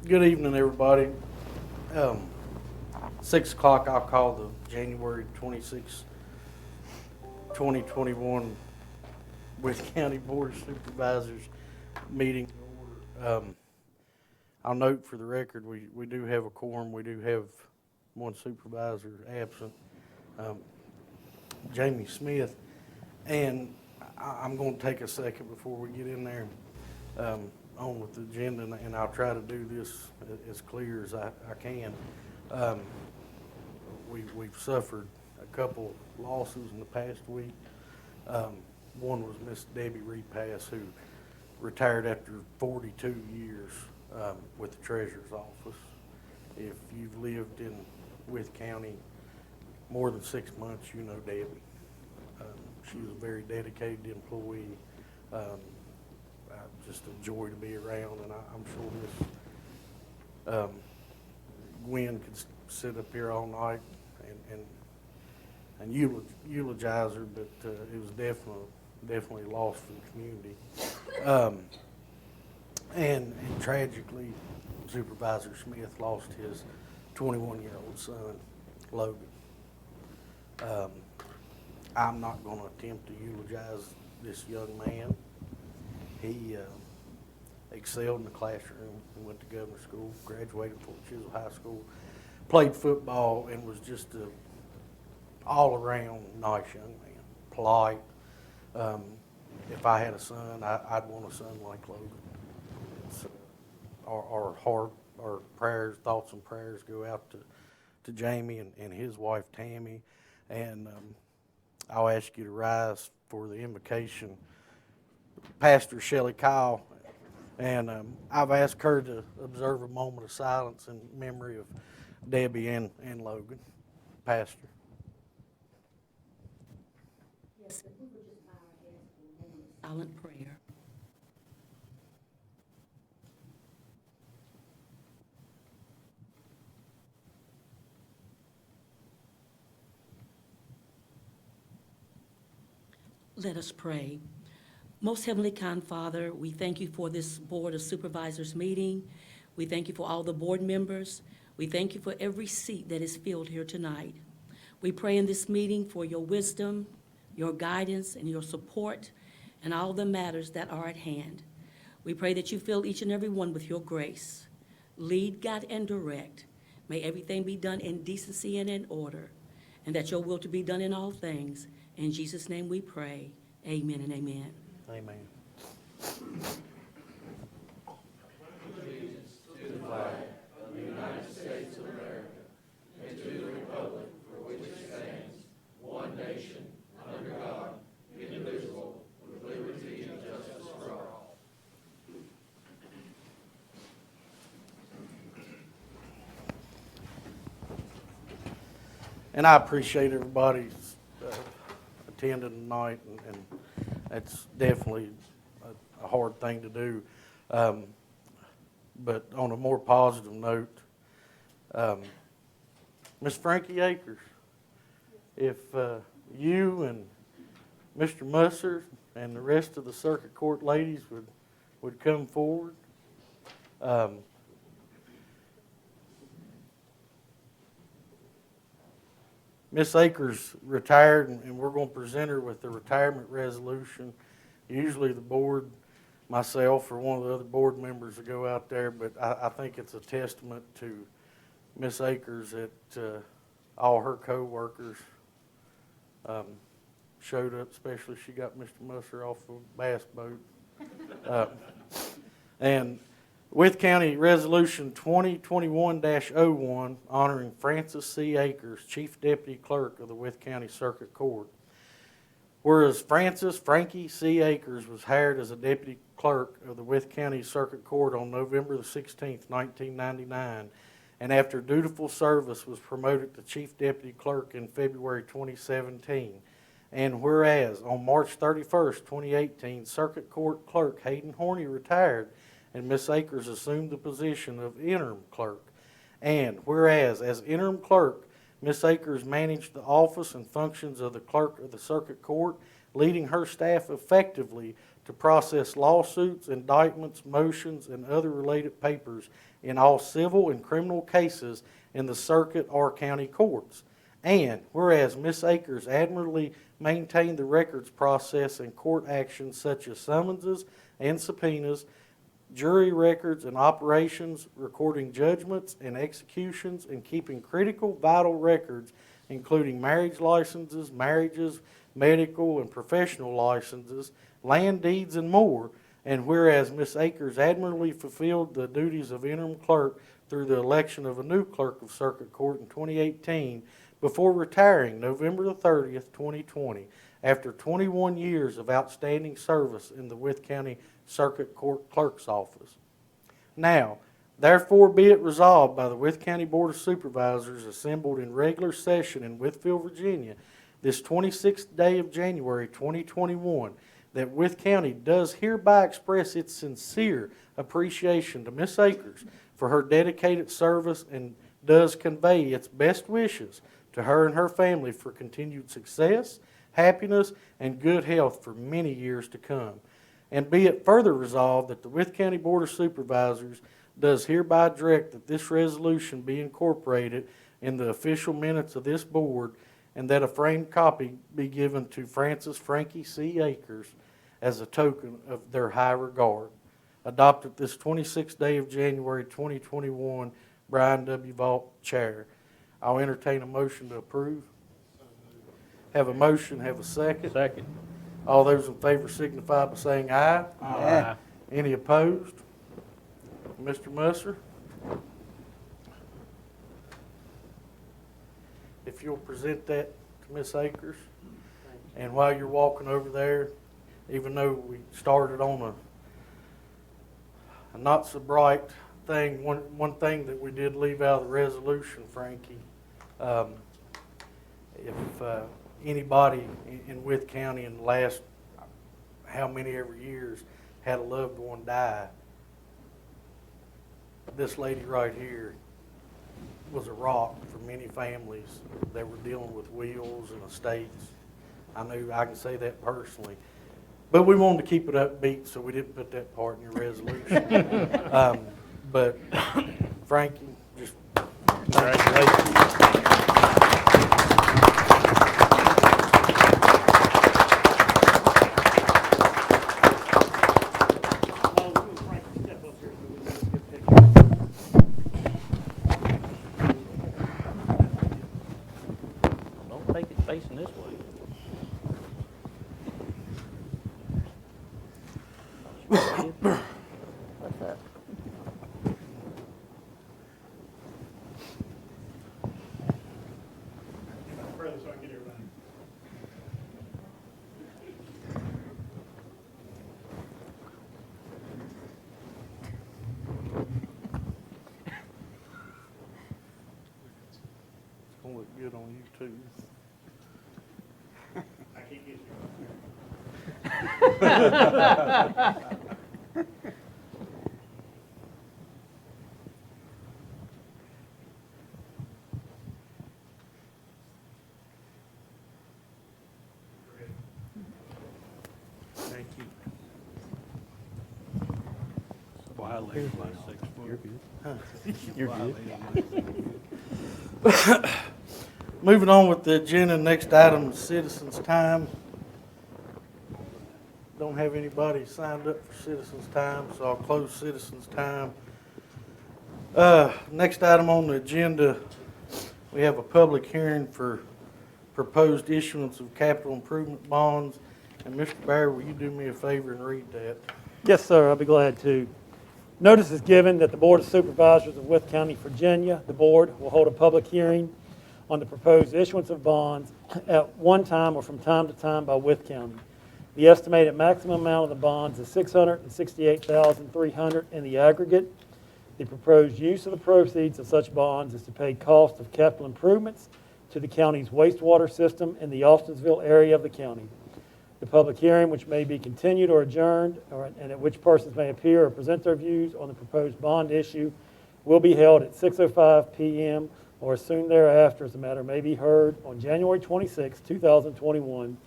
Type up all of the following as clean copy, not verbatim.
Good evening, everybody. Um, 6 o'clock, I'll call the January 26, 2021 Wythe County Board of Supervisors meeting to order. I'll note for the record, we do have a quorum. We do have one supervisor absent, um, Jamie Smith. And I'm going to take a second before we get in there on with the agenda, and I'll try to do this as clear as I can. We've suffered a couple losses in the past week. One was Miss Debbie Repass, who retired after 42 years with the Treasurer's Office. If you've lived in Wythe County more than 6 months, you know Debbie. She was a very dedicated employee. Just a joy to be around, and I'm sure Miss Gwen could sit up here all night and eulogize her, but it was definitely a loss for the community. And tragically, Supervisor Smith lost his 21-year-old son, Logan. I'm not going to attempt to eulogize this young man. He excelled in the classroom. He went to government school, graduated from Chisel High School, played football, and was just an all-around nice young man, polite. If I had a son, I'd want a son like Logan. So, our prayers, thoughts and prayers go out to Jamie and his wife, Tammy. And I'll ask you to rise for the invocation. Pastor Shelley Kyle, and I've asked her to observe a moment of silence in memory of Debbie and Logan. Pastor. Yes, if we would just bow our heads for a moment of silent prayer. Let us pray. Most Heavenly Kind Father, we thank you for this Board of Supervisors meeting. We thank you for all the board members. We thank you for every seat that is filled here tonight. We pray in this meeting for your wisdom, your guidance, and your support, and all the matters that are at hand. We pray that you fill each and every one with your grace. Lead, guide, and direct. May everything be done in decency and in order, and that your will to be done in all things. In Jesus' name we pray. Amen and amen. Amen. Allegiance to the flag of the United States of America and to the republic for which it stands, one nation, under God, indivisible, with liberty and justice for all. And I appreciate everybody's attending tonight, and that's definitely a hard thing to do. But on a more positive note, Miss Frankie Akers, if you and Mr. Musser and the rest of the circuit court ladies would come forward. Miss Akers retired, and we're going to present her with the retirement resolution. Usually the board, myself or one of the other board members will go out there, but I think it's a testament to Miss Akers that all her co-workers showed up, especially she got Mr. Musser off a bass boat. And Wythe County Resolution 2021-01, honoring Francis C. Akers, Chief Deputy Clerk of the Wythe County Circuit Court. Whereas Frankie C. Akers was hired as a Deputy Clerk of the Wythe County Circuit Court on November the 16th, 1999, and after dutiful service was promoted to Chief Deputy Clerk in February 2017. And whereas on March 31st, 2018, Circuit Court Clerk Hayden Horney retired, and Miss Akers assumed the position of interim clerk. And whereas, as interim clerk, Miss Akers managed the office and functions of the clerk of the circuit court, leading her staff effectively to process lawsuits, indictments, motions, and other related papers in all civil and criminal cases in the circuit or county courts. And whereas Ms. Akers admirably maintained the records process in court actions such as summonses and subpoenas, jury records and operations, recording judgments and executions, and keeping critical vital records including marriage licenses, marriages, medical and professional licenses, land deeds, and more. And whereas Ms. Akers admirably fulfilled the duties of interim clerk through the election of a new clerk of circuit court in 2018 before retiring November the 30th, 2020, after 21 years of outstanding service in the Wythe County Circuit Court Clerk's Office. Now, therefore be it resolved by the Wythe County Board of Supervisors assembled in regular session in Wytheville, Virginia, this 26th day of January 2021, that Wythe County does hereby express its sincere appreciation to Ms. Akers for her dedicated service and does convey its best wishes to her and her family for continued success, happiness, and good health for many years to come. And be it further resolved that the Wythe County Board of Supervisors does hereby direct that this resolution be incorporated in the official minutes of this board, and that a framed copy be given to Francis Frankie C. Akers as a token of their high regard. Adopted this 26th day of January 2021, Brian W. Vaught, Chair. I'll entertain a motion to approve. Have a motion, have a second. Second. All those in favor signify by saying aye. Aye. Any opposed? Mr. Musser? If you'll present that to Ms. Akers. And while you're walking over there, even though we started on a not so bright thing, one thing that we did leave out of the resolution, Frankie, if anybody in Wythe County in the last how many ever years had a loved one die, this lady right here was a rock for many families that were dealing with wills and estates. I know I can say that personally. But we wanted to keep it upbeat, so we didn't put that part in your resolution. But Frankie, just congratulations. Don't take it facing this way. What's that? Further so I can get everybody. It's going to look good on you, too. I can't get you. Thank you. Violated my 6 foot. You're good. Moving on with the agenda, next item is citizens' time. Don't have anybody signed up for citizens' time, so I'll close citizens' time. Next item on the agenda, we have a public hearing for proposed issuance of capital improvement bonds. And Mr. Bear, will you do me a favor and read that? Yes, sir, I'll be glad to. Notice is given that the Board of Supervisors of Wythe County, Virginia, the board will hold a public hearing on the proposed issuance of bonds at one time or from time to time by Wythe County. The estimated maximum amount of the bonds is $668,300 in the aggregate. The proposed use of the proceeds of such bonds is to pay costs of capital improvements to the county's wastewater system in the Austensville area of the county. The public hearing, which may be continued or adjourned, and at which persons may appear or present their views on the proposed bond issue, will be held at 6:05 p.m. or as soon thereafter as the matter may be heard on January 26, 2021,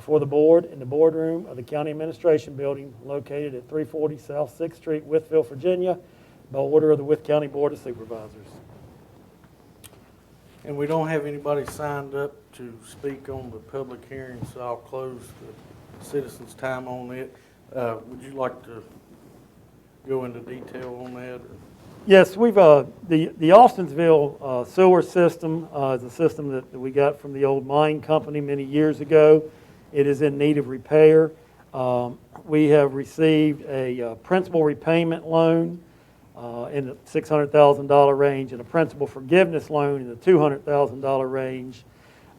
before the board in the boardroom of the County Administration Building located at 340 South 6th Street, Wytheville, Virginia, by order of the Wythe County Board of Supervisors. And we don't have anybody signed up to speak on the public hearing, so I'll close the citizens' time on it. Would you like to go into detail on that? Yes, we've, the Austonsville sewer system is a system that we got from the old mine company many years ago. It is in need of repair. We have received a principal repayment loan in the $600,000 range and a principal forgiveness loan in the $200,000 range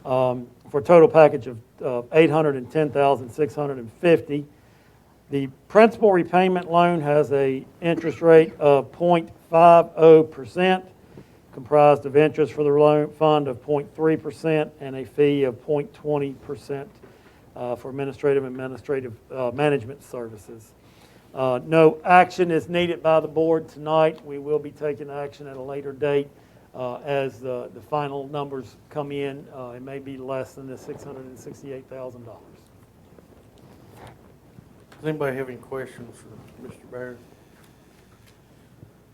for a total package of $810,650. The principal repayment loan has a interest rate of 0.50%, comprised of interest for the loan fund of 0.3% and a fee of 0.20% for administrative management services. No action is needed by the board tonight. We will be taking action at a later date as the final numbers come in. It may be less than the $668,000. Does anybody have any questions for Mr. Barrett?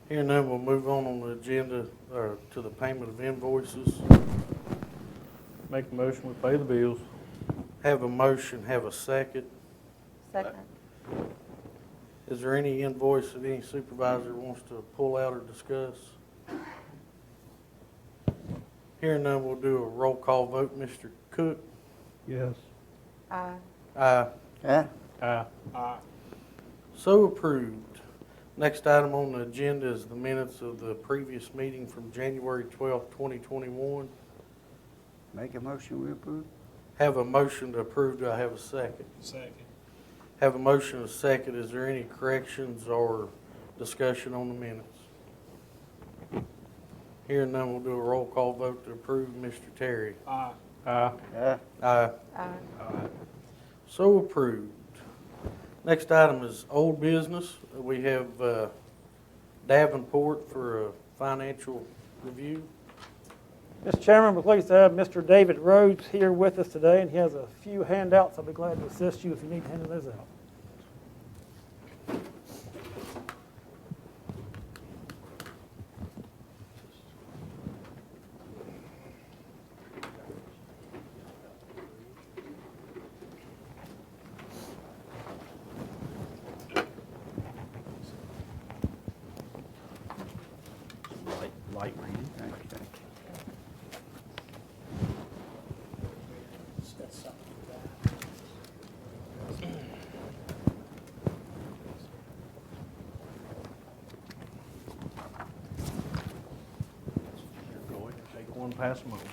Here and then we'll move on the agenda to the payment of invoices. Make a motion, we pay the bills. Have a motion, have a second. Second. Is there any invoice that any supervisor wants to pull out or discuss? Here and then we'll do a roll call vote. Mr. Cook? Yes. Aye. Aye. Aye. So approved. Next item on the agenda is the minutes of the previous meeting from January 12th, 2021. Make a motion, we approve? Have a motion to approve. Do I have a second? Second. Have a motion and a second. Is there any corrections or discussion on the minutes? Here and then we'll do a roll call vote to approve. Mr. Terry? Aye. Aye. Aye. Aye. So approved. Next item is old business. We have Davenport for a financial review. Mr. Chairman, we're pleased to have Mr. David Rhodes here with us today, and he has a few handouts. I'll be glad to assist you if you need to hand those out. Light reading. Thank you. Go ahead, take one, pass them over.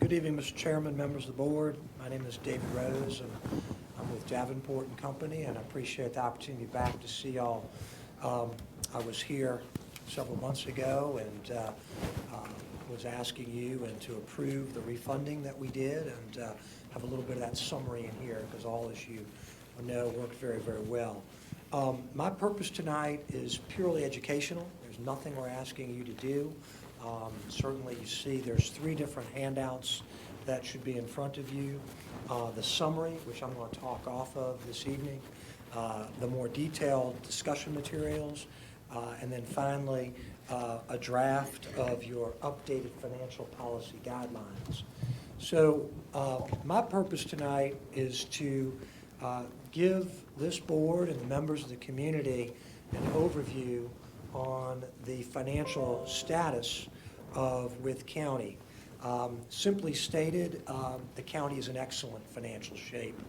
Good evening, Mr. Chairman, members of the board. My name is David Rose, and I'm with Davenport and Company, and I appreciate the opportunity back to see y'all. I was here several months ago and was asking you and to approve the refunding that we did and have a little bit of that summary in here because all, as you know, worked very, very well. My purpose tonight is purely educational. There's nothing we're asking you to do. Certainly you see there's 3 different handouts that should be in front of you. The summary, which I'm going to talk off of this evening, the more detailed discussion materials, and then finally a draft of your updated financial policy guidelines. So my purpose tonight is to give this board and the members of the community an overview on the financial status of Wythe County. Simply stated, the county is in excellent financial shape.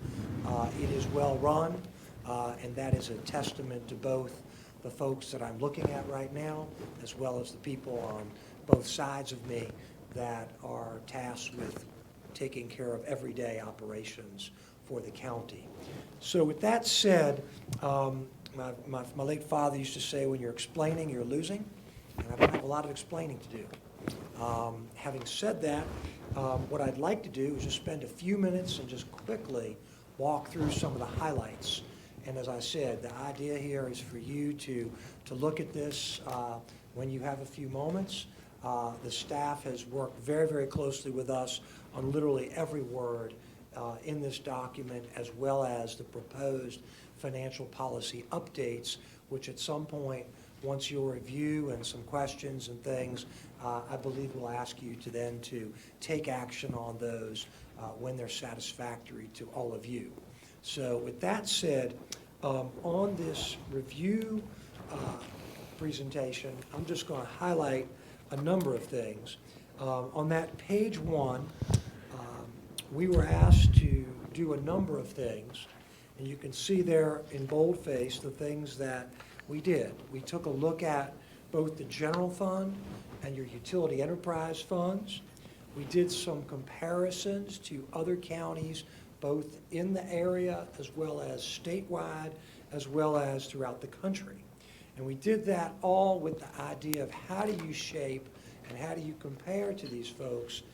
It is well run, and that is a testament to both the folks that I'm looking at right now, as well as the people on both sides of me that are tasked with taking care of everyday operations for the county. So with that said, My late father used to say, when you're explaining, you're losing, and I don't have a lot of explaining to do. Having said that, what I'd like to do is just spend a few minutes and just quickly walk through some of the highlights. And as I said, the idea here is for you to look at this when you have a few moments. The staff has worked very, very closely with us on literally every word in this document, as well as the proposed financial policy updates, which at some point, once you'll review and some questions and things, I believe we'll ask you to then to take action on those when they're satisfactory to all of you. So with that said, on this review presentation, I'm just going to highlight a number of things. On that page 1, we were asked to do a number of things, and you can see there in boldface the things that we did. We took a look at both the general fund and your utility enterprise funds. We did some comparisons to other counties, both in the area as well as statewide, as well as throughout the country. And we did that all with the idea of how do you shape and how do you compare to these folks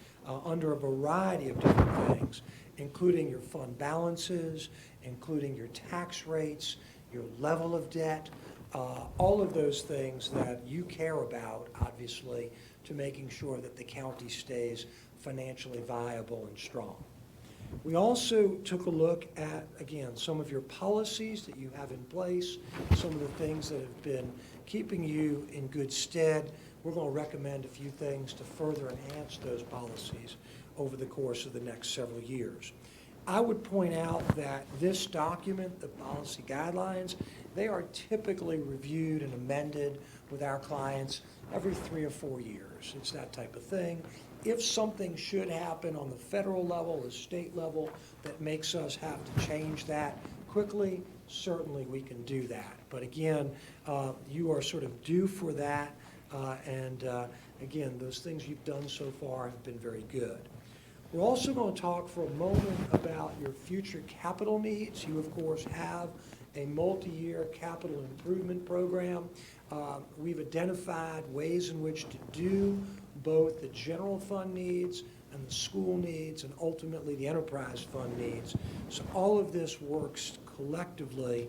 under a variety of different things, including your fund balances, including your tax rates, your level of debt, all of those things that you care about, obviously, to making sure that the county stays financially viable and strong. We also took a look at, again, some of your policies that you have in place, some of the things that have been keeping you in good stead. We're going to recommend a few things to further enhance those policies over the course of the next several years. I would point out that this document, the policy guidelines, they are typically reviewed and amended with our clients every 3 or 4 years. It's that type of thing. If something should happen on the federal level, the state level, that makes us have to change that quickly, certainly we can do that. But again, you are sort of due for that, and again, those things you've done so far have been very good. We're also going to talk for a moment about your future capital needs. You, of course, have a multi-year capital improvement program. We've identified ways in which to do both the general fund needs and the school needs and ultimately the enterprise fund needs. So all of this works collectively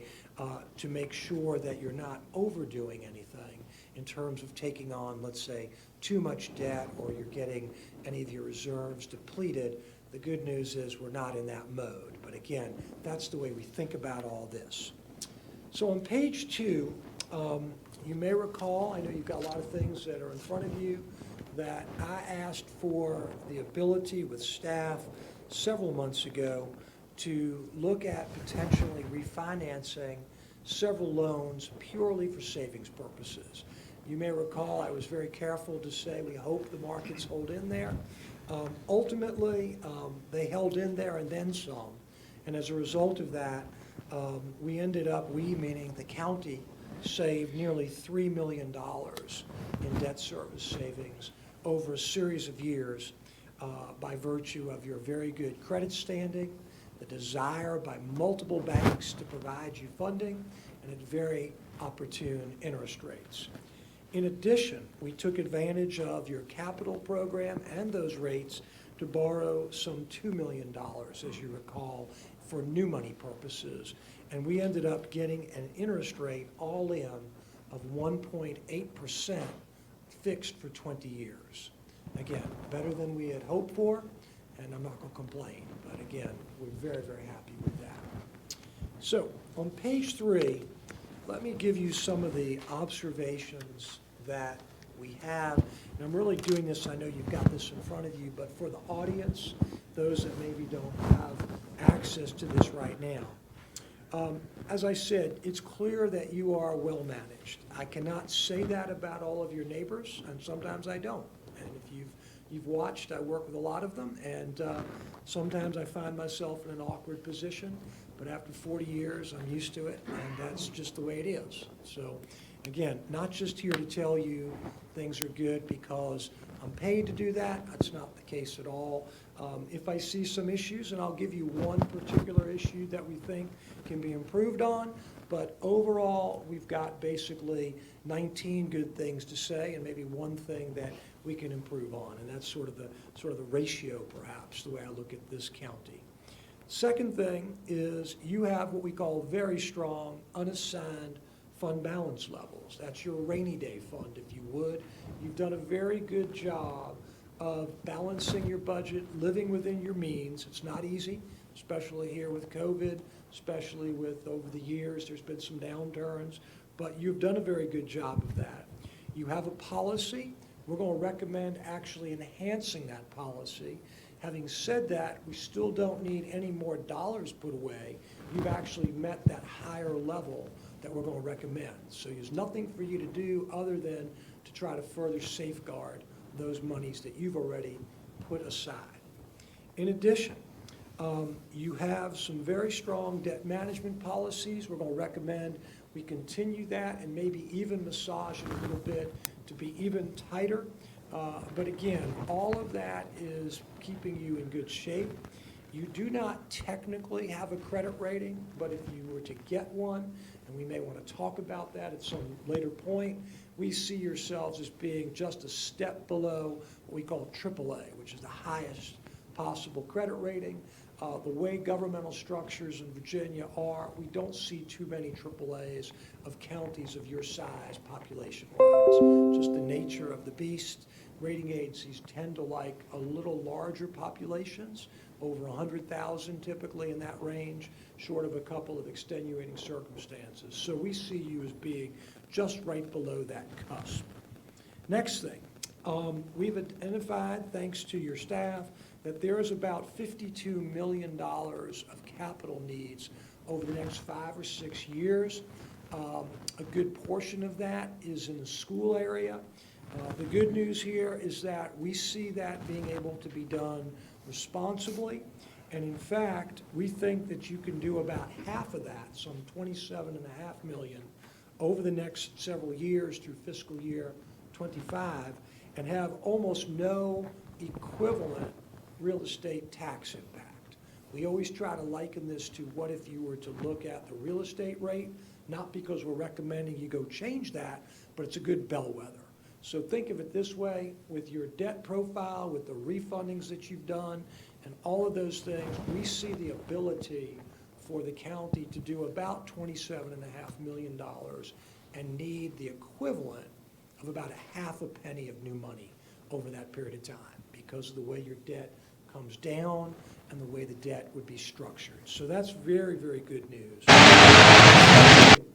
to make sure that you're not overdoing anything in terms of taking on, let's say, too much debt or you're getting any of your reserves depleted. The good news is we're not in that mode. But again, that's the way we think about all this. So on page 2, you may recall, I know you've got a lot of things that are in front of you, that I asked for the ability with staff several months ago to look at potentially refinancing several loans purely for savings purposes. You may recall I was very careful to say we hope the markets hold in there. Ultimately, they held in there and then some. And as a result of that, we ended up, we meaning the county, saved nearly $3 million in debt service savings over a series of years by virtue of your very good credit standing, the desire by multiple banks to provide you funding, and at very opportune interest rates. In addition, we took advantage of your capital program and those rates to borrow some $2 million, as you recall, for new money purposes. And we ended up getting an interest rate all in of 1.8% fixed for 20 years. Again, better than we had hoped for, and I'm not going to complain. But again, we're very, very happy with that. So on page 3, let me give you some of the observations that we have. And I'm really doing this, I know you've got this in front of you, but for the audience, those that maybe don't have access to this right now. As I said, it's clear that you are well managed. I cannot say that about all of your neighbors, and sometimes I don't. And if you've watched, I work with a lot of them, and sometimes I find myself in an awkward position, but after 40 years, I'm used to it, and that's just the way it is. So again, not just here to tell you things are good because I'm paid to do that. That's not the case at all. If I see some issues, and I'll give you one particular issue that we think can be improved on, But overall, we've got basically 19 good things to say and maybe one thing that we can improve on. And that's sort of the ratio, perhaps, the way I look at this county. Second thing is you have what we call very strong unassigned fund balance levels. That's your rainy day fund, if you would. You've done a very good job of balancing your budget, living within your means. It's not easy, especially here with COVID, especially with over the years, there's been some downturns, but you've done a very good job of that. You have a policy. We're going to recommend actually enhancing that policy. Having said that, we still don't need any more dollars put away. You've actually met that higher level that we're going to recommend. So there's nothing for you to do other than to try to further safeguard those monies that you've already put aside. In addition, you have some very strong debt management policies. We're going to recommend we continue that and maybe even massage it a little bit to be even tighter. But again, all of that is keeping you in good shape. You do not technically have a credit rating, but if you were to get one, and we may want to talk about that at some later point, we see yourselves as being just a step below what we call AAA, which is the highest possible credit rating. The way governmental structures in Virginia are, we don't see too many AAAs of counties of your size population-wise. Just the nature of the beast. Rating agencies tend to like a little larger populations, over 100,000 typically in that range, short of a couple of extenuating circumstances. So we see you as being just right below that cusp. Next thing, we've identified, thanks to your staff, that there is about $52 million of capital needs over the next 5 or 6 years. A good portion of that is in the school area. The good news here is that we see that being able to be done responsibly. And in fact, we think that you can do about half of that, some $27.5 million, over the next several years through fiscal year 25, and have almost no equivalent real estate tax impact. We always try to liken this to what if you were to look at the real estate rate, not because we're recommending you go change that, but it's a good bellwether. So think of it this way, with your debt profile, with the refundings that you've done, and all of those things, we see the ability for the county to do about $27.5 million and need the equivalent of about a half a penny of new money over that period of time because of the way your debt comes down and the way the debt would be structured. So that's very, very good news.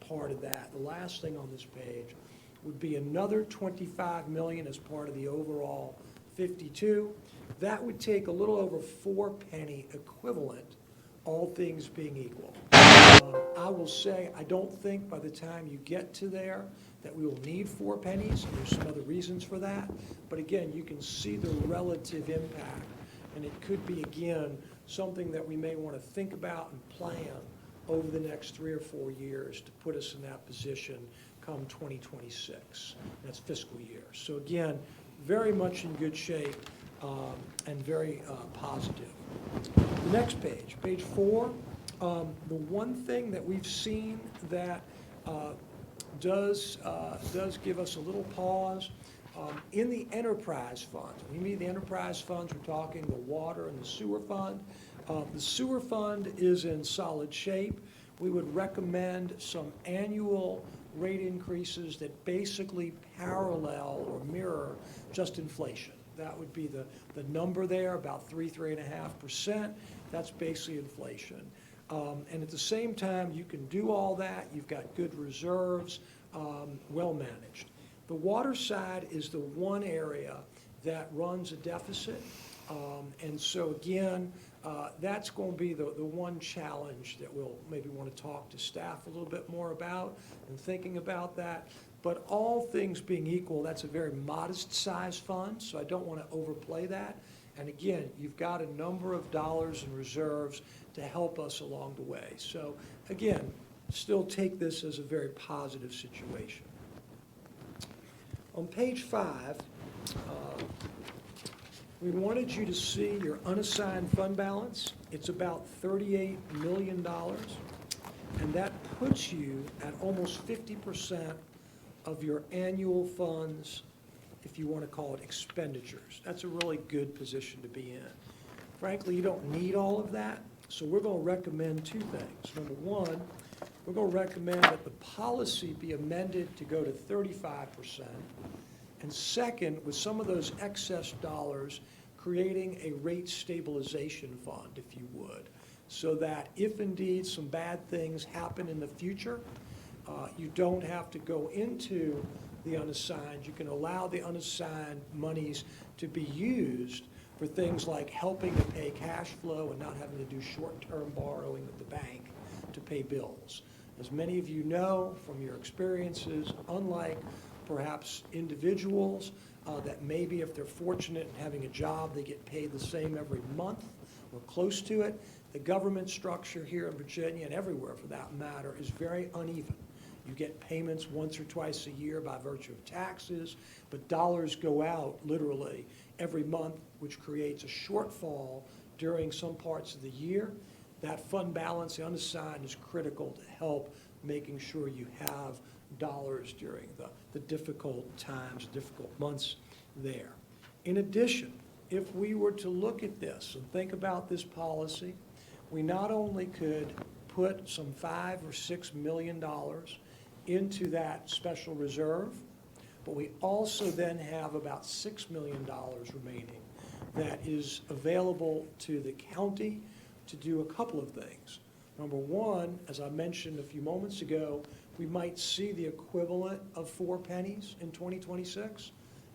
Part of that, the last thing on this page would be another $25 million as part of the overall 52. That would take a little over 4 penny equivalent, all things being equal. I will say, I don't think by the time you get to there that we will need 4 pennies, and there's some other reasons for that. But again, you can see the relative impact, and it could be, again, something that we may want to think about and plan over the next 3 or 4 years to put us in that position come 2026. That's fiscal year. So again, very much in good shape and very positive. The next page, page 4, the one thing that we've seen that does give us a little pause, in the enterprise funds. When we mean the enterprise funds, we're talking the water and the sewer fund. The sewer fund is in solid shape. We would recommend some annual rate increases that basically parallel or mirror just inflation. That would be the number there, about 3.5%. That's basically inflation. And at the same time, you can do all that. You've got good reserves, well managed. The water side is the one area that runs a deficit. And so again, that's going to be the one challenge that we'll maybe want to talk to staff a little bit more about and thinking about that. But all things being equal, that's a very modest size fund, so I don't want to overplay that. And again, you've got a number of dollars in reserves to help us along the way. So again, still take this as a very positive situation. On page 5, we wanted you to see your unassigned fund balance. It's about $38 million, and that puts you at almost 50% of your annual funds, if you want to call it expenditures. That's a really good position to be in. Frankly, you don't need all of that, so we're going to recommend two things. Number one, we're going to recommend that the policy be amended to go to 35%. And second, with some of those excess dollars, creating a rate stabilization fund, if you would, so that if indeed some bad things happen in the future, you don't have to go into the unassigned. You can allow the unassigned monies to be used for things like helping to pay cash flow and not having to do short-term borrowing with the bank to pay bills. As many of you know from your experiences, unlike perhaps individuals that maybe if they're fortunate in having a job, they get paid the same every month or close to it, the government structure here in Virginia and everywhere for that matter is very uneven. You get payments once or twice a year by virtue of taxes, but dollars go out literally every month, which creates a shortfall during some parts of the year. That fund balance, the unassigned, is critical to help making sure you have dollars during the difficult times, difficult months there. In addition, if we were to look at this and think about this policy, we not only could put some $5 or $6 million into that special reserve, but we also then have about $6 million remaining that is available to the county to do a couple of things. Number one, as I mentioned a few moments ago, we might see the equivalent of 4 pennies in 2026.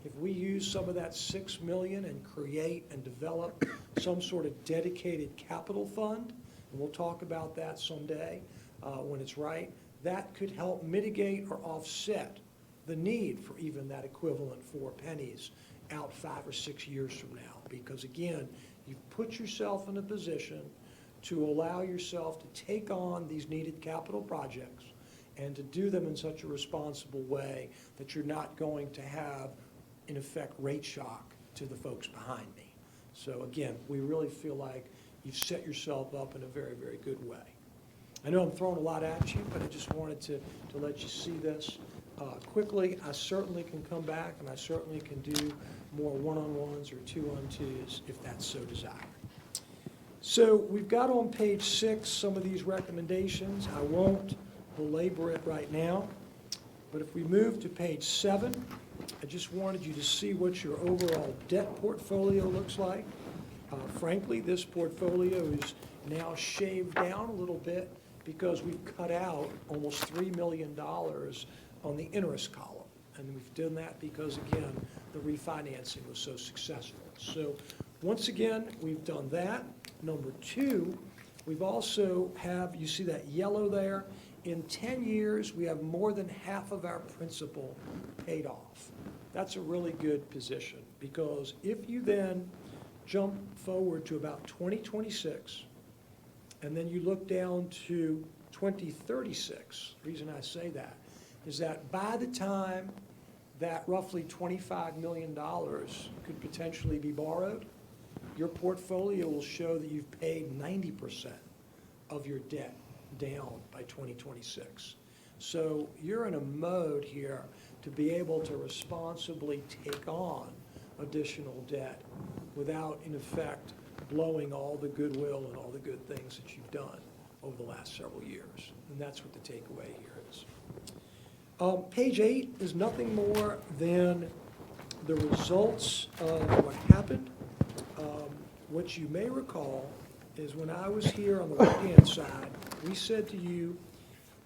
If we use some of that $6 million and create and develop some sort of dedicated capital fund, and we'll talk about that someday when it's right, that could help mitigate or offset the need for even that equivalent 4 pennies out 5 or 6 years from now. Because again, you've put yourself in a position to allow yourself to take on these needed capital projects and to do them in such a responsible way that you're not going to have, in effect, rate shock to the folks behind me. So again, we really feel like you've set yourself up in a very, very good way. I know I'm throwing a lot at you, but I just wanted to let you see this quickly. I certainly can come back, and I certainly can do more one-on-ones or two-on-twos if that's so desired. So we've got on page 6 some of these recommendations. I won't belabor it right now, but if we move to page 7, I just wanted you to see what your overall debt portfolio looks like. Frankly, this portfolio is now shaved down a little bit because we've cut out almost $3 million on the interest column. And we've done that because, again, the refinancing was so successful. So once again, we've done that. Number 2, we've also you see that yellow there? In 10 years, we have more than half of our principal paid off. That's a really good position because if you then jump forward to about 2026, and then you look down to 2036, the reason I say that is that by the time that roughly $25 million could potentially be borrowed, your portfolio will show that you've paid 90% of your debt down by 2026. So you're in a mode here to be able to responsibly take on additional debt without, in effect, blowing all the goodwill and all the good things that you've done over the last several years. And that's what the takeaway here is. Page 8 is nothing more than the results of what happened. What you may recall is when I was here on the right-hand side, we said to you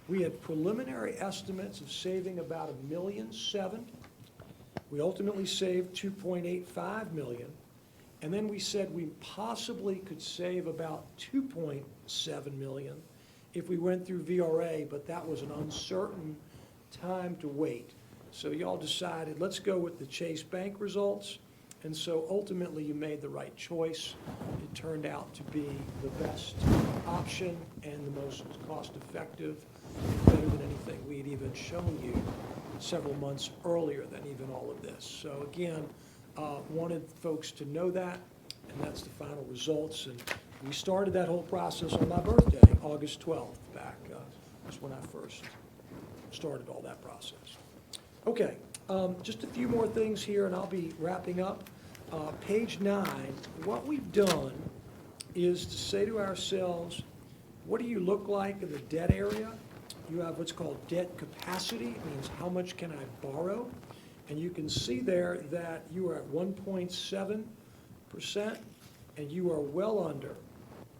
we had preliminary estimates of saving about $1.7 million. We ultimately saved $2.85 million. And then we said we possibly could save about $2.7 million if we went through VRA, but that was an uncertain time to wait. So y'all decided, let's go with the Chase Bank results. And so ultimately you made the right choice. It turned out to be the best option and the most cost-effective, better than anything we had even shown you several months earlier than even all of this. So again, wanted folks to know that, and that's the final results. And we started that whole process on my birthday, August 12th, back That's when I first started all that process. Okay, just a few more things here, and I'll be wrapping up. Page 9, what we've done is to say to ourselves, what do you look like in the debt area? You have what's called debt capacity. It means how much can I borrow? And you can see there that you are at 1.7%, and you are well under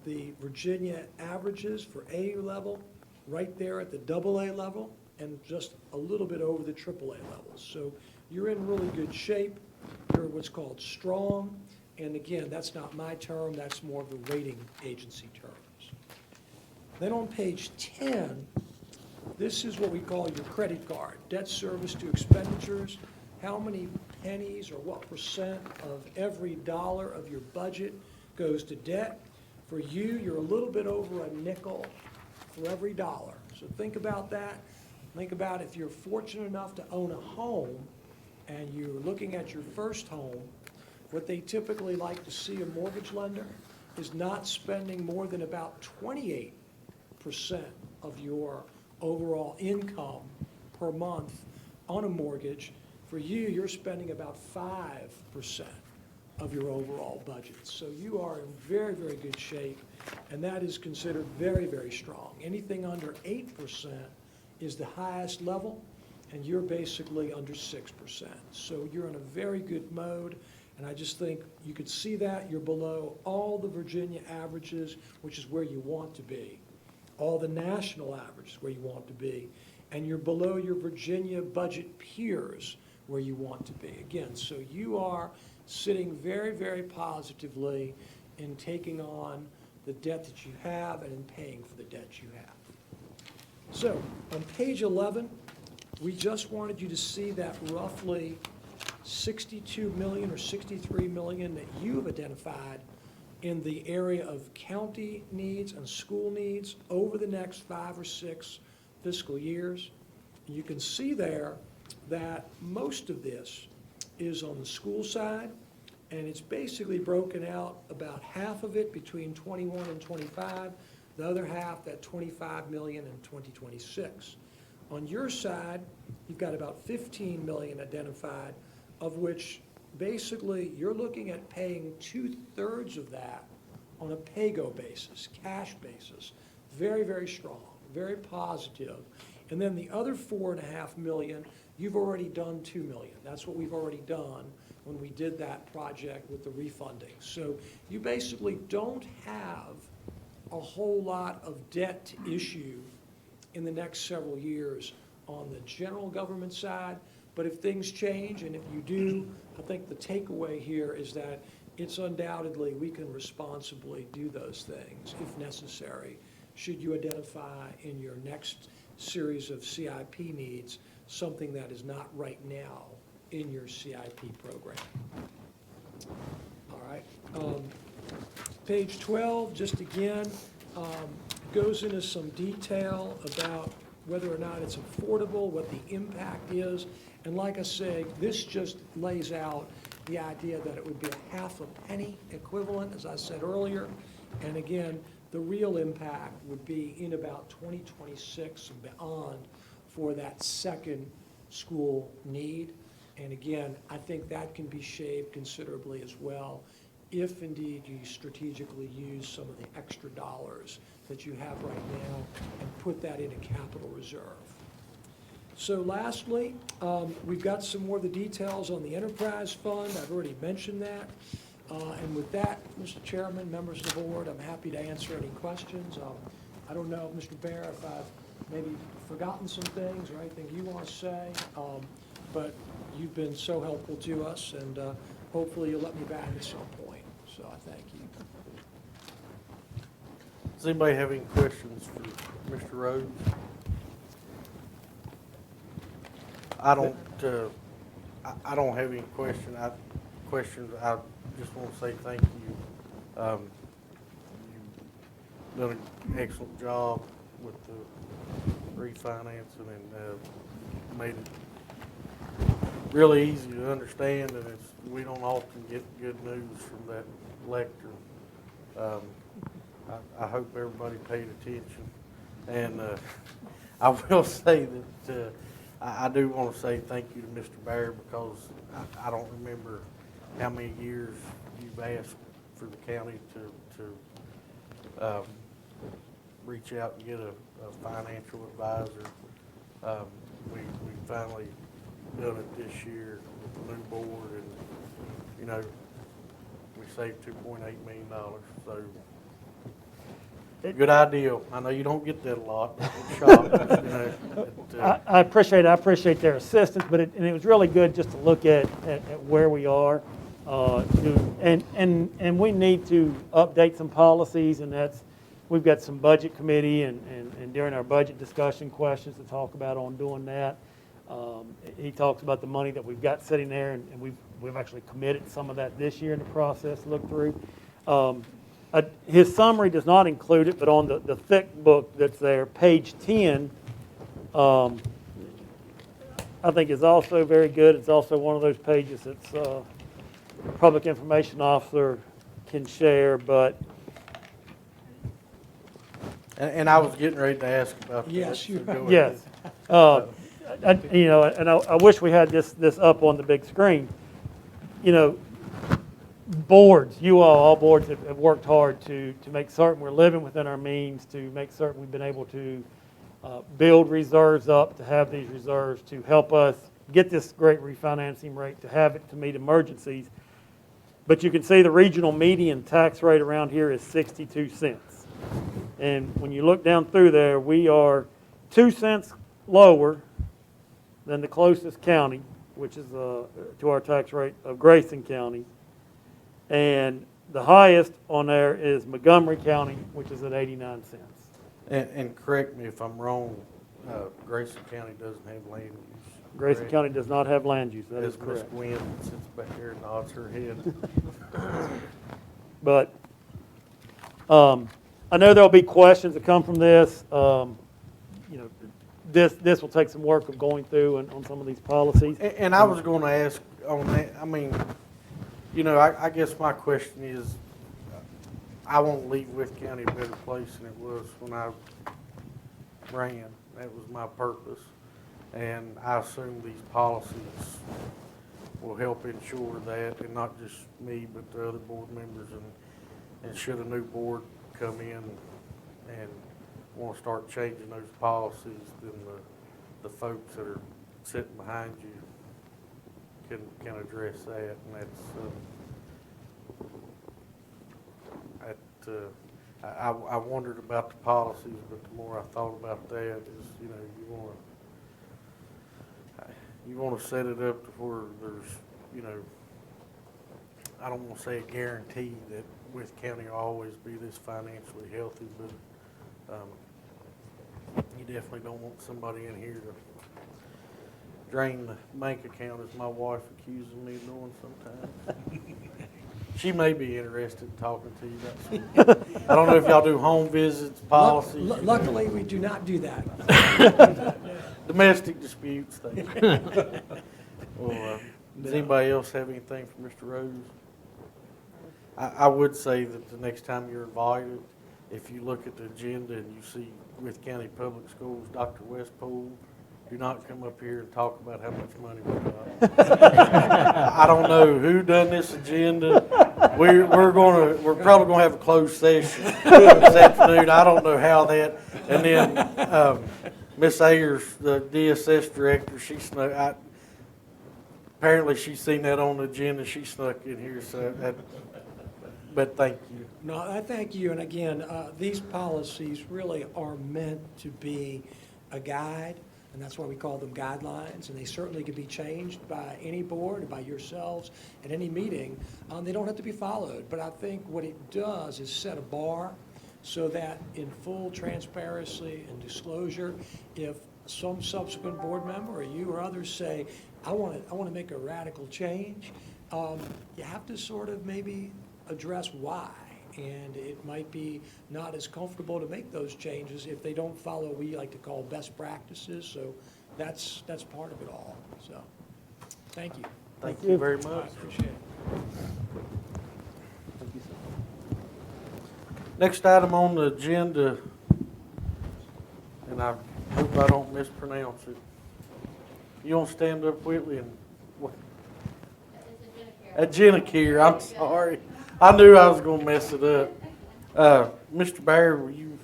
the Virginia averages for A level, right there at the AA level, and just a little bit over the AAA levels. So you're in really good shape. You're what's called strong. And again, that's not my term, that's more of the rating agency terms. Then on page 10, this is what we call your credit card, debt service to expenditures. How many pennies or what percent of every dollar of your budget goes to debt? For you, you're a little bit over a nickel for every dollar. So think about that. Think about if you're fortunate enough to own a home and you're looking at your first home, what they typically like to see a mortgage lender is not spending more than about 28% of your overall income per month on a mortgage. For you, you're spending about 5% of your overall budget. So you are in very, very good shape, and that is considered very, very strong. Anything under 8% is the highest level, and you're basically under 6%. So you're in a very good mode, and I just think you could see that you're below all the Virginia averages, which is where you want to be, all the national averages where you want to be, and you're below your Virginia budget peers where you want to be. Again, so you are sitting very, very positively in taking on the debt that you have and in paying for the debt you have. So on page 11, we just wanted you to see that roughly 62 million or 63 million that you have identified in the area of county needs and school needs over the next 5 or 6 fiscal years. And you can see there that most of this is on the school side, and it's basically broken out about half of it between 21 and 25, the other half, that 25 million in 2026. On your side, you've got about 15 million identified, of which basically you're looking at paying 2/3 of that on a pay-go basis, cash basis. Very, very strong, very positive. And then the other 4.5 million, you've already done 2 million. That's what we've already done when we did that project with the refunding. So you basically don't have a whole lot of debt to issue in the next several years on the general government side. But if things change, and if you do, I think the takeaway here is that it's undoubtedly we can responsibly do those things if necessary, should you identify in your next series of CIP needs something that is not right now in your CIP program. All right. Page 12, just again, goes into some detail about whether or not it's affordable, what the impact is. And like I say, this just lays out the idea that it would be a half a penny equivalent, as I said earlier. And again, the real impact would be in about 2026 and beyond for that second school need. And again, I think that can be shaved considerably as well, if indeed you strategically use some of the extra dollars that you have right now and put that in a capital reserve. So lastly, we've got some more of the details on the enterprise fund. I've already mentioned that. And with that, Mr. Chairman, members of the board, I'm happy to answer any questions. I don't know, Mr. Bear, if I've maybe forgotten some things or anything you want to say, but you've been so helpful to us, and hopefully you'll let me back at some point. So I thank you. Does anybody have any questions for Mr. Rhodes? I don't have any questions. I just want to say thank you. You've done an excellent job with the refinancing and made it really easy to understand, and we don't often get good news from that lectern. I hope everybody paid attention. And I will say that I do want to say thank you to Mr. Baird, because I don't remember how many years you've asked for the county to reach out and get a financial advisor. We finally done it this year with the new board, and, you know, we saved $2.8 million, so good idea. I know you don't get that a lot, in shop, you know, but, I appreciate their assistance, but it was really good just to look at where we are. And we need to update some policies, and we've got some budget committee and during our budget discussion questions to talk about on doing that. He talks about the money that we've got sitting there, and we've actually committed some of that this year in the process to look through. His summary does not include it, but on the thick book that's there, page 10, I think is also very good. It's also one of those pages that's a public information officer can share, but and I was getting ready to ask about that. Yes, you so go ahead. yes. I wish we had this up on the big screen. You know, boards, all boards have worked hard to make certain we're living within our means, to make certain we've been able to build reserves up, to have these reserves to help us get this great refinancing rate, to have it to meet emergencies. But you can see the regional median tax rate around here is 62 cents. And when you look down through there, we are 2 cents lower than the closest county, which is to our tax rate of Grayson County. And the highest on there is Montgomery County, which is at 89 cents. And correct me if I'm wrong, Grayson County doesn't have land use. Grayson correct? County does not have land use, that is As Ms. correct. Gwynn sits back there and nods her head. But I know there'll be questions that come from this. You know, this will take some work of going through and on some of these policies. And I was going to ask on that, I mean, you know, I guess my question is, I want to leave Wythe County a better place than it was when I ran. That was my purpose. And I assume these policies will help ensure that, and not just me, but the other board members. And should a new board come in and want to start changing those policies, then the folks that are sitting behind you can address that. And I wondered about the policies, but the more I thought about that is, you know, you want to set it up to where there's, you know, I don't want to say a guarantee that Wythe County will always be this financially healthy, but you definitely don't want somebody in here to drain the bank account, as my wife accuses me of doing sometimes. She may be interested in talking to you about some. I don't know if y'all do home visits, policies. Luckily, we do not do that. Domestic disputes things. Well, does anybody else have anything for Mr. Rose? I would say that the next time you're invited, if you look at the agenda and you see Wythe County Public Schools, Dr. Westpool, do not come up here and talk about how much money we got. I don't know who done this agenda. We're probably gonna have a closed session this afternoon. I don't know how that. And then Miss Ayers, the DSS director, she snuck. Apparently she's seen that on the agenda. She snuck in here. So, but thank you. No, I thank you. And again, these policies really are meant to be a guide, and that's why we call them guidelines. And they certainly can be changed by any board, by yourselves, at any meeting. They don't have to be followed. But I think what it does is set a bar so that in full transparency and disclosure, if some subsequent board member or you or others say, I want to make a radical change, you have to sort of maybe address why. And it might be not as comfortable to make those changes if they don't follow what we like to call best practices. So that's part of it all. So thank you. Thank you very I much. appreciate it. Thank you, sir. Next item on the agenda hope I don't mispronounce it. You want to stand up, Whitley, and what? Agenicare, I'm sorry. I knew I was gonna mess it up. Mr. Bear, will you?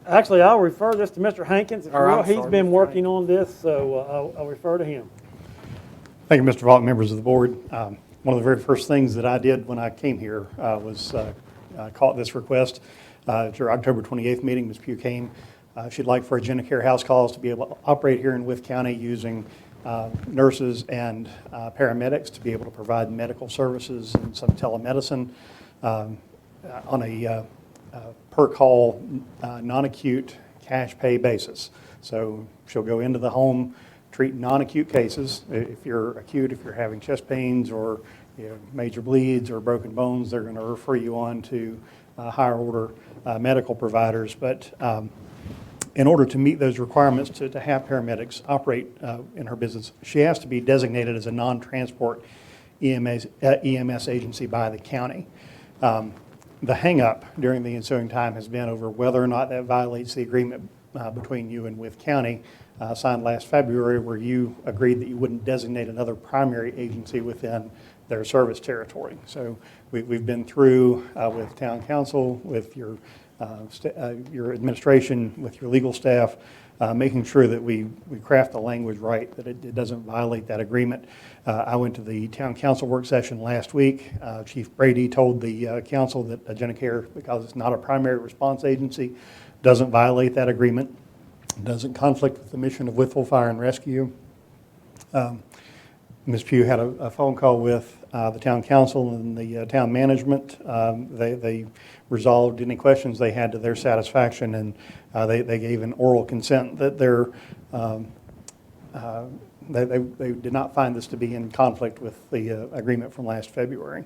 Actually, I'll refer this to Mr. Hankins. If you Or, I'm will. He's sorry, been Mr. working on this, so I'll refer to him. Thank you, Mr. Vaught, members of the board. One of the very first things that I did when I came here was caught this request. At your October 28th meeting, Ms. Pugh came. She'd like for AgenaCare house calls to be able to operate here in Wythe County using nurses and paramedics to be able to provide medical services and some telemedicine on a per-call, non-acute cash pay basis. So she'll go into the home, treat non-acute cases. If you're acute, if you're having chest pains or major bleeds or broken bones, they're going to refer you on to higher order medical providers. But in order to meet those requirements to have paramedics operate in her business, she has to be designated as a non-transport EMS agency by the county. The hang-up during the ensuing time has been over whether or not that violates the agreement between you and Wythe County signed last February, where you agreed that you wouldn't designate another primary agency within their service territory. So we've been through with town council, with your administration, with your legal staff, making sure that we craft the language right, that it doesn't violate that agreement. I went to the town council work session last week. Chief Brady told the council that AgenaCare, because it's not a primary response agency, doesn't violate that agreement, doesn't conflict with the mission of Wytheville Fire and Rescue. Ms. Pugh had a phone call with the town council and the town management. They resolved any questions they had to their satisfaction, and they gave an oral consent that they did not find this to be in conflict with the agreement from last February.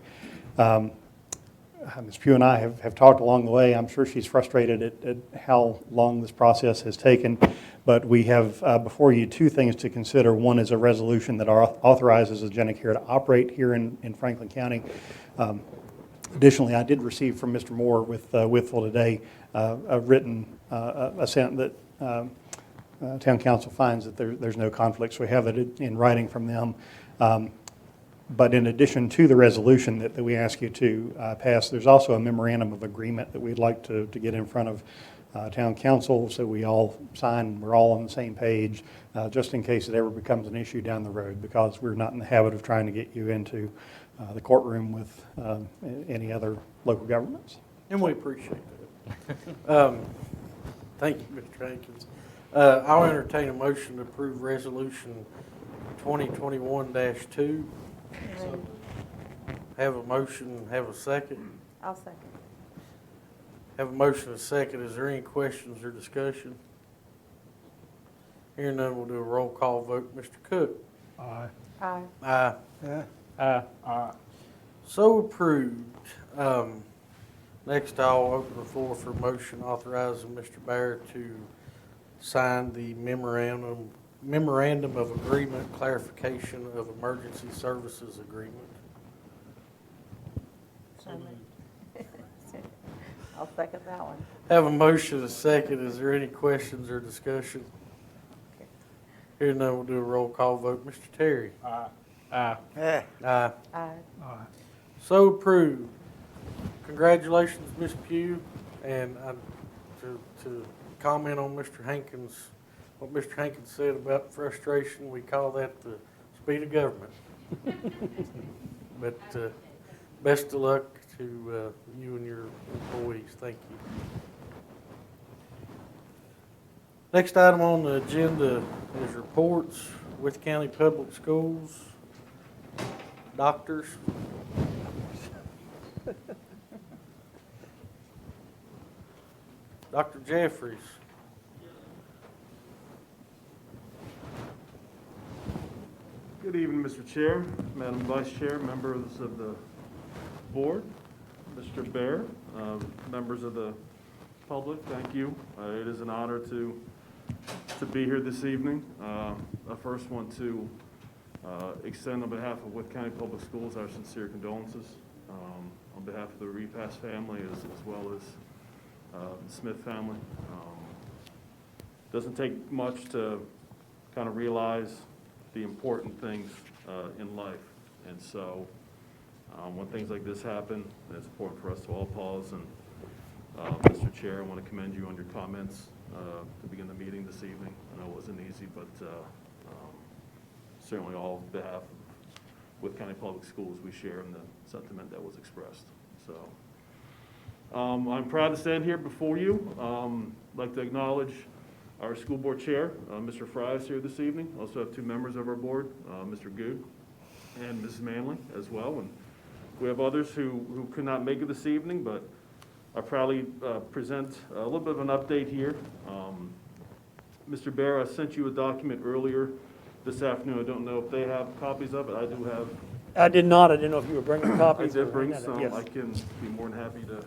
Ms. Pugh and I have talked along the way. I'm sure she's frustrated at how long this process has taken, but we have before you two things to consider. One is a resolution that authorizes AgenaCare to operate here in Franklin County. Additionally, I did receive from Mr. Moore with Wytheville today a written assent that town council finds that there's no conflict, so we have it in writing from them. But in addition to the resolution that we ask you to pass, there's also a memorandum of agreement that we'd like to get in front of town council, so we all sign, we're all on the same page, just in case it ever becomes an issue down the road, because we're not in the habit of trying to get you into the courtroom with any other local governments. And we appreciate that. Thank you, Mr. Hankins. I'll entertain a motion to approve resolution 2021-2. Have a motion, have a second. I'll second. Have a motion and a second. Is there any questions or discussion? Hearing none, we'll do a roll call vote. Mr. Cook? Aye. Aye. Aye. Aye. So approved. Next, I'll open the floor for motion authorizing Mr. Bear to sign the memorandum of agreement, clarification of emergency services agreement. So moved. I'll second that one. Have a motion and a second. Is there any questions or discussion? Hearing none, we'll do a roll call vote. Mr. Terry? Aye. Aye. Aye. Aye. Aye. So approved. Congratulations, Ms. Pugh. And to comment on Mr. Hankins, what Mr. Hankins said about frustration, we call that the speed of government. But best of luck to you and your employees. Thank you. Next item on the agenda is reports. Wythe County Public Schools, doctors. Dr. Jeffries. Good evening, Mr. Chair, Madam Vice Chair, members of the board, Mr. Bear, members of the public, thank you. It is an honor to be here this evening. I first want to extend on behalf of Wythe County Public Schools our sincere condolences on behalf of the Repass family as well as the Smith family. Doesn't take much to kind of realize the important things in life. And so when things like this happen, it's important for us to all pause. And Mr. Chair, I want to commend you on your comments to begin the meeting this evening. I know it wasn't easy, but certainly all on behalf of Wythe County Public Schools, we share in the sentiment that was expressed. So I'm proud to stand here before you. I'd like to acknowledge our school board chair, Mr. Fry is here this evening. Also have two members of our board, Mr. Good and Mrs. Manley as well. And we have others who could not make it this evening, but I proudly present a little bit of an update here. Mr. Bear, I sent you a document earlier this afternoon. I don't know if they have copies of it. I do have. I did not. I didn't know if you were bringing I copies. did or- bring Yes. some. I can be more than happy to.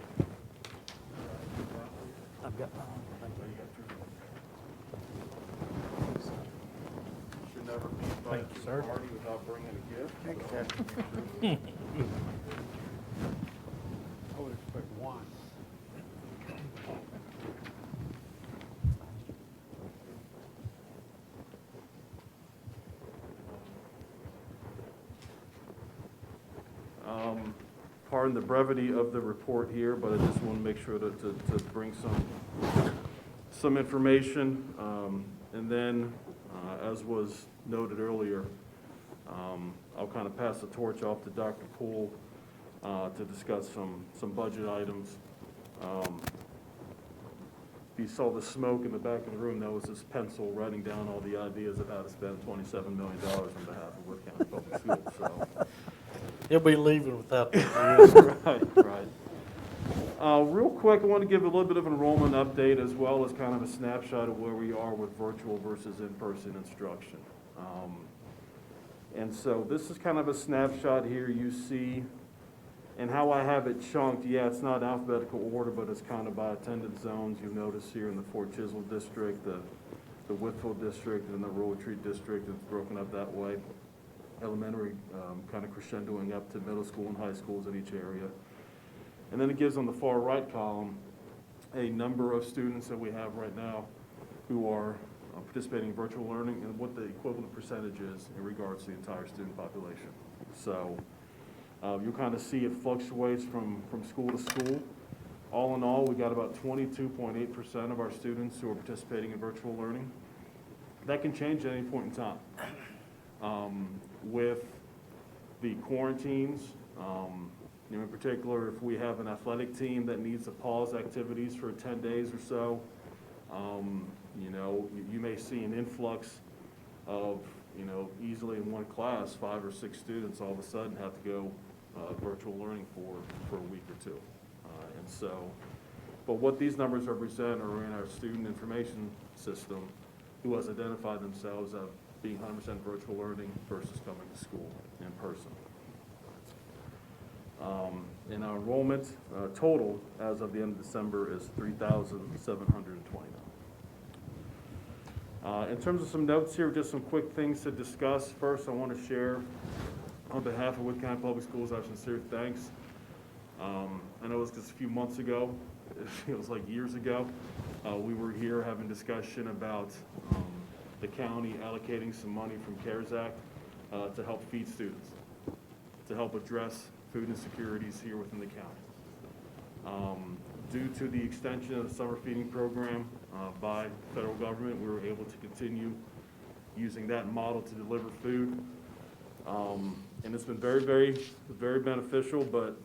I've got mine. Thank you. Should never be invited to a party without bringing a gift. I would expect one. Pardon the brevity of the report here, but I just want to make sure to bring some information. And then, as was noted earlier, I'll kind of pass the torch off to Dr. Poole to discuss some budget items. If you saw the smoke in the back of the room, that was his pencil writing down all the ideas of how to spend $27 million on behalf of Wythe County Public Schools. So. He'll be leaving without that. Right. Real quick, I want to give a little bit of an enrollment update as well as kind of a snapshot of where we are with virtual versus in-person instruction. And so this is kind of a snapshot here you see, and how I have it chunked. Yeah, it's not alphabetical order, but it's kind of by attendance zones. You'll notice here in the Fort Chisholm district, the Wytheville district, and the Rural Retreat district. It's broken up that way. Elementary kind of crescendoing up to middle school and high schools in each area. And then it gives on the far right column a number of students that we have right now who are participating in virtual learning and what the equivalent percentage is in regards to the entire student population. So you'll kind of see it fluctuates from school to school. All in all, we got about 22.8% of our students who are participating in virtual learning. That can change at any point in time. With the quarantines, in particular, if we have an athletic team that needs to pause activities for 10 days or so, you may see an influx of, easily in one class, 5 or 6 students all of a sudden have to go virtual learning for a week or two. And so, but what these numbers represent are in our student information system who has identified themselves as being 100% virtual learning versus coming to school in person. And our enrollment total as of the end of December is 3,729. In terms of some notes here, just some quick things to discuss. First, I want to share on behalf of Wythe County Public Schools our sincere thanks. I know it was just a few months ago, it feels like years ago, we were here having discussion about the county allocating some money from CARES Act to help feed students, to help address food insecurities here within the county. Due to the extension of the summer feeding program by the federal government, we were able to continue using that model to deliver food. And it's been very, very, very beneficial, but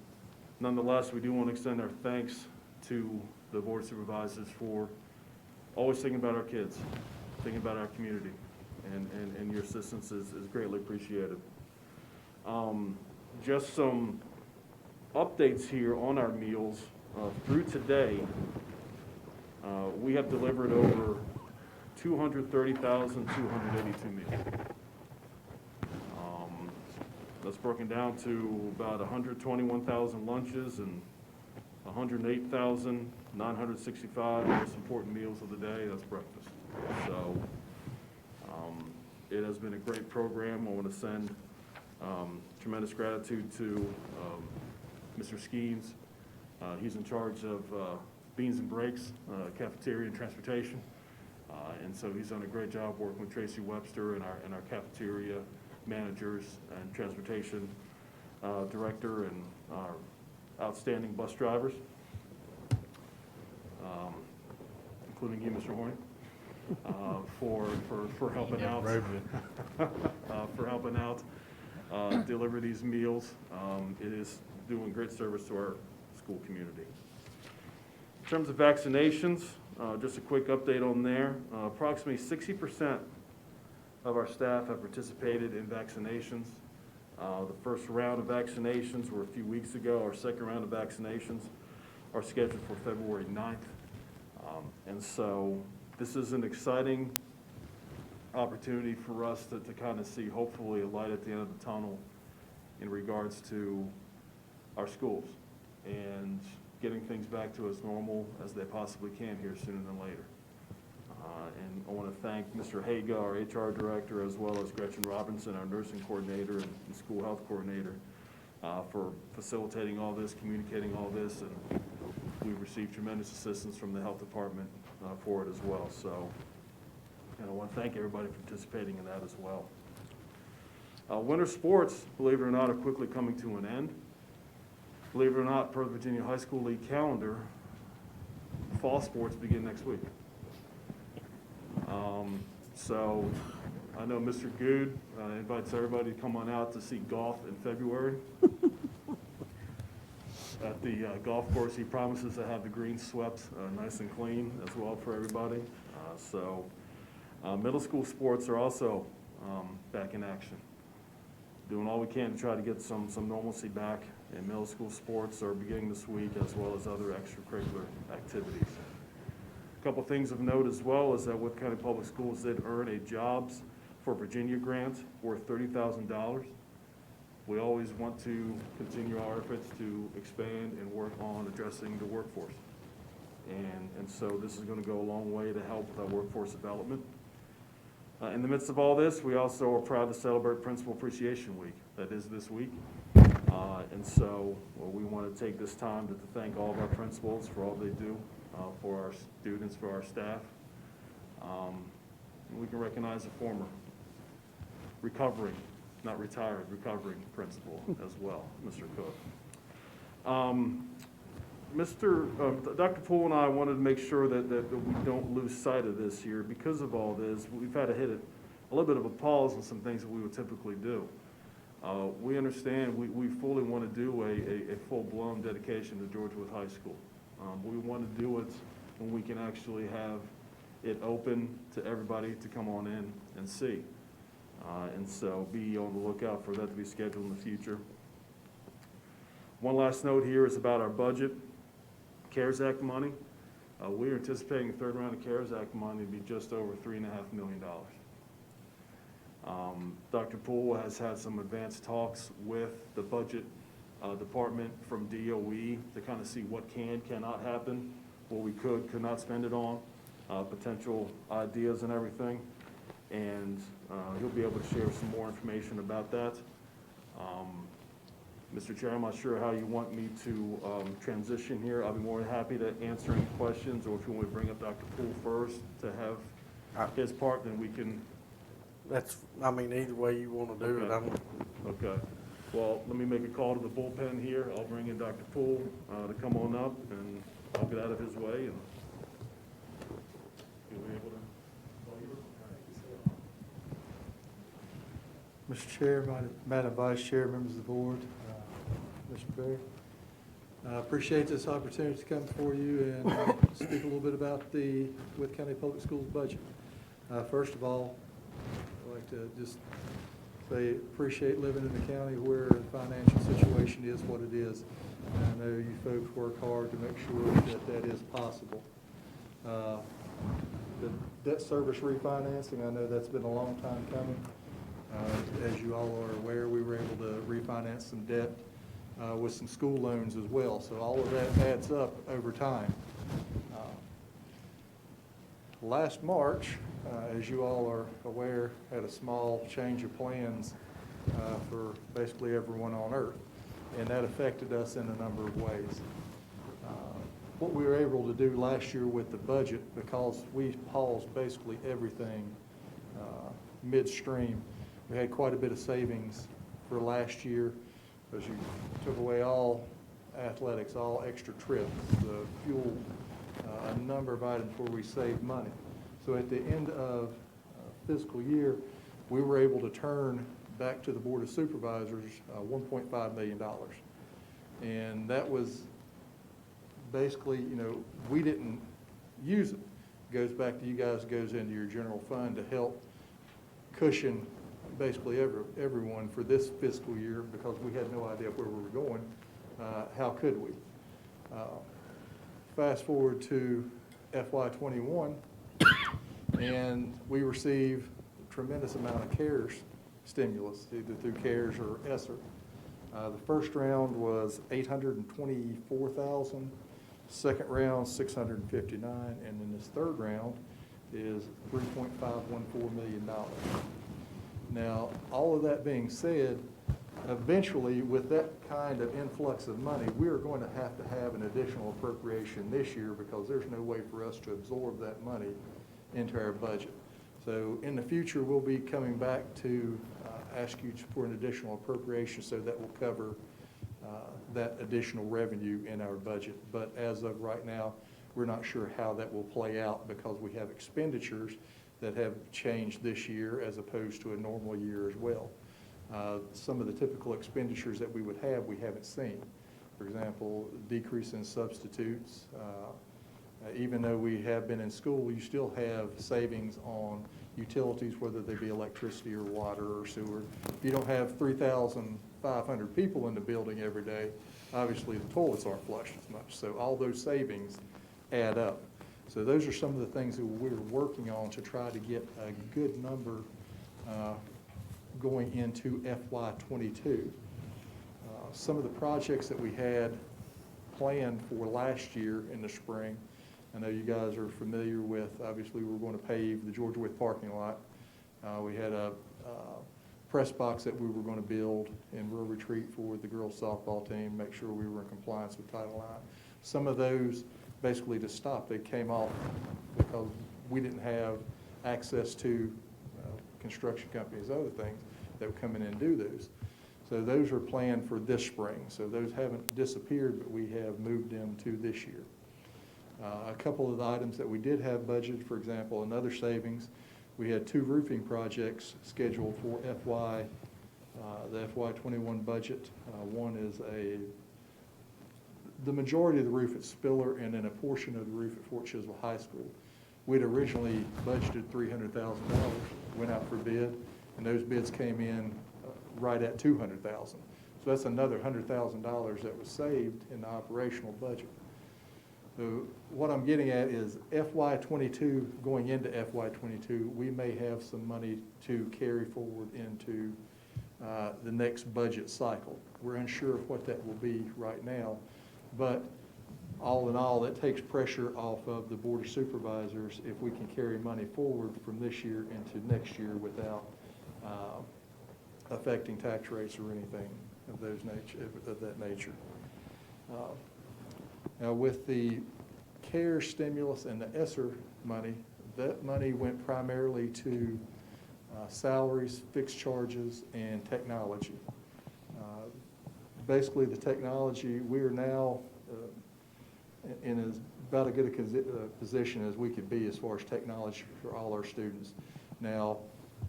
nonetheless, we do want to extend our thanks to the Board of Supervisors for always thinking about our kids, thinking about our community, and your assistance is greatly appreciated. Just some updates here on our meals. Through today, we have delivered over 230,282 meals. That's broken down to about 121,000 lunches and 108,965 most important meals of the day. That's breakfast. So it has been a great program. I want to send tremendous gratitude to Mr. Skeens. He's in charge of Beans and Breaks, cafeteria and transportation. And so he's done a great job working with Tracy Webster and our cafeteria managers and transportation director and our outstanding bus drivers, including you, Mr. Horning, for helping out. For helping out deliver these meals. It is doing great service to our school community. In terms of vaccinations, just a quick update on there. Approximately 60% of our staff have participated in vaccinations. The first round of vaccinations were a few weeks ago. Our second round of vaccinations are scheduled for February 9th. And so this is an exciting opportunity for us to kind of see, hopefully, a light at the end of the tunnel in regards to our schools and getting things back to as normal as they possibly can here sooner than later. And I want to thank Mr. Haga, our HR director, as well as Gretchen Robinson, our nursing coordinator and school health coordinator, for facilitating all this, communicating all this, and we've received tremendous assistance from the health department for it as well. So, and I want to thank everybody for participating in that as well. Winter sports, believe it or not, are quickly coming to an end. Believe it or not, per the Virginia High School League calendar, fall sports begin next week. So I know Mr. Good invites everybody to come on out to see golf in February. At the golf course, he promises to have the greens swept nice and clean as well for everybody. Middle school sports are also back in action. Doing all we can to try to get some normalcy back, and middle school sports are beginning this week, as well as other extracurricular activities. A couple things of note as well is that Wythe County Public Schools did earn a Jobs for Virginia grant worth $30,000. We always want to continue our efforts to expand and work on addressing the workforce. And so this is going to go a long way to help with our workforce development. In the midst of all this, we also are proud to celebrate Principal Appreciation Week. That is this week. And so we want to take this time to thank all of our principals for all they do for our students, for our staff. We can recognize a former recovering, not retired, recovering principal as well, Mr. Cook. Dr. Poole and I wanted to make sure that we don't lose sight of this here. Because of all this, we've had to hit a little bit of a pause on some things that we would typically do. We understand we fully want to do a full-blown dedication to George Wythe High School. We want to do it when we can actually have it open to everybody to come on in and see. And so be on the lookout for that to be scheduled in the future. One last note here is about our budget. CARES Act money. We are anticipating the third round of CARES Act money to be just over $3.5 million. Dr. Poole has had some advanced talks with the budget department from DOE to kind of see what cannot happen, what we could not spend it on, potential ideas and everything. And he'll be able to share some more information about that. Mr. Chair, I'm not sure how you want me to transition here. I'll be more than happy to answer any questions, or if you want to bring up Dr. Poole first to have his part, then we can. Either way you want to do it. Okay. Well, let me make a call to the bullpen here. I'll bring in Dr. Poole to come on up, and I'll get out of his way, and you'll be able to. Mr. Chair, Madam Vice Chair, members of the board, Mr. Barry. I appreciate this opportunity to come before you and speak a little bit about the Wythe County Public Schools budget. First of all, I'd like to just say appreciate living in the county where the financial situation is what it is. And I know you folks work hard to make sure that is possible. The debt service refinancing, I know that's been a long time coming. As you all are aware, we were able to refinance some debt with some school loans as well. So all of that adds up over time. Last March, as you all are aware, had a small change of plans for basically everyone on Earth. And that affected us in a number of ways. what we were able to do last year with the budget, because we paused basically everything midstream, we had quite a bit of savings for last year, because you took away all athletics, all extra trips, the fuel, a number of items where we saved money. So at the end of fiscal year, we were able to turn back to the Board of Supervisors $1.5 million. And that was basically, we didn't use it. Goes back to you guys, goes into your general fund to help cushion basically everyone for this fiscal year, because we had no idea where we were going. How could we? Fast forward to FY21, and we receive a tremendous amount of CARES stimulus, either through CARES or ESSER. The first round was $824,000, second round $659,000, and then this third round is $3.514 million. Now, all of that being said, eventually, with that kind of influx of money, we are going to have an additional appropriation this year, because there's no way for us to absorb that money into our budget. So in the future, we'll be coming back to ask you for an additional appropriation, so that will cover that additional revenue in our budget. But as of right now, we're not sure how that will play out, because we have expenditures that have changed this year as opposed to a normal year as well. Some of the typical expenditures that we would have, we haven't seen. For example, decrease in substitutes. Even though we have been in school, you still have savings on utilities, whether they be electricity or water or sewer. If you don't have 3,500 people in the building every day, obviously the toilets aren't flushed as much. So all those savings add up. So those are some of the things that we're working on to try to get a good number going into FY22. Some of the projects that we had planned for last year in the spring, I know you guys are familiar with, obviously we're going to pave the Georgia Wythe parking lot. We had a press box that we were going to build in Rural Retreat for the girls softball team, make sure we were in compliance with Title IX. Some of those basically just stopped. They came off because we didn't have access to construction companies, other things that would come in and do those. So those are planned for this spring. So those haven't disappeared, but we have moved them to this year. A couple of the items that we did have budgeted, for example, another savings, we had 2 roofing projects scheduled for the FY21 budget. One is the majority of the roof at Spiller, and then a portion of the roof at Fort Chiswell High School. We'd originally budgeted $300,000, went out for bid, and those bids came in right at $200,000. So that's another $100,000 that was saved in the operational budget. So what I'm getting at is FY22, going into FY22, we may have some money to carry forward into the next budget cycle. We're unsure of what that will be right now, but all in all, that takes pressure off of the Board of Supervisors if we can carry money forward from this year into next year without affecting tax rates or anything of that nature. Now, with the CARES stimulus and the ESSER money, that money went primarily to salaries, fixed charges, and technology. Basically, the technology, we are now in as about as good a position as we could be as far as technology for all our students. Now,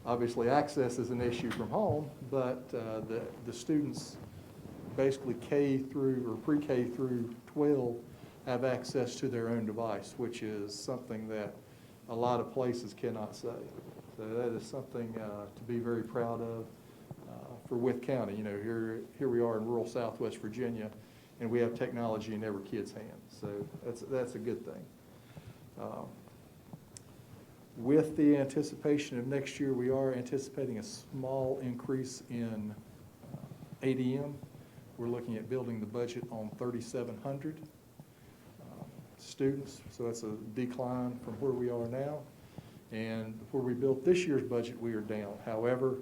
obviously, access is an issue from home, but the students basically K through or pre-K through 12 have access to their own device, which is something that a lot of places cannot say. So that is something to be very proud of for Wythe County. You know, here we are in rural Southwest Virginia, and we have technology in every kid's hand. So that's a good thing. With the anticipation of next year, we are anticipating a small increase in ADM. We're looking at building the budget on 3,700 students, so that's a decline from where we are now. And where we built this year's budget, we are down. However,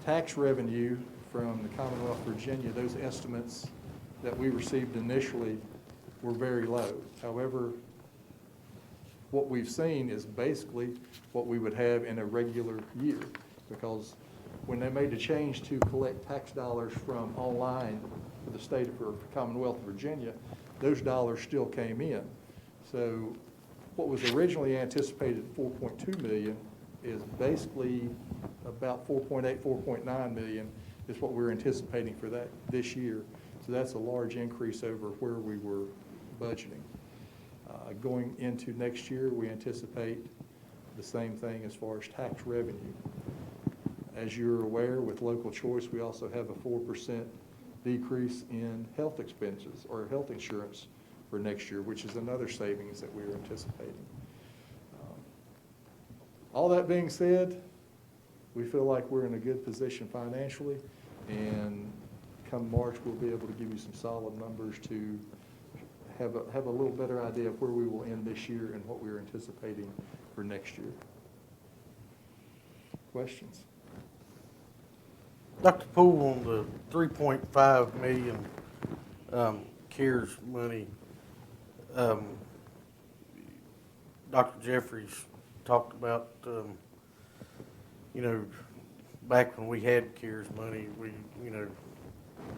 tax revenue from the Commonwealth of Virginia, those estimates that we received initially were very low. However, what we've seen is basically what we would have in a regular year, because when they made the change to collect tax dollars from online for the state of, for Commonwealth of Virginia, those dollars still came in. So what was originally anticipated at 4.2 million is basically about 4.8, 4.9 million is what we're anticipating for that this year. So that's a large increase over where we were budgeting. Going into next year, we anticipate the same thing as far as tax revenue. As you're aware, with local choice, we also have a 4% decrease in health expenses or health insurance for next year, which is another savings that we're anticipating. All that being said, we feel like we're in a good position financially, and come March, we'll be able to give you some solid numbers to have a little better idea of where we will end this year and what we're anticipating for next year. Questions? Dr. Poole, on the 3.5 million CARES money, Dr. Jeffries talked about, back when we had CARES money, we,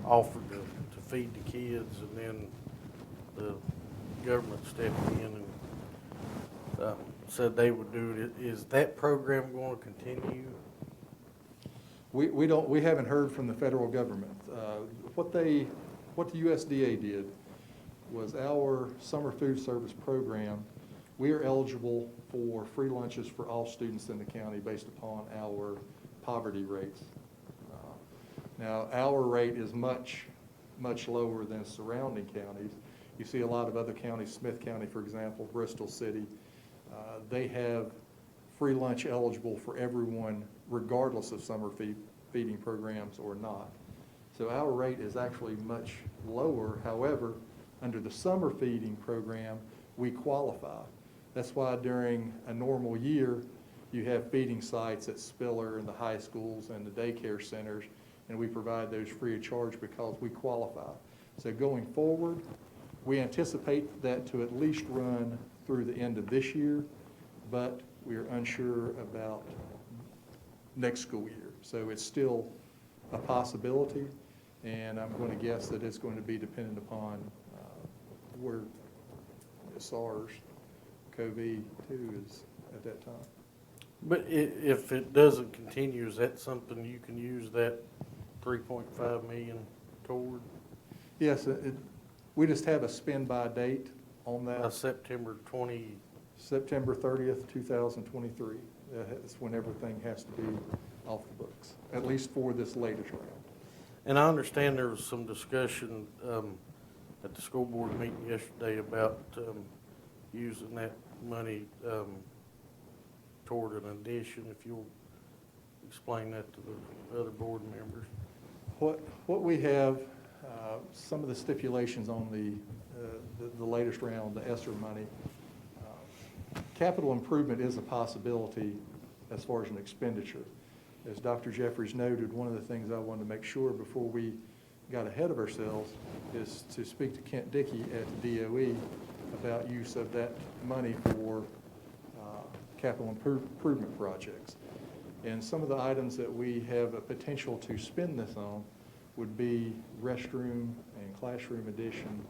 offered to feed the kids, and then the government stepped in and said they would do it. Is that program going to continue? We haven't heard from the federal government. What the USDA did was our summer food service program. We are eligible for free lunches for all students in the county based upon our poverty rates. Now, our rate is much, much lower than surrounding counties. You see a lot of other counties, Smith County, for example, Bristol City, they have free lunch eligible for everyone regardless of summer feeding programs or not. So our rate is actually much lower. However, under the summer feeding program, we qualify. That's why during a normal year, you have feeding sites at Spiller and the high schools and the daycare centers, and we provide those free of charge because we qualify. So going forward, we anticipate that to at least run through the end of this year, but we are unsure about next school year. So it's still a possibility, and I'm going to guess that it's going to be dependent upon where SARS-CoV-2 is at that time. But if it doesn't continue, is that something you can use that 3.5 million toward? Yes, we just have a spend-by date on that. September 20. September 30th, 2023. That's when everything has to be off the books, at least for this latest round. And I understand there was some discussion at the school board meeting yesterday about using that money toward an addition. If you'll explain that to the other board members. What we have, some of the stipulations on the latest round, the ESSER money, capital improvement is a possibility as far as an expenditure. As Dr. Jeffries noted, one of the things I wanted to make sure before we got ahead of ourselves is to speak to Kent Dickey at the DOE about use of that money for capital improvement projects. And some of the items that we have a potential to spend this on would be restroom and classroom addition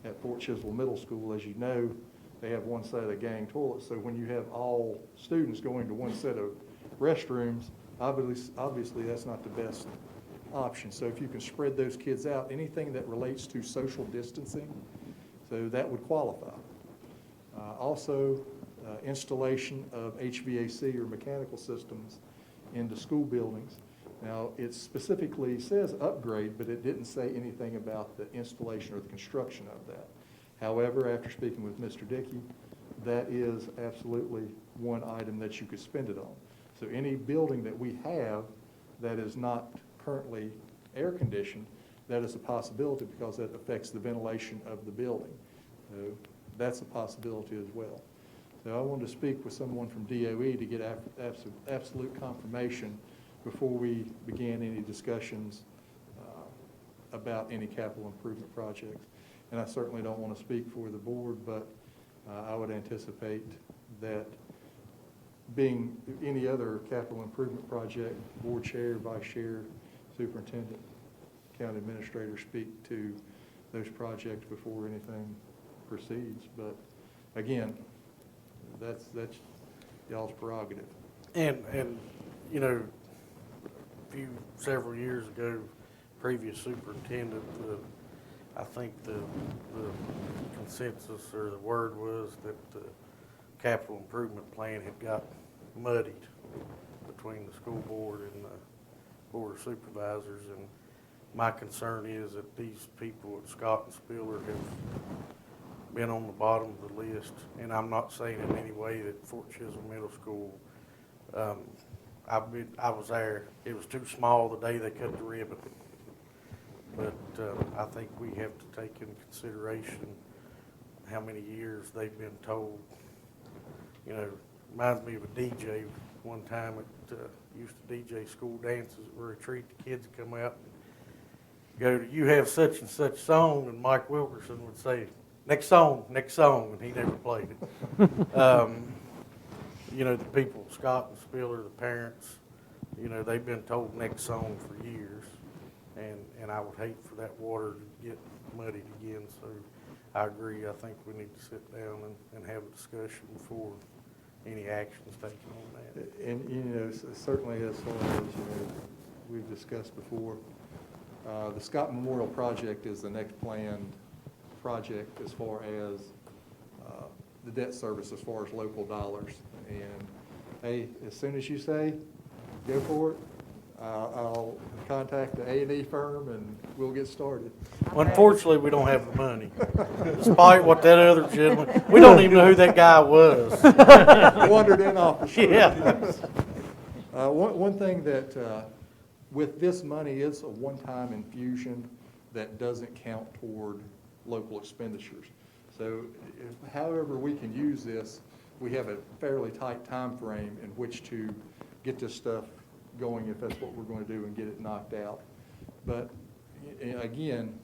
at Fort Chiswell Middle School. As you know, they have one set of gang toilets, so when you have all students going to one set of restrooms, obviously that's not the best option. So if you can spread those kids out, anything that relates to social distancing, so that would qualify. Also, installation of HVAC or mechanical systems into school buildings. Now, it specifically says upgrade, but it didn't say anything about the installation or the construction of that. However, after speaking with Mr. Dickey, that is absolutely one item that you could spend it on. So any building that we have that is not currently air conditioned, that is a possibility because that affects the ventilation of the building. So that's a possibility as well. So I wanted to speak with someone from DOE to get absolute confirmation before we began any discussions about any capital improvement projects. And I certainly don't want to speak for the board, but I would anticipate that being any other capital improvement project, board chair, vice chair, superintendent, county administrator speak to those projects before anything proceeds. But again, that's y'all's prerogative. And, you know, several years ago, previous superintendent, I think the consensus or the word was that the capital improvement plan had got muddied between the school board and the board of supervisors. And my concern is that these people at Scott and Spiller have been on the bottom of the list. And I'm not saying in any way that Fort Chisholm Middle School, I was there. It was too small the day they cut the ribbon. But I think we have to take into consideration how many years they've been told. You know, reminds me of a DJ one time at used to DJ school dances at a retreat. The kids would come out and go to, you have such and such song, and Mike Wilkerson would say, next song, and he never played it. You know, the people, Scott and Spiller, the parents, you know, they've been told next song for years. And I would hate for that water to get muddied again. So I agree. I think we need to sit down and have a discussion before any action's taken on that. And, you know, certainly as far as, you know, we've discussed before, the Scott Memorial Project is the next planned project as far as the debt service, as far as local dollars. And, hey, as soon as you say, go for it, I'll contact the A&E firm and we'll get started. Unfortunately, we don't have the money. Despite what that other gentleman, we don't even know who that guy was. Wandered in off the street. Yeah. One thing that, with this money, is a one-time infusion that doesn't count toward local expenditures. So however we can use this, we have a fairly tight time frame in which to get this stuff going, if that's what we're going to do, and get it knocked out. But again,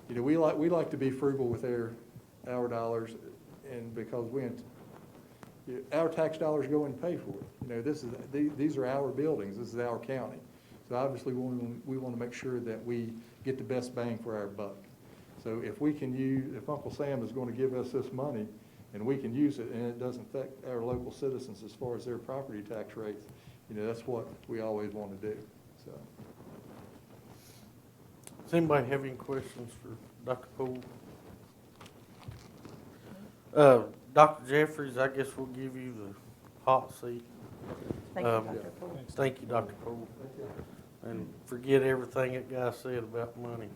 you know, we like to be frugal with our dollars, and because our tax dollars go and pay for it. You know, these are our buildings. This is our county. So obviously we want to make sure that we get the best bang for our buck. So if we can if Uncle Sam is going to give us this money and we can use it and it doesn't affect our local citizens as far as their property tax rates, you know, that's what we always want to do. So, Does anybody have any questions for Dr. Poole? Dr. Jeffries, I guess we'll give you the hot seat. Thank you, Dr. Poole. Thank you, Dr. Poole. And forget everything that guy said about money.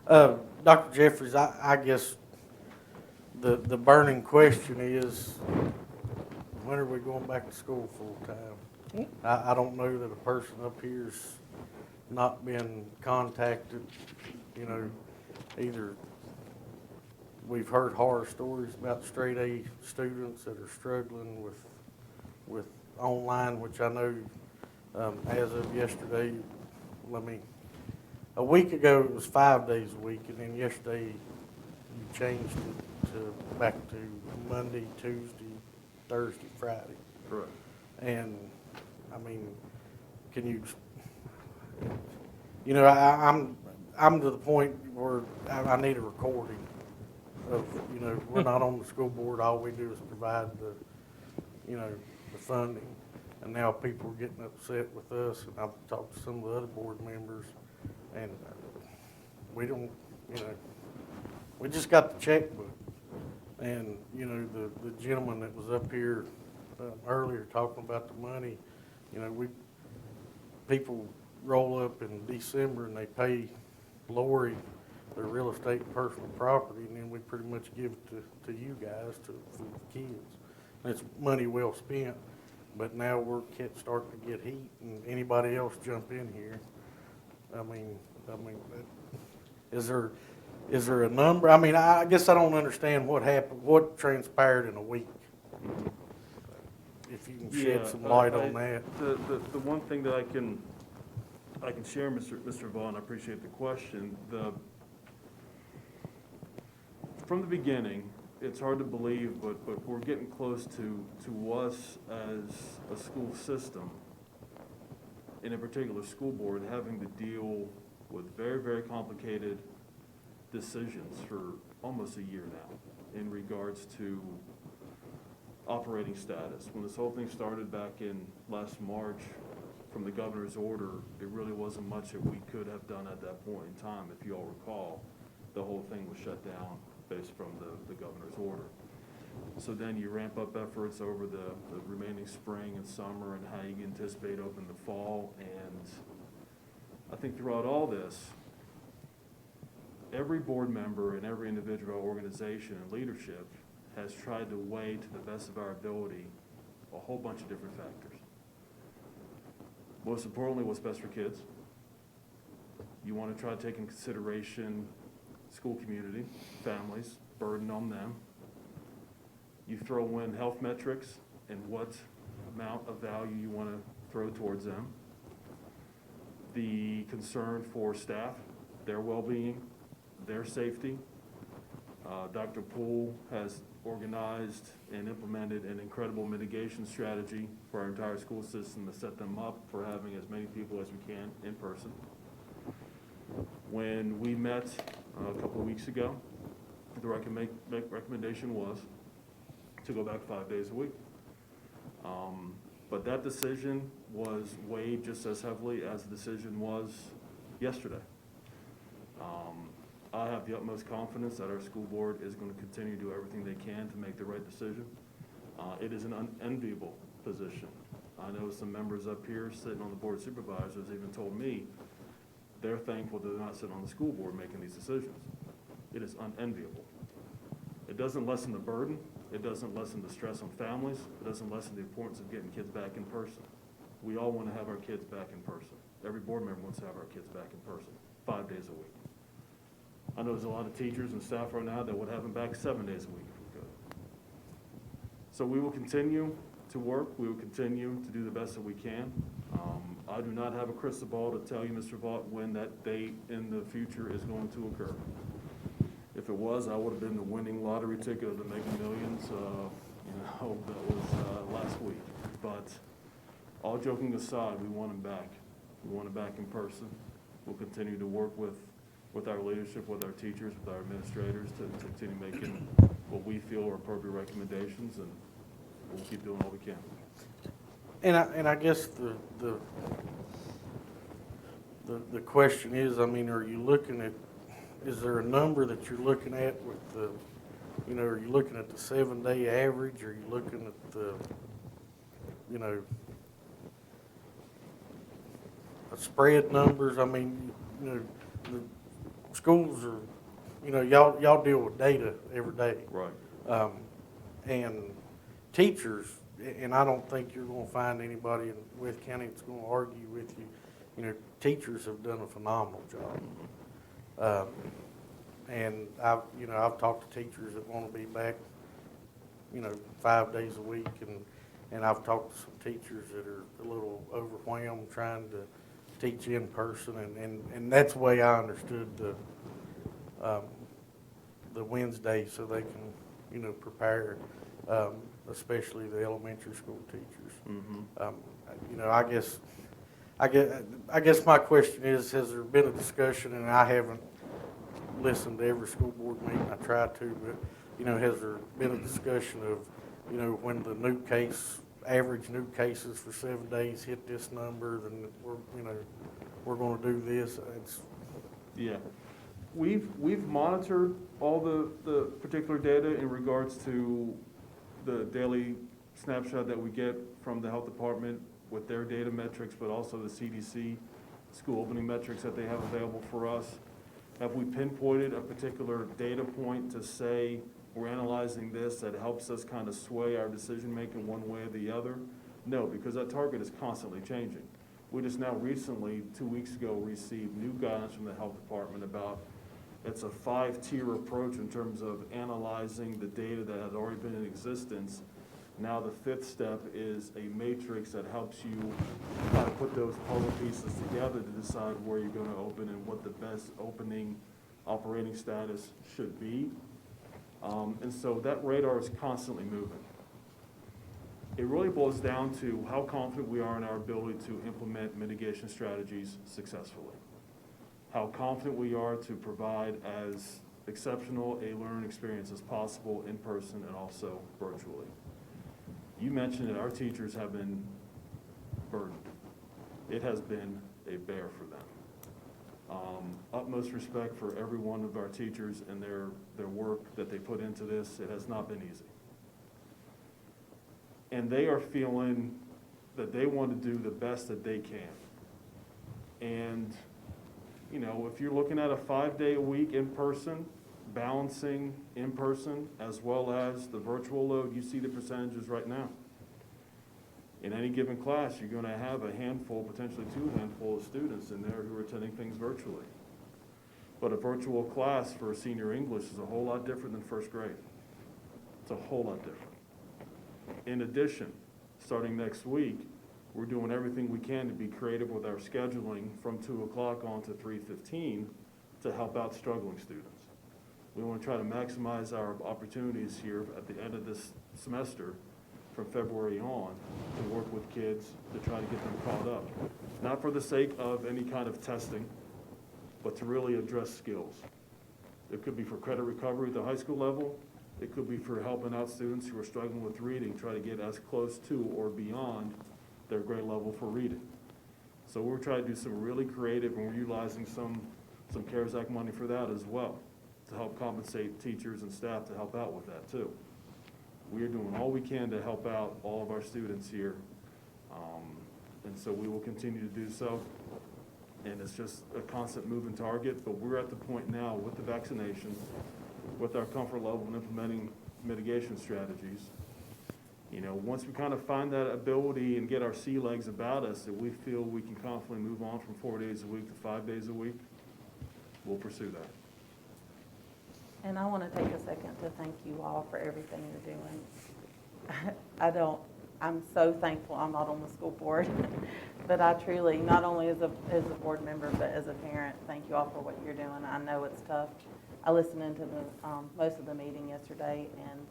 Dr. Jeffries, I guess the burning question is, when are we going back to school full time? I don't know that a person up here's not been contacted. You know, either we've heard horror stories about straight A students that are struggling with online, which I know as of yesterday, a week ago it was 5 days a week, and then yesterday you changed it to back to Monday, Tuesday, Thursday, Friday. Correct. And, I mean, can you know, I'm to the point where I need a recording of, you know, we're not on the school board, all we do is provide the, you know, the funding. And now people are getting upset with us, and I've talked to some of the other board members, and we don't, you know, we just got the checkbook. And, you know, the gentleman that was up here earlier talking about the money, you know, people roll up in December and they pay Lori their real estate and personal property, and then we pretty much give it to you guys for the kids. And it's money well spent, but now we're starting to get heat, and anybody else jump in here. I mean, is there a number? I mean, I guess I don't understand what happened, what transpired in a week. If you can shed some light on that. The one thing that I can I can share, Mr. Vaughn, I appreciate the question. From the beginning, it's hard to believe, but we're getting close to us as a school system, in a particular school board, having to deal with very, very complicated decisions for almost a year now in regards to operating status. When this whole thing started back in last March, from the governor's order, it really wasn't much that we could have done at that point in time. If you all recall, the whole thing was shut down based from the governor's order. So then you ramp up efforts over the remaining spring and summer and how you anticipate open the fall. And I think throughout all this, every board member and every individual organization and leadership has tried to weigh to the best of our ability a whole bunch of different factors. Most importantly, what's best for kids. You want to try to take in consideration school community, families, burden on them. You throw in health metrics and what amount of value you want to throw towards them. The concern for staff, their well-being, their safety. Dr. Poole has organized and implemented an incredible mitigation strategy for our entire school system to set them up for having as many people as we can in person. When we met a couple of weeks ago, the recommendation was to go back 5 days a week. But that decision was weighed just as heavily as the decision was yesterday. I have the utmost confidence that our school board is going to continue to do everything they can to make the right decision. It is an unenviable position. I know some members up here sitting on the board of supervisors even told me they're thankful they're not sitting on the school board making these decisions. It is unenviable. It doesn't lessen the burden. It doesn't lessen the stress on families. It doesn't lessen the importance of getting kids back in person. We all want to have our kids back in person. Every board member wants to have our kids back in person, 5 days a week. I know there's a lot of teachers and staff right now that would have them back 7 days a week if we could. So we will continue to work. We will continue to do the best that we can. I do not have a crystal ball to tell you, Mr. Vaught, when that date in the future is going to occur. If it was, I would have been the winning lottery ticket of the Mega Millions, that was last week. But all joking aside, we want them back. We want them back in person. We'll continue to work with our leadership, with our teachers, with our administrators to continue making what we feel are appropriate recommendations, and we'll keep doing all we can. And I guess the question is, I mean, are you looking at, is there a number that you're looking at with the, are you looking at the 7-day average? Are you looking at the, spread numbers? I mean, the schools are, y'all deal with data every day. Right. And teachers, and I don't think you're going to find anybody in Wythe County that's going to argue with you. Teachers have done a phenomenal job. And I've talked to teachers that want to be back, 5 days a week, and I've talked to some teachers that are a little overwhelmed trying to teach in person, and that's the way I understood the Wednesday, so they can, prepare, especially the elementary school teachers. Mm-hmm. I guess my question is, has there been a discussion, and I haven't listened to every school board meeting, I try to, but, has there been a discussion of, when the average new cases for 7 days hit this number, then we're going to do this? Yeah. We've monitored all the particular data in regards to the daily snapshot that we get from the health department with their data metrics, but also the CDC school opening metrics that they have available for us. Have we pinpointed a particular data point to say we're analyzing this that helps us kind of sway our decision-making one way or the other? No, because that target is constantly changing. We just now recently, 2 weeks ago, received new guidance from the health department about it's a 5-tier approach in terms of analyzing the data that had already been in existence Now the fifth step is a matrix that helps you kind of put those puzzle pieces together to decide where you're going to open and what the best opening operating status should be. And so that radar is constantly moving. It really boils down to how confident we are in our ability to implement mitigation strategies successfully. How confident we are to provide as exceptional a learning experience as possible in person and also virtually. You mentioned that our teachers have been burdened. It has been a bear for them. Utmost respect for every one of our teachers and their work that they put into this. It has not been easy. And they are feeling that they want to do the best that they can. And, you know, if you're looking at a 5-day-a-week in person, balancing in person as well as the virtual load, you see the percentages right now. In any given class, you're going to have a handful, potentially 2 handfuls of students in there who are attending things virtually. But a virtual class for a senior English is a whole lot different than first grade. It's a whole lot different. In addition, starting next week, we're doing everything we can to be creative with our scheduling from 2 o'clock on to 3:15 to help out struggling students. We want to try to maximize our opportunities here at the end of this semester from February on to work with kids to try to get them caught up. Not for the sake of any kind of testing, but to really address skills. It could be for credit recovery at the high school level. It could be for helping out students who are struggling with reading, try to get as close to or beyond their grade level for reading. So we're trying to do some really creative, and we're utilizing some CARES Act money for that as well, to help compensate teachers and staff to help out with that too. We are doing all we can to help out all of our students here, and so we will continue to do so. And it's just a constant moving target, but we're at the point now with the vaccination, with our comfort level in implementing mitigation strategies. You know, once we kind of find that ability and get our sea legs about us, that we feel we can confidently move on from 4 days a week to 5 days a week, we'll pursue that. And I want to take a second to thank you all for everything you're doing. I'm so thankful I'm not on the school board, but I truly, not only as a board member, but as a parent, thank you all for what you're doing. I know it's tough. I listened into most of the meeting yesterday, and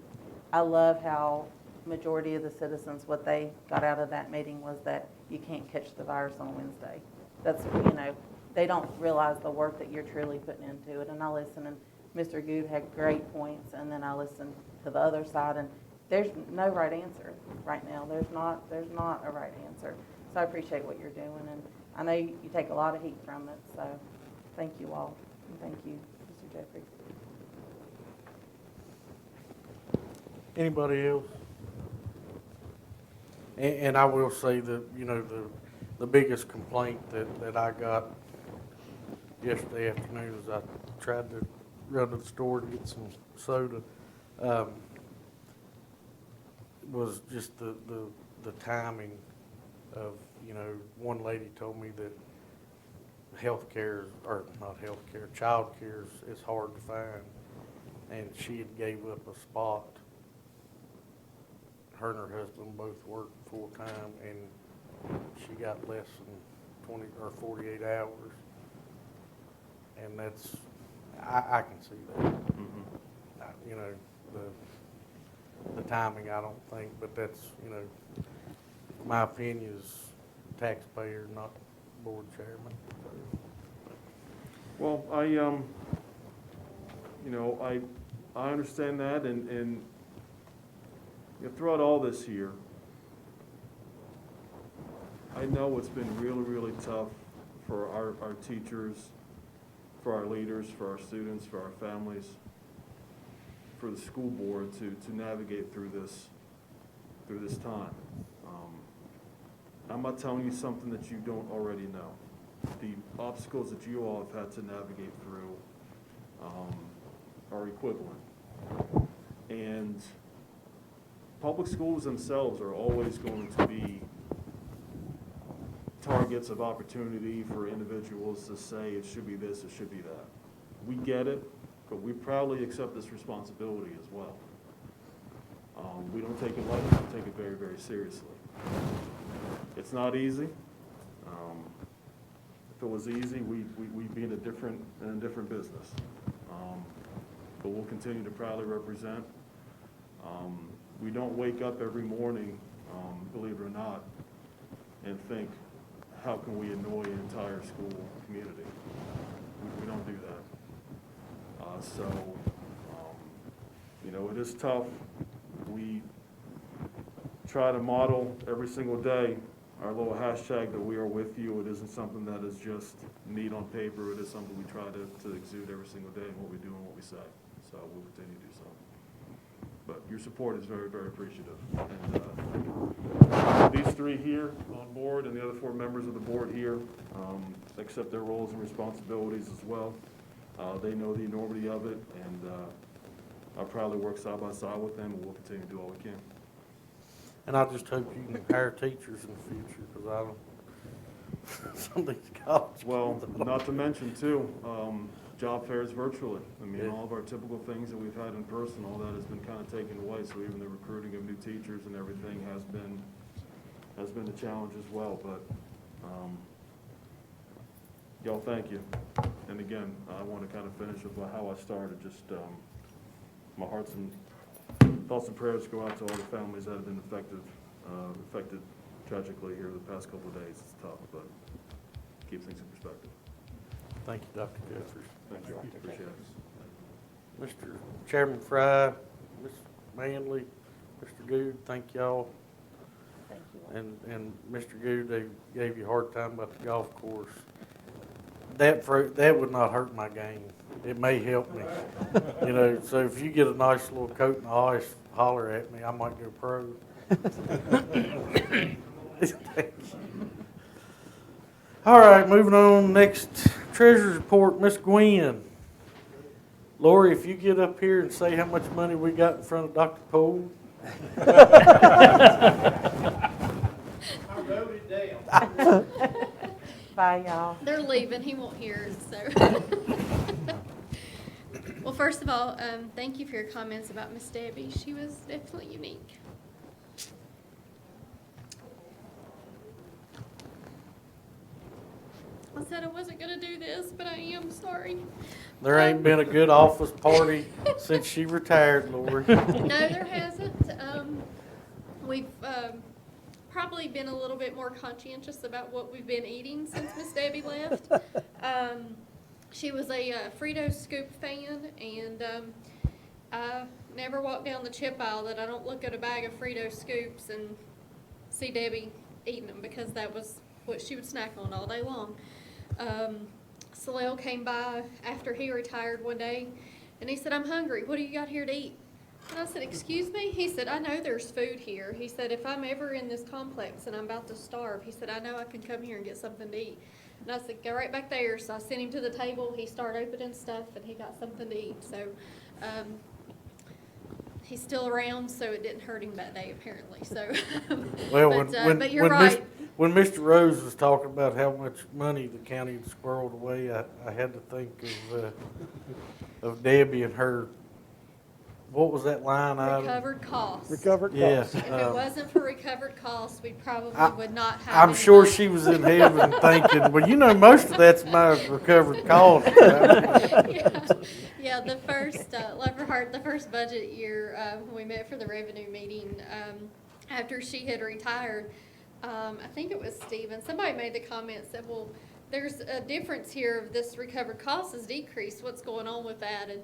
I love how majority of the citizens, what they got out of that meeting was that you can't catch the virus on Wednesday. That's, you know, they don't realize the work that you're truly putting into it. And I listened, and Mr. Good had great points, and then I listened to the other side, and there's no right answer right now. There's not a right answer. So I appreciate what you're doing, and I know you take a lot of heat from it. So thank you all, and thank you, Mr. Jeffrey. Anybody else? And I will say that, you know, the biggest complaint that I got yesterday afternoon is I tried to run to the store to get some soda, was just the timing of, you know, one lady told me that childcare is hard to find, and she had gave up a spot. Her and her husband both work full-time, and she got less than 20 or 48 hours. And that's, I can see that. You know, the timing, I don't think, but that's, you know, my opinion is taxpayer, not board chairman. Well, I understand that, and you know, throughout all this year, I know it's been really, really tough for our teachers, for our leaders, for our students, for our families, for the school board to navigate through this time. I'm not telling you something that you don't already know. The obstacles that you all have had to navigate through are equivalent. And public schools themselves are always going to be targets of opportunity for individuals to say it should be this, it should be that. We get it, but we proudly accept this responsibility as well. We don't take it lightly, we take it very, very seriously. It's not easy. If it was easy, we'd be in a different business. But we'll continue to proudly represent. We don't wake up every morning, believe it or not, and think, how can we annoy an entire school community? We don't do that. You know, it is tough. We try to model every single day our little hashtag that we are with you. It isn't something that is just neat on paper. It is something we try to exude every single day in what we do and what we say. So we'll continue to do so. But your support is very, very appreciative. And these three here on board and the other 4 members of the board here accept their roles and responsibilities as well. They know the enormity of it, and I proudly work side by side with them, and we'll continue to do all we can. And I just hope you can hire teachers in the future, because I don't, some of these colleges. Well, not to mention too, job fairs virtually. I mean, Yeah. all of our typical things that we've had in person, all that has been kind of taken away. So even the recruiting of new teachers and everything has been a challenge as well. But y'all, thank you. And again, I want to kind of finish with how I started. Just my hearts and thoughts and prayers go out to all the families that have been affected tragically here the past couple of days. It's tough, but keep things in perspective. Thank you, Dr. Jeffers. Thank you. Appreciate it. Mr. Chairman Fry, Ms. Manley, Mr. Good, thank y'all. Thank you. And Mr. Good, they gave you a hard time about the golf course. That would not hurt my game. It may help me, you know. So if you get a nice little coat and ice, holler at me. I might go pro. Thank you. All right, moving on. Next treasurer's report, Miss Gwen. Lori, if you get up here and say how much money we got in front of Dr. Poole. I wrote it down. Bye, y'all. They're leaving, he won't hear us, so. Well, first of all, thank you for your comments about Miss Debbie. She was definitely unique. I said I wasn't gonna do this, but I am sorry. There ain't been a good office party since she retired, Lori. No, there hasn't. We've probably been a little bit more conscientious about what we've been eating since Miss Debbie left. She was a Frito Scoop fan, and I never walk down the chip aisle that I don't look at a bag of Frito Scoops and see Debbie eating them, because that was what she would snack on all day long. Salel came by after he retired one day, and he said, "I'm hungry. What do you got here to eat?" And I said, "Excuse me?" He said, "I know there's food here." He said, "If I'm ever in this complex and I'm about to starve," he said, "I know I can come here and get something to eat." And I said, "Go right back there." So I sent him to the table. He started opening stuff, and he got something to eat. So he's still around, so it didn't hurt him that day, apparently. So, Well, but you're right. When Mr. Rose was talking about how much money the county had squirreled away, I had to think of Debbie and her. What was that line item? Recovered costs. Recovered Yes. costs. If it wasn't for recovered costs, we probably would not have. I'm any sure money. she was in heaven thinking, well, you know, most of that's my recovered cost. Yeah, the first, Leverhart, the first budget year, when we met for the revenue meeting, after she had retired, I think it was Stephen, somebody made the comment, said, "Well, there's a difference here of this recovered cost has decreased. What's going on with that?" And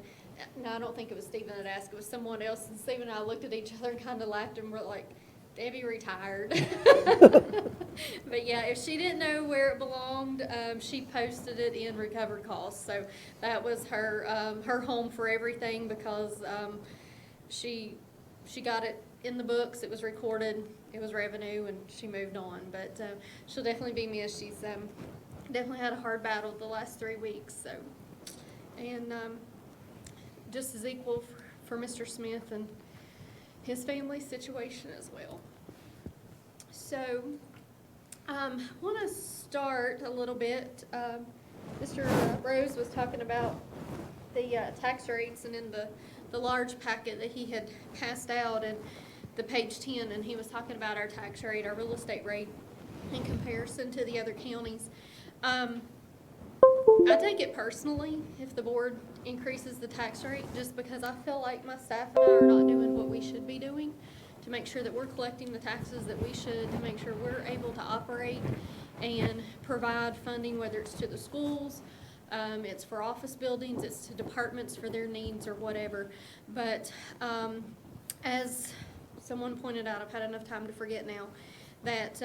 no, I don't think it was Stephen that asked, it was someone else, and Stephen and I looked at each other and kind of laughed, and we're like, "Debbie retired." But yeah, if she didn't know where it belonged, she posted it in recovered costs. So that was her home for everything, because she got it in the books, it was recorded, it was revenue, and she moved on. But she'll definitely be missed. She's definitely had a hard battle the last 3 weeks. So, and just as equal for Mr. Smith and his family situation as well. So, I want to start a little bit. Mr. Rose was talking about the tax rates, and in the the large packet that he had passed out, and the page 10, and he was talking about our tax rate, our real estate rate, in comparison to the other counties. I take it personally if the board increases the tax rate, just because I feel like my staff and I are not doing what we should be doing to make sure that we're collecting the taxes that we should, to make sure we're able to operate and provide funding, whether it's to the schools, it's for office buildings, it's to departments for their needs or whatever. But as someone pointed out, I've had enough time to forget now, that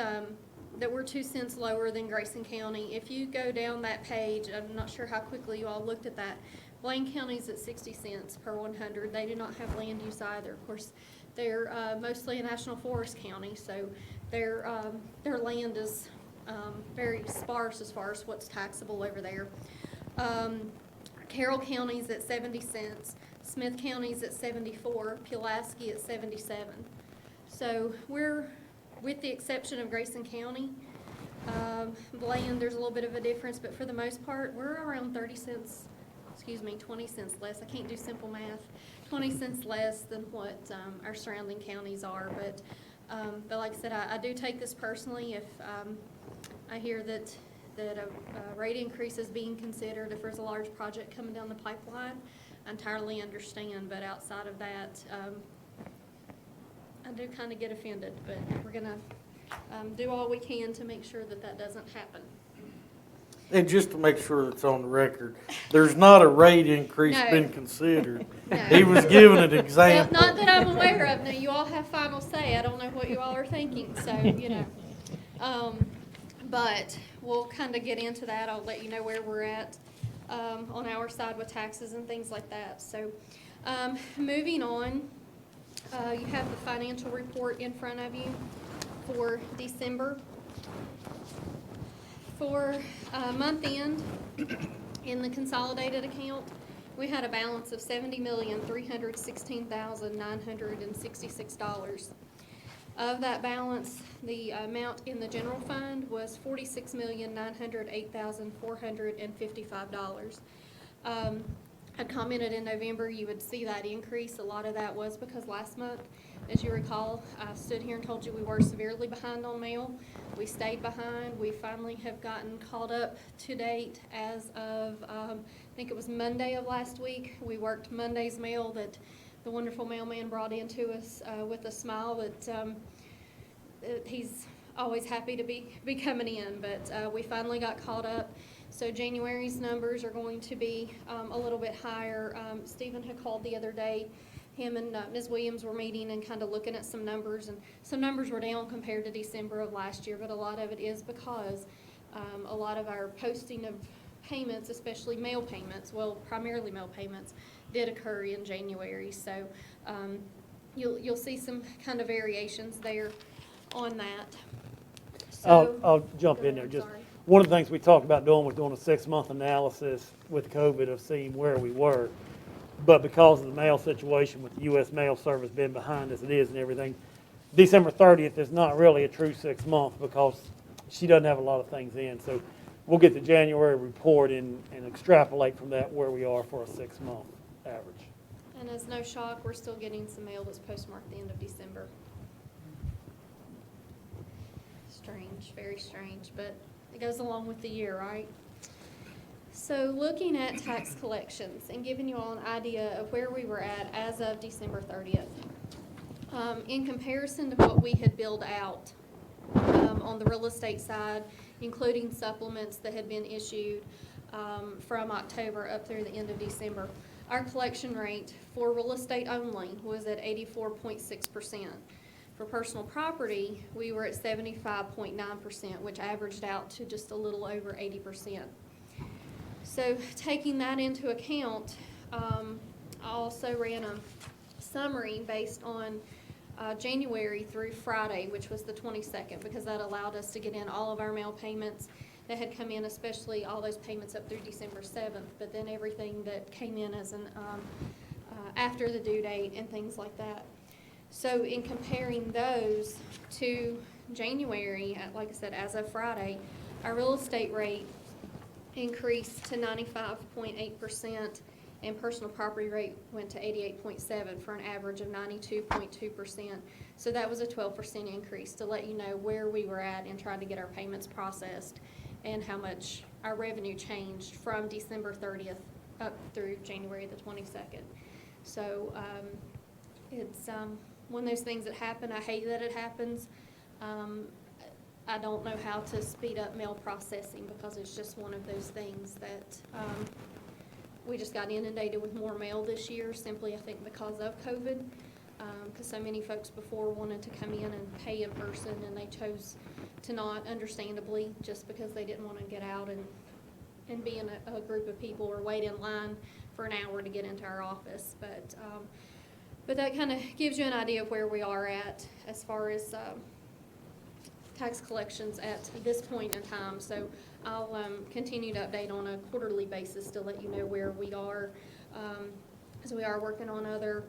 we're 2 cents lower than Grayson County. If you go down that page, I'm not sure how quickly you all looked at that, Blaine County's at 60 cents per 100. They do not have land use either. Of course, they're mostly a national forest county, so their land is very sparse as far as what's taxable over there. Carroll County's at 70 cents. Smith County's at 74. Pulaski at 77. So we're, with the exception of Grayson County, Blaine, there's a little bit of a difference, but for the most part, we're around 20 cents less. I can't do simple math. 20 cents less than what our surrounding counties are. But like I said, I do take this personally. If I hear that a rate increase is being considered, if there's a large project coming down the pipeline, I entirely understand. But outside of that, I do kind of get offended. But we're going to do all we can to make sure that that doesn't happen. And just to make sure it's on the record, there's not a rate increase No. been considered. No. He was giving an Well, example. not that I'm aware of. Now, you all have final say. I don't know what you all are thinking, so, you know. But we'll kind of get into that. I'll let you know where we're at on our side with taxes and things like that. So, moving on, you have the financial report in front of you for December. For month end, in the consolidated account, we had a balance of $70,316,966. Of that balance, the amount in the general fund was $46,908,455. I commented in November you would see that increase. A lot of that was because last month, as you recall, I stood here and told you we were severely behind on mail. We stayed behind. We finally have gotten caught up to date as of, I think it was Monday of last week. We worked Monday's mail that the wonderful mailman brought into us with a smile, but he's always happy to be coming in. But we finally got caught up. So January's numbers are going to be a little bit higher. Stephen had called the other day. Him and Ms. Williams were meeting and kind of looking at some numbers, and some numbers were down compared to December of last year, but a lot of it is because a lot of our posting of payments, especially mail payments, well, primarily mail payments, did occur in January. So you'll see some kind of variations there on that. So, I'll jump in there. Just sorry. one of the things we talked about doing was doing a 6-month analysis with COVID of seeing where we were. But because of the mail situation with the U.S. Mail Service being behind as it is and everything, December 30th is not really a true 6 month because she doesn't have a lot of things in. So we'll get the January report and extrapolate from that where we are for a 6-month average. And as no shock, we're still getting some mail that's postmarked the end of December. Strange, very strange, but it goes along with the year, right? So looking at tax collections and giving you all an idea of where we were at as of December 30th. In comparison to what we had billed out on the real estate side, including supplements that had been issued from October up through the end of December, our collection rate for real estate only was at 84.6%. For personal property, we were at 75.9%, which averaged out to just a little over 80%. So taking that into account, I also ran a summary based on January through Friday, which was the 22nd, because that allowed us to get in all of our mail payments that had come in, especially all those payments up through December 7th, but then everything that came in as an after the due date and things like that. So in comparing those to January, like I said, as of Friday, our real estate rate increased to 95.8%, and personal property rate went to 88.7 for an average of 92.2%. So that was a 12% increase, to let you know where we were at in trying to get our payments processed and how much our revenue changed from December 30th up through January the 22nd. So it's one of those things that happen. I hate that it happens. I don't know how to speed up mail processing, because it's just one of those things that we just got inundated with more mail this year, simply I think because of COVID. Because so many folks before wanted to come in and pay in person, and they chose to not, understandably, just because they didn't want to get out and be in a group of people or wait in line for an hour to get into our office. But that kind of gives you an idea of where we are at as far as tax collections at this point in time. So I'll continue to update on a quarterly basis to let you know where we are, as we are working on other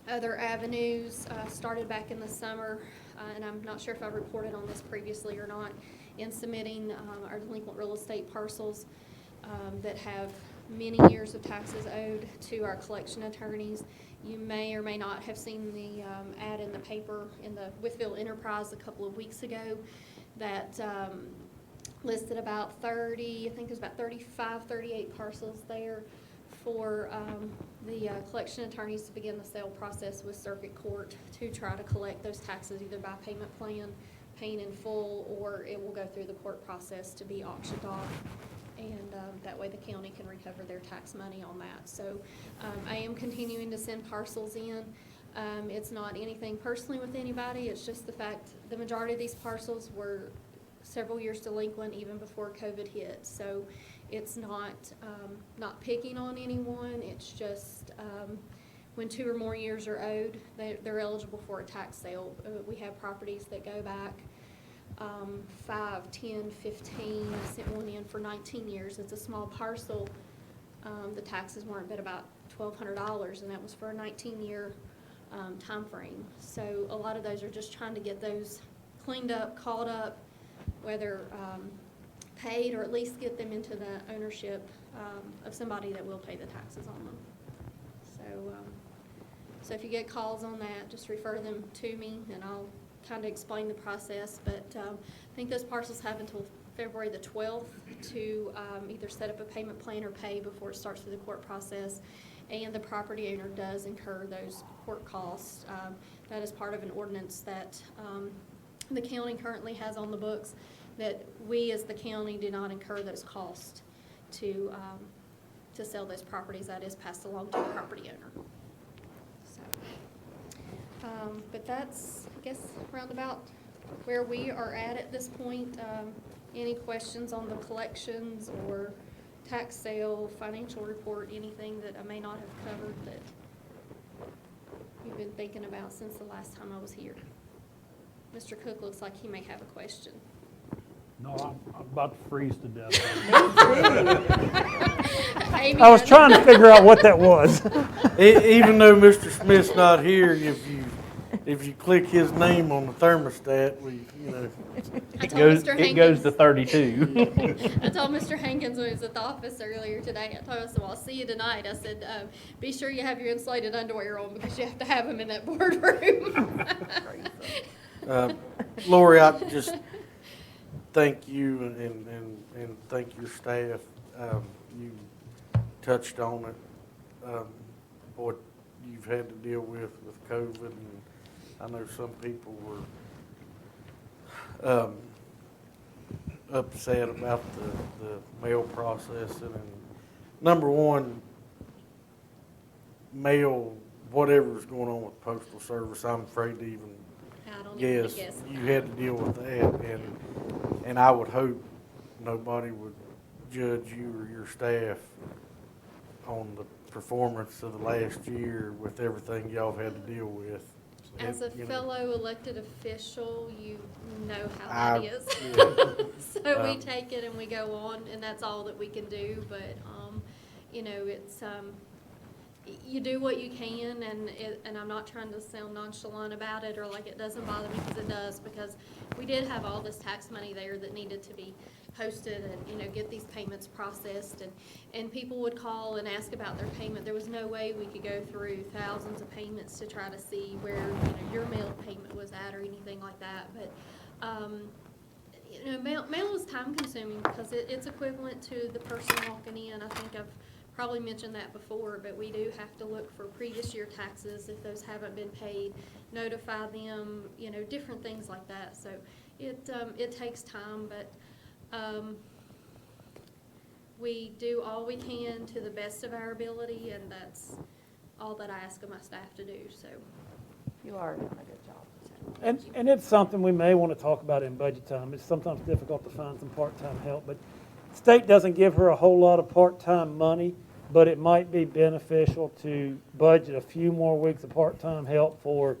avenues. Started back in the summer, and I'm not sure if I reported on this previously or not, in submitting our delinquent real estate parcels that have many years of taxes owed to our collection attorneys. You may or may not have seen the ad in the paper in the Wytheville Enterprise a couple of weeks ago that listed about 30, I think it was about 35, 38 parcels there for the collection attorneys to begin the sale process with circuit court to try to collect those taxes either by payment plan, paying in full, or it will go through the court process to be auctioned off. And that way the county can recover their tax money on that. So I am continuing to send parcels in. It's not anything personally with anybody. It's just the fact the majority of these parcels were several years delinquent even before COVID hit. So it's not picking on anyone. It's just when 2 or more years are owed, they're eligible for a tax sale. We have properties that go back 5, 10, 15. I sent one in for 19 years. It's a small parcel. The taxes weren't but about $1,200, and that was for a 19-year time frame. So a lot of those are just trying to get those cleaned up, caught up, whether paid, or at least get them into the ownership of somebody that will pay the taxes on them. So if you get calls on that, just refer them to me, and I'll kind of explain the process. But I think those parcels have until February the 12th to either set up a payment plan or pay before it starts through the court process. And the property owner does incur those court costs. That is part of an ordinance that the county currently has on the books, that we as the county do not incur those costs to sell those properties. That is passed along to the property owner. So, but that's, I guess, roundabout where we are at this point. Any questions on the collections or tax sale, financial report, anything that I may not have covered that you've been thinking about since the last time I was here? Mr. Cook looks like he may have a question. No, I'm about to freeze to death. Amy, I was trying to figure out what that was. Even though Mr. Smith's not here, if you click his name on the thermostat, I told Mr. It Hankins, goes to 32. I told Mr. Hankins when he was at the office earlier today, I told him, well, I'll see you tonight. I said, be sure you have your insulated underwear on, because you have to have them in that boardroom. Lori, I just thank you and thank your staff. You touched on it, what you've had to deal with COVID, and I know some people were upset about the mail processing. And number one, mail, whatever's going on with Postal Service, I'm afraid to even guess. You had to deal with that, and I would hope nobody would judge you or your staff on the performance of the last year with everything y'all had to deal with. As a fellow elected official, you know how that is. Yeah. So we take it and we go on, and that's all that we can do. But, it's you do what you can, and I'm not trying to sound nonchalant about it or like it doesn't bother me, because it does, because we did have all this tax money there that needed to be posted and, you know, get these payments processed, and people would call and ask about their payment. There was no way we could go through thousands of payments to try to see where, you know, your mail payment was at or anything like that, but, you know, mail is time consuming because it's equivalent to the person walking in. I think I've probably mentioned that before, but we do have to look for previous year taxes if those haven't been paid, notify them, you know, different things like that. So it takes time, but we do all we can to the best of our ability, and that's all that I ask of my staff to do. So You are doing a good job. And it's something we may want to talk about in budget time. It's sometimes difficult to find some part-time help, but state doesn't give her a whole lot of part-time money, but it might be beneficial to budget a few more weeks of part-time help for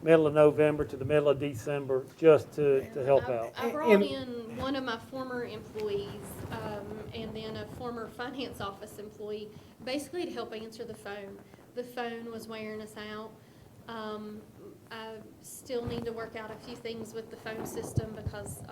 middle of November to the middle of December, just to help out. I brought in one of my former employees, and then a former finance office employee, basically to help answer the phone. The phone was wearing us out. I still need to work out a few things with the phone system because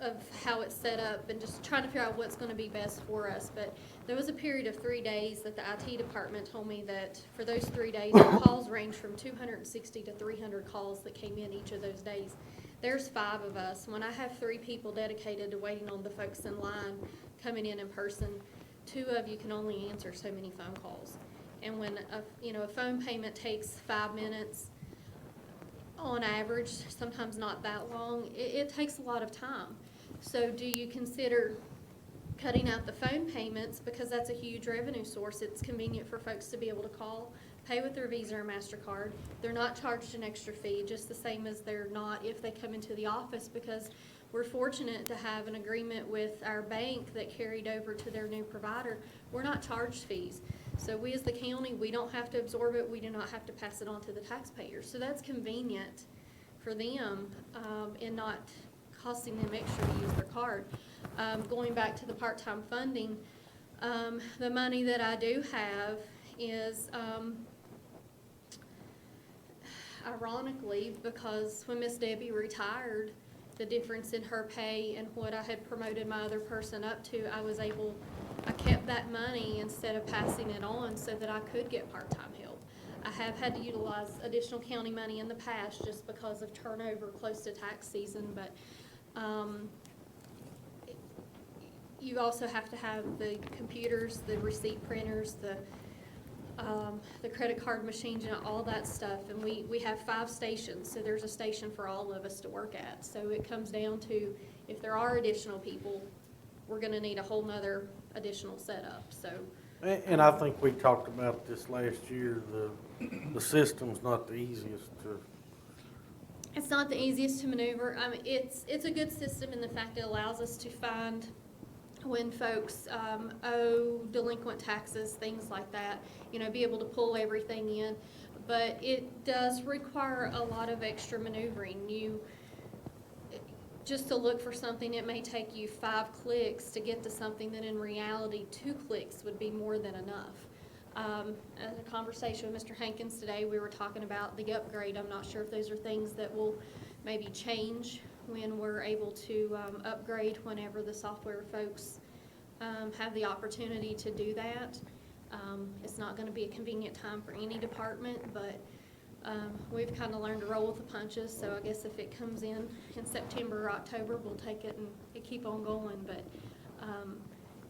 of how it's set up, and just trying to figure out what's going to be best for us. But there was a period of 3 days that the IT department told me that for those 3 days, the calls ranged from 260 to 300 calls that came in each of those days. There's 5 of us. When I have 3 people dedicated to waiting on the folks in line coming in person, 2 of you can only answer so many phone calls. And when a phone payment takes 5 minutes on average, sometimes not that long, it takes a lot of time. So do you consider cutting out the phone payments, because that's a huge revenue source? It's convenient for folks to be able to call, pay with their Visa or MasterCard. They're not charged an extra fee, just the same as they're not if they come into the office, because we're fortunate to have an agreement with our bank that carried over to their new provider. We're not charged fees. So we as the county, we don't have to absorb it. We do not have to pass it on to the taxpayers. So that's convenient for them, and not costing them extra to use their card. Going back to the part-time funding, the money that I do have is, ironically, because when Miss Debbie retired, the difference in her pay and what I had promoted my other person up to, I kept that money instead of passing it on so that I could get part-time help. I have had to utilize additional county money in the past just because of turnover close to tax season, but you also have to have the computers, the receipt printers, the credit card machines, and all that stuff. And we have 5 stations, so there's a station for all of us to work at. So it comes down to, if there are additional people, we're going to need a whole nother additional setup. So. And I think we talked about this last year, the system's not the easiest to. It's not the easiest to maneuver. I mean, it's a good system in the fact it allows us to find when folks owe delinquent taxes, things like that, be able to pull everything in. But it does require a lot of extra maneuvering. Just to look for something, it may take you 5 clicks to get to something that in reality 2 clicks would be more than enough. In a conversation with Mr. Hankins today, we were talking about the upgrade. I'm not sure if those are things that will maybe change when we're able to upgrade whenever the software folks have the opportunity to do that. It's not going to be a convenient time for any department, but we've kind of learned to roll with the punches. So I guess if it comes in September or October, we'll take it and keep on going. But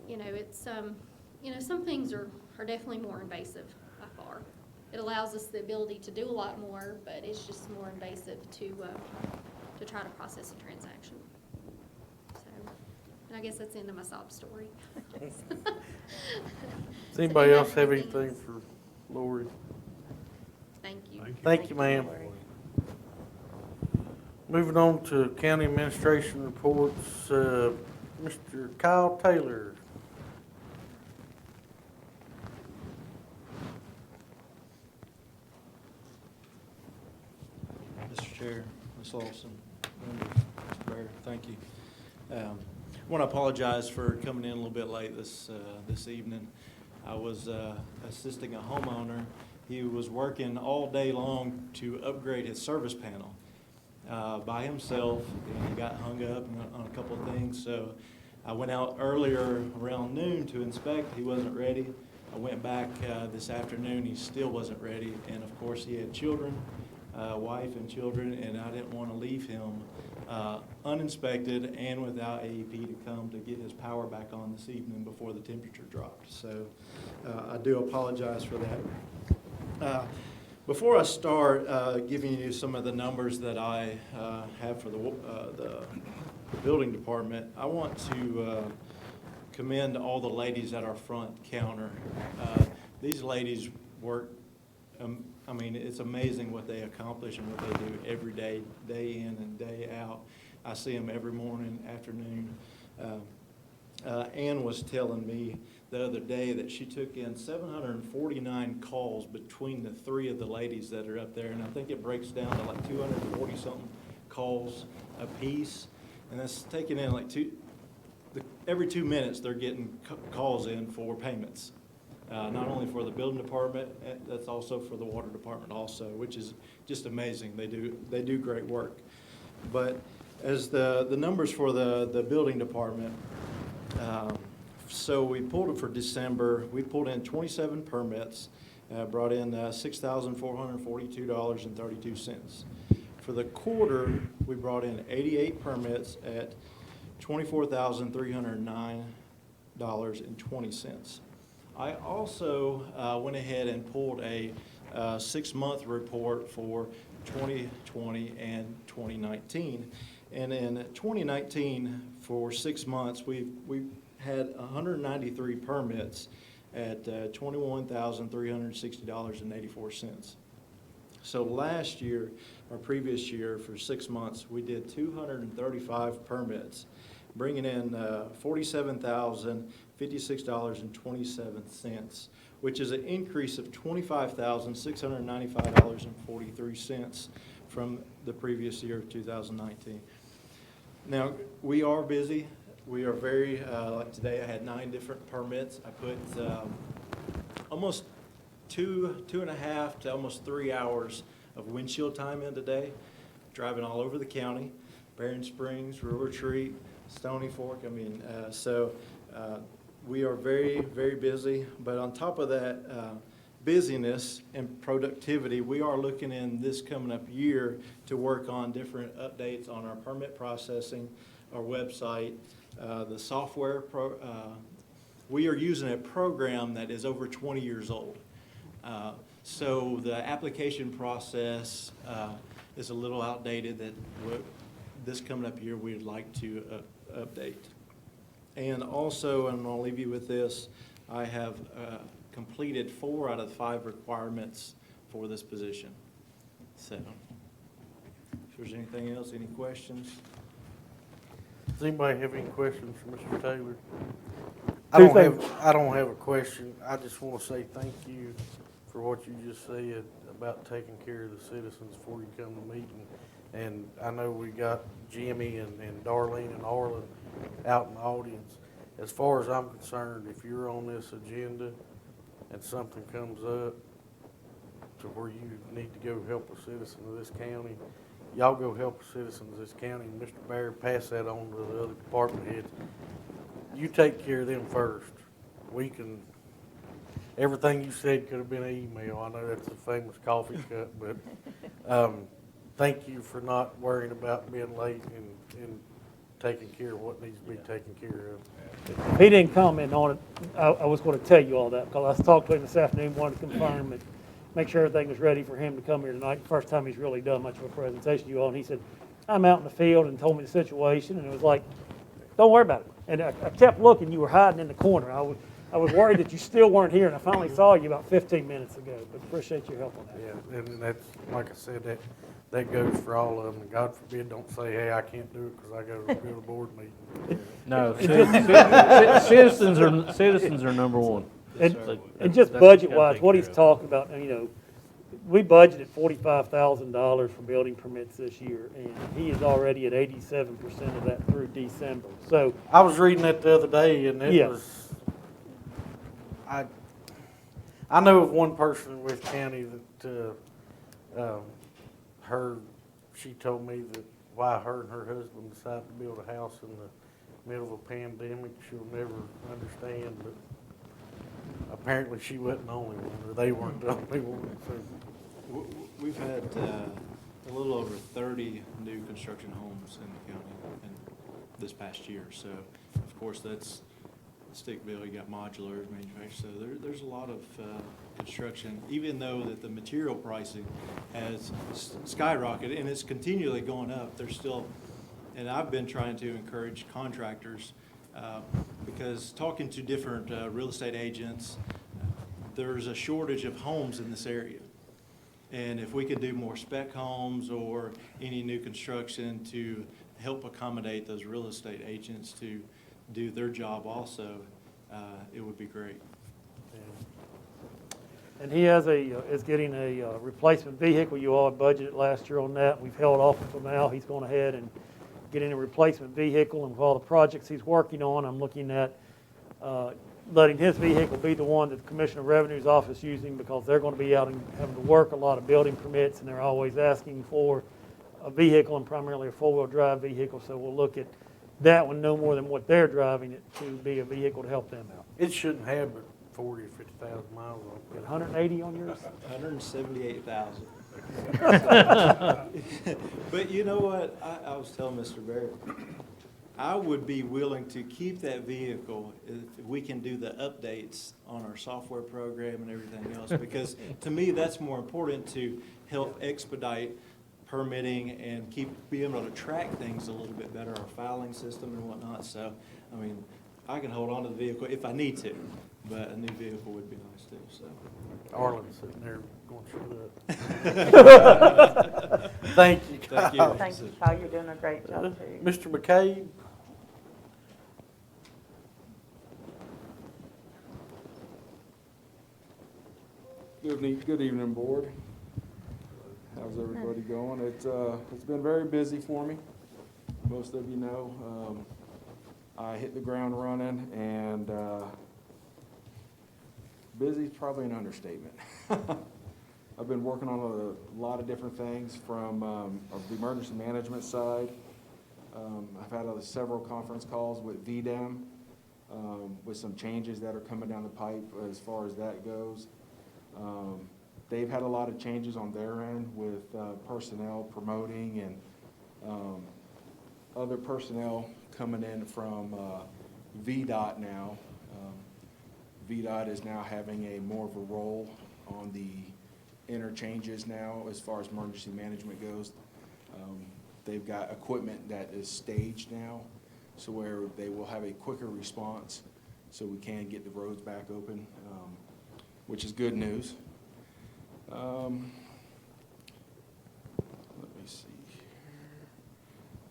it's some things are definitely more invasive by far. It allows us the ability to do a lot more, but it's just more invasive to try to process a transaction. So, and I guess that's the end of my sob story. Does anybody else have anything for Lori? Thank you. Thank you, ma'am. Moving on to county administration reports, Mr. Kyle Taylor. Mr. Chair, Ms. Lawson, members, Mr. Bear, thank you. I want to apologize for coming in a little bit late this evening. I was assisting a homeowner. He was working all day long to upgrade his service panel by himself, and he got hung up on a couple of things. So I went out earlier around noon to inspect. He wasn't ready. I went back this afternoon. He still wasn't ready. And of course, he had children, wife and children, and I didn't want to leave him uninspected and without AEP to come to get his power back on this evening before the temperature dropped. So I do apologize for that. Before I start giving you some of the numbers that I have for the building department, I want to commend all the ladies at our front counter. These ladies work, I mean, it's amazing what they accomplish and what they do every day, day in and day out. I see them every morning, afternoon. Ann was telling me the other day that she took in 749 calls between the three of the ladies that are up there, and I think it breaks down to like 240-something calls a piece, and that's taking in like every 2 minutes they're getting calls in for payments. Not only for the building department, that's also for the water department also, which is just amazing. They do great work. But as the numbers for the building department, so we pulled it for December. We pulled in 27 permits, brought in $6,442.32. For the quarter, we brought in 88 permits at $24,309.20. I also went ahead and pulled a 6-month report for 2020 and 2019. And in 2019, for 6 months, we had 193 permits at $21,360.84. So last year, or previous year, for 6 months, we did 235 permits, bringing in $47,056.27, which is an increase of $25,695.43 from the previous year of 2019. Now, we are busy. We are very, like today I had 9 different permits. I put almost two and a half to almost 3 hours of windshield time in today, driving all over the county, Barron Springs, Rural Retreat, Stony Fork. I mean, we are very, very busy. But on top of that busyness and productivity, we are looking in this coming up year to work on different updates on our permit processing, our website, the software. We are using a program that is over 20 years old. So the application process is a little outdated that this coming up year we'd like to update. And also, and I'll leave you with this, I have completed 4 out of 5 requirements for this position. So, if there's anything else, any questions? Does anybody have any questions for Mr. Taylor? I don't have a question. I just want to say thank you for what you just said about taking care of the citizens before you come to meeting. And I know we got Jimmy and Darlene and Arlen out in the audience. As far as I'm concerned, if you're on this agenda and something comes up to where you need to go help a citizen of this county, y'all go help a citizen of this county. And Mr. Baird, pass that on to the other department heads. You take care of them first. We can, everything you said could have been an email. I know that's a famous coffee cup, but thank you for not worrying about being late and taking care of what needs to be taken care of. If he didn't comment on it, I was going to tell you all that, because I talked to him this afternoon, wanted to confirm and make sure everything was ready for him to come here tonight. First time he's really done much of a presentation to you all, and he said, I'm out in the field, and told me the situation, and it was like, don't worry about it. And I kept looking, you were hiding in the corner. I was worried that you still weren't here, and I finally saw you about 15 minutes ago, but appreciate your help on that. Yeah, and that's, like I said, that goes for all of them. God forbid, don't say, hey, I can't do it because I got to go to a board meeting. No, citizens are number one. And just budget-wise, what he's talking about, you know, we budgeted $45,000 for building permits this year, and he is already at 87% of that through December. So I was reading that the other day, and it was, I know of one person in Wythe County that, she told me that why her and her husband decided to build a house in the middle of a pandemic, she'll never understand, but apparently she wasn't the only one, or they weren't the only one, so. We've had a little over 30 new construction homes in the county in this past year. So, of course, that's stick built. You got modulars manufactured. So there's a lot of construction, even though that the material pricing has skyrocketed and it's continually going up. There's still, and I've been trying to encourage contractors because talking to different real estate agents, there's a shortage of homes in this area. And if we could do more spec homes or any new construction to help accommodate those real estate agents to do their job also, it would be great. And he has is getting a replacement vehicle. You all had budgeted last year on that. We've held off until now. He's going ahead and getting a replacement vehicle. And with all the projects he's working on, I'm looking at letting his vehicle be the one that the Commissioner of Revenue's office using, because they're going to be out and having to work a lot of building permits, and they're always asking for a vehicle, and primarily a four-wheel drive vehicle. So we'll look at that one no more than what they're driving it to be a vehicle to help them out. It shouldn't have but 40 or 50,000 miles on it. 180 on yours? 178,000. But you know what? I was telling Mr. Barrett, I would be willing to keep that vehicle if we can do the updates on our software program and everything else, because to me, that's more important to help expedite permitting and be able to track things a little bit better, our filing system and whatnot. So, I mean, I can hold on to the vehicle if I need to, but a new vehicle would be nice too, so. Arlen's sitting there going, shut up. Thank you, Kyle. Thank you. Thank you, Kyle, you're doing a great job too. Mr. McCabe? Good evening, board. How's everybody going? It's been very busy for me. Most of you know, I hit the ground running, and busy is probably an understatement. I've been working on a lot of different things from the emergency management side. I've had several conference calls with VDEM with some changes that are coming down the pipe as far as that goes. They've had a lot of changes on their end with personnel promoting and other personnel coming in from VDOT now. VDOT is now having more of a role on the interchanges now as far as emergency management goes. They've got equipment that is staged now, so where they will have a quicker response so we can get the roads back open, which is good news. Let me see here.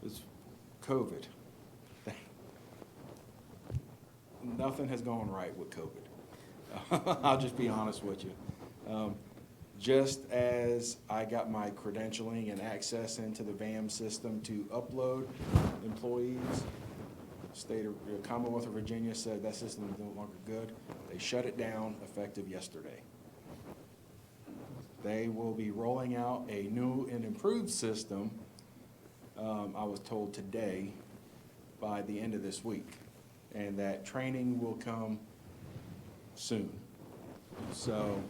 It's COVID. Nothing has gone right with COVID. I'll just be honest with you. Just as I got my credentialing and access into the VAM system to upload employees, Commonwealth of Virginia said that system is no longer good. They shut it down effective yesterday. They will be rolling out a new and improved system, I was told today, by the end of this week. And that training will come soon. So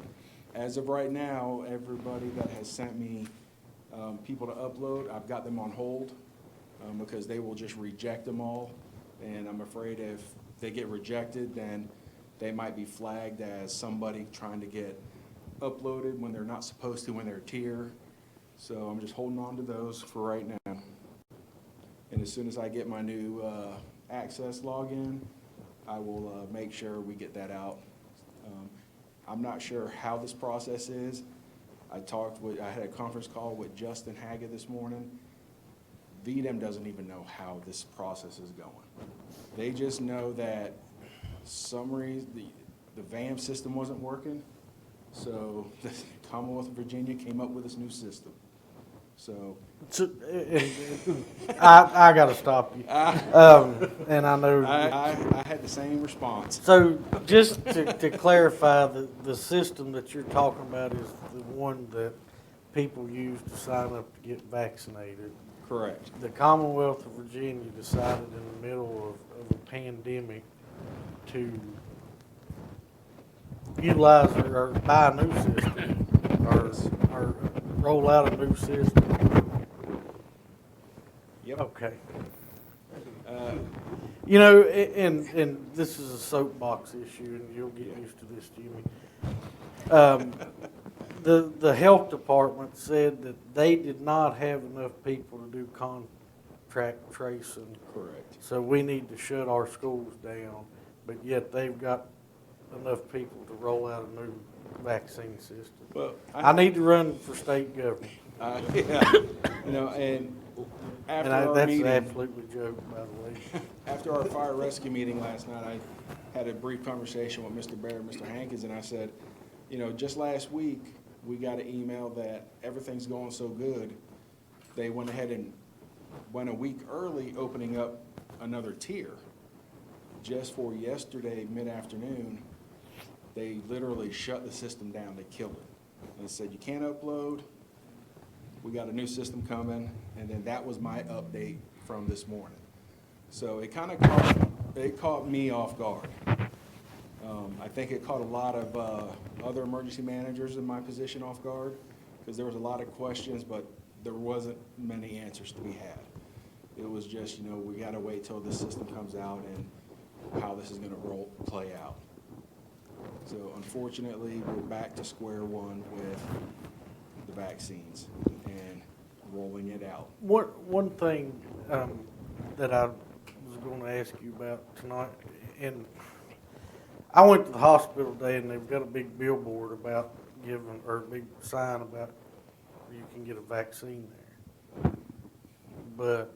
as of right now, everybody that has sent me people to upload, I've got them on hold because they will just reject them all. And I'm afraid if they get rejected, then they might be flagged as somebody trying to get uploaded when they're not supposed to when they're a tier. So I'm just holding on to those for right now. And as soon as I get my new access login, I will make sure we get that out. I'm not sure how this process is. I had a conference call with Justin Haggett this morning. VDEM doesn't even know how this process is going. They just know that some reason the VAM system wasn't working, so the Commonwealth of Virginia came up with this new system. So, I gotta stop you. And I know. I had the same response. So just to clarify, the system that you're talking about is the one that people use to sign up to get vaccinated. Correct. The Commonwealth of Virginia decided in the middle of a pandemic to utilize or buy a new system or roll out a new system. Yep. Okay. You know, and this is a soapbox issue, and you'll get used to this, Jimmy. The health department said that they did not have enough people to do contact tracing. Correct. So we need to shut our schools down, but yet they've got enough people to roll out a new vaccine system. Well, I need to run for state governor. Yeah, you know, and after our That's meeting, absolutely a joke, by the way. after our fire rescue meeting last night, I had a brief conversation with Mr. Bear and Mr. Hankins, and I said, you know, just last week, we got an email that everything's going so good, they went ahead and went a week early opening up another tier. Just for yesterday, mid-afternoon, they literally shut the system down, they killed it. And said, you can't upload, we got a new system coming, and then that was my update from this morning. So it kind of caught me off guard. I think it caught a lot of other emergency managers in my position off guard, because there was a lot of questions, but there wasn't many answers to be had. It was just, you know, we gotta wait till this system comes out and how this is gonna play out. So unfortunately, we're back to square one with the vaccines and rolling it out. One thing that I was going to ask you about tonight, and I went to the hospital today, and they've got a big billboard about giving, or a big sign about you can get a vaccine there. But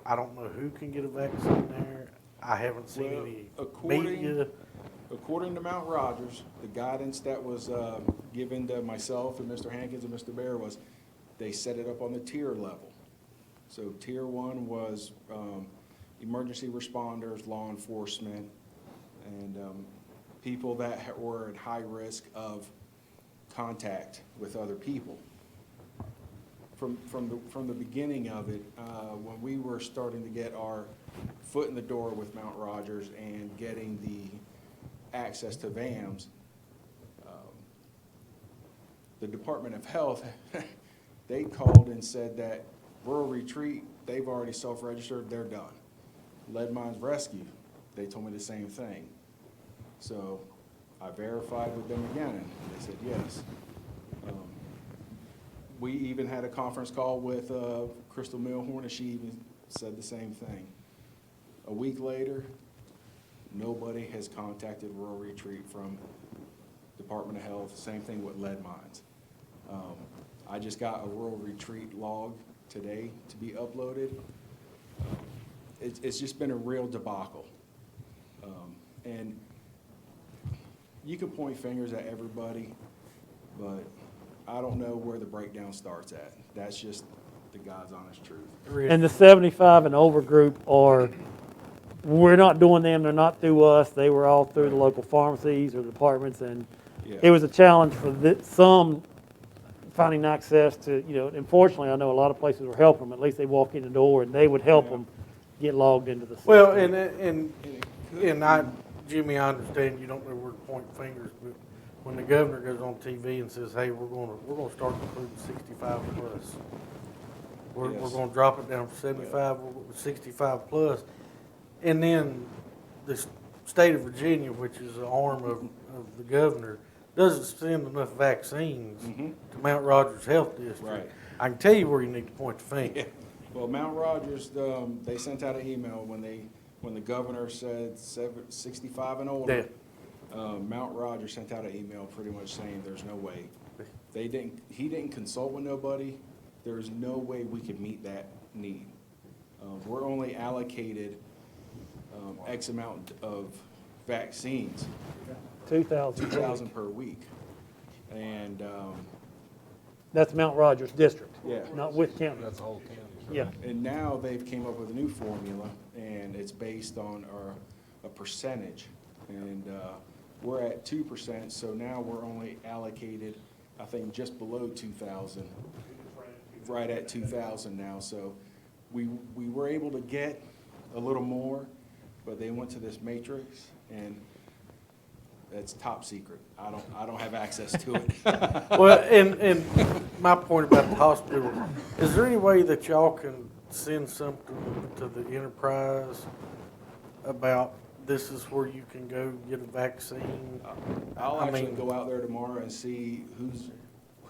I don't know who can get a vaccine there. I haven't seen any media. According to Mount Rogers, the guidance that was given to myself and Mr. Hankins and Mr. Bear was they set it up on the tier level. So tier one was emergency responders, law enforcement, and people that were at high risk of contact with other people. From the beginning of it, when we were starting to get our foot in the door with Mount Rogers and getting the access to VAMs, the Department of Health, they called and said that Rural Retreat, they've already self-registered, they're done. Lead Mines Rescue, they told me the same thing. So I verified with them again, and they said yes. We even had a conference call with Crystal Milhorn, and she even said the same thing. A week later, nobody has contacted Rural Retreat from Department of Health. Same thing with lead mines. I just got a Rural Retreat log today to be uploaded. It's just been a real debacle. And you can point fingers at everybody, but I don't know where the breakdown starts at. That's just the God's honest truth. And the 75 and over group are, we're not doing them, they're not through us, they were all through the local pharmacies or departments, and it was a challenge for some finding access to, you know, unfortunately, I know a lot of places were helping them, at least they walk in the door and they would help them get logged into the system. Well, and Jimmy, I understand you don't know where to point fingers, but when the governor goes on TV and says, "Hey, we're going to start including 65 plus," we're going to drop it down from 75, 65 plus, and then the state of Virginia, which is an arm of the governor, doesn't send enough vaccines to Mount Rogers Health District. Right. I can tell you where you need to point the finger. Yeah. Well, Mount Rogers, they sent out an email when the governor said 65 and older. Mount Rogers sent out an email pretty much saying there's no way. He didn't consult with nobody. There's no way we could meet that need. We're only allocated X amount of vaccines. 2,000. 2,000 per week. And That's Mount Rogers District, Yeah. not Wythe County. That's the whole county. Yeah. And now they've came up with a new formula, and it's based on a percentage. And we're at 2%, so now we're only allocated, I think, just below 2,000, right at 2,000 now. So we were able to get a little more, but they went to this matrix, and it's top secret. I don't have access to it. Well, and my point about the hospital, is there any way that y'all can send something to the enterprise about this is where you can go get a vaccine? I'll I actually mean- go out there tomorrow and see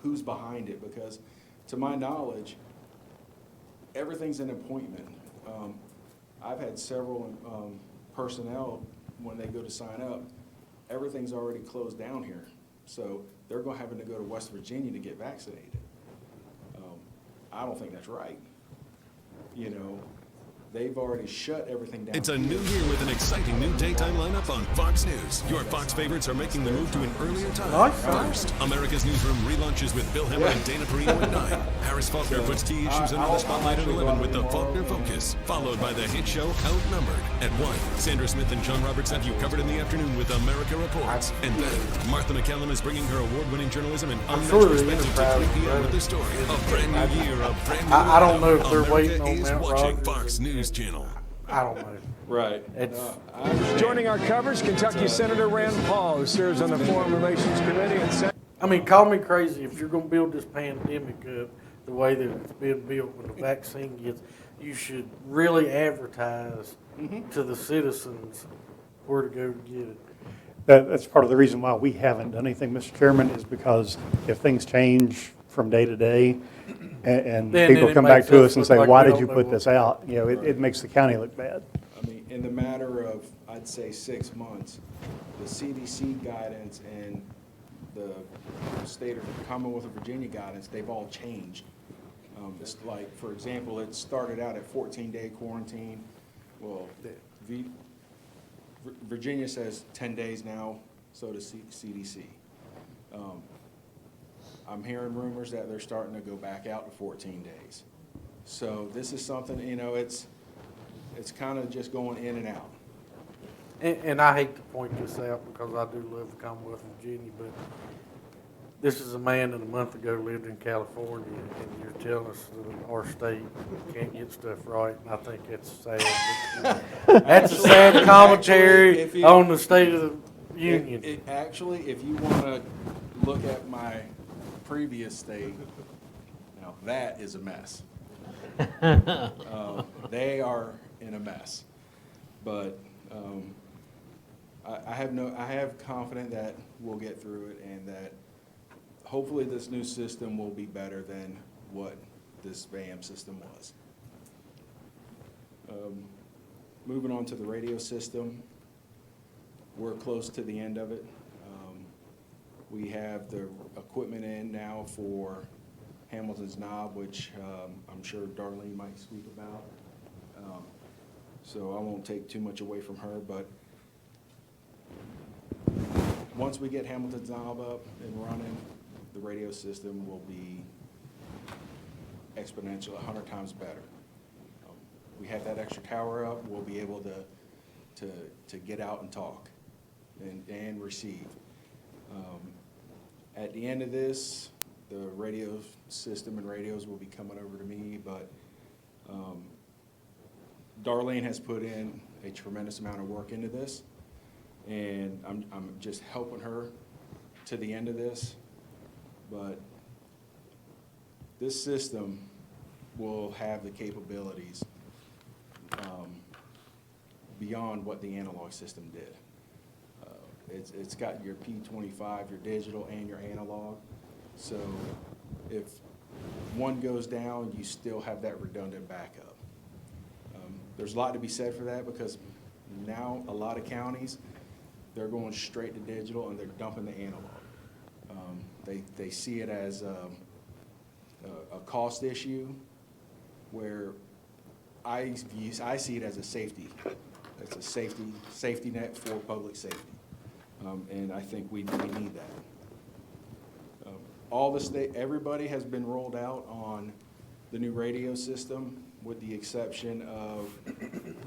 who's behind it, because to my knowledge, everything's an appointment. I've had several personnel, when they go to sign up, everything's already closed down here. So they're having to go to West Virginia to get vaccinated. I don't think that's right. You know, they've already shut everything down. It's a new year with an exciting new daytime lineup on Fox News. Your Fox favorites are making the move to an earlier time. Nice. First, America's Newsroom relaunches with Bill Hemmer and Dana Perino at 9. Harris Faulkner puts key issues under the spotlight at 11 with the Faulkner Focus, followed by the hit show Outnumbered. At 1, Sandra Smith and John Roberts have you covered in the afternoon with America Reports. And then, Martha McCallum is bringing her award-winning journalism and unmatched sure the perspective to Enterprise 3 p.m. is with the story. A brand new year, a brand new I don't know if they're America waiting on is Mount watching Rogers. Fox News Channel. I don't know. Right. It's, I understand. Joining our coverage, Kentucky Senator Rand Paul, who serves on the Foreign Relations Committee and I mean, call me crazy, if you're gonna build this pandemic up the way that it's been built when the vaccine gets, you should really advertise to the citizens where to go to get it. That's part of the reason why we haven't done anything, Mr. Chairman, is because if things change from day to day, and Then people it come back makes to us us and look say, like why we did you don't know put this out? You know, it makes the county look bad. I mean, in the matter of, I'd say, 6 months, the CDC guidance and the state of Commonwealth of Virginia guidance, they've all changed. It's like, for example, it started out at 14-day quarantine. Well, Virginia says 10 days now, so does CDC. I'm hearing rumors that they're starting to go back out to 14 days. So this is something, you know, it's kind of just going in and out. And I hate to point this out because I do love the Commonwealth of Virginia, but this is a man that a month ago lived in California, and you're telling us that our state can't get stuff right, and I think that's sad. That's a sad commentary Actually, on the state of the union. Actually, if you want to look at my previous state, now that is a mess. They are in a mess, but I have confidence that we'll get through it, and that hopefully this new system will be better than what this VAM system was. Moving on to the radio system, we're close to the end of it. We have the equipment in now for Hamilton's Knob, which I'm sure Darlene might speak about. So I won't take too much away from her, but once we get Hamilton's Knob up and running, the radio system will be exponential, 100 times better. We have that extra tower up, we'll be able to get out and talk and receive. At the end of this, the radio system and radios will be coming over to me, but Darlene has put in a tremendous amount of work into this, and I'm just helping her to the end of this. But this system will have the capabilities beyond what the analog system did. It's got your P25, your digital, and your analog. So if one goes down, you still have that redundant backup. There's a lot to be said for that, because now a lot of counties, they're going straight to digital and they're dumping the analog. They see it as a cost issue, where I see it as a safety. It's a safety net for public safety. And I think we need that. all the state, everybody has been rolled out on the new radio system, with the exception of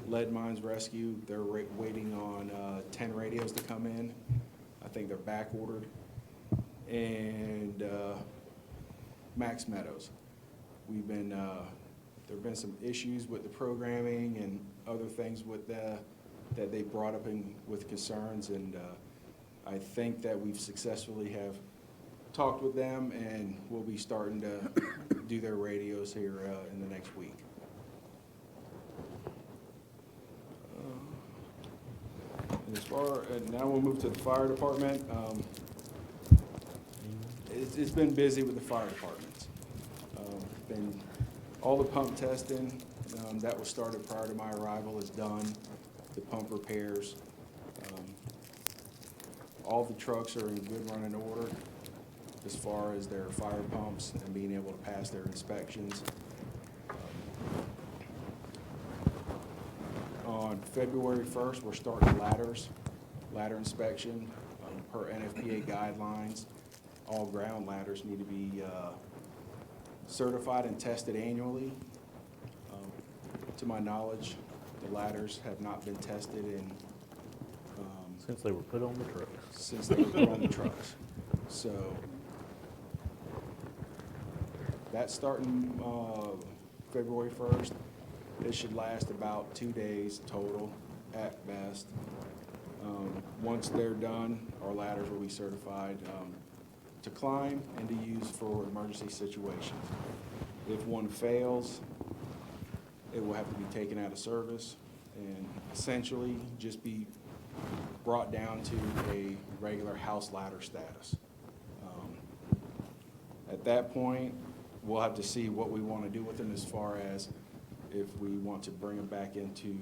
Lead Mines Rescue. They're waiting on 10 radios to come in. I think they're back ordered. And Max Meadows. We've been, there have been some issues with the programming and other things with that they brought up with concerns, and I think that we've successfully have talked with them, and we'll be starting to do their radios here in the next week. And now we'll move to the fire department. It's been busy with the fire departments. Been all the pump testing that was started prior to my arrival is done. The pump repairs. All the trucks are in good running order as far as their fire pumps and being able to pass their inspections. On February 1st, we're starting ladder inspection per NFPA guidelines. All ground ladders need to be certified and tested annually. To my knowledge, the ladders have not been tested in Since they were put on the trucks. since they were put on the trucks. So that's starting February 1st. It should last about 2 days total at best. Once they're done, our ladders will be certified to climb and to use for emergency situations. If one fails, it will have to be taken out of service and essentially just be brought down to a regular house ladder status. At that point, we'll have to see what we want to do with them as far as if we want to bring them back into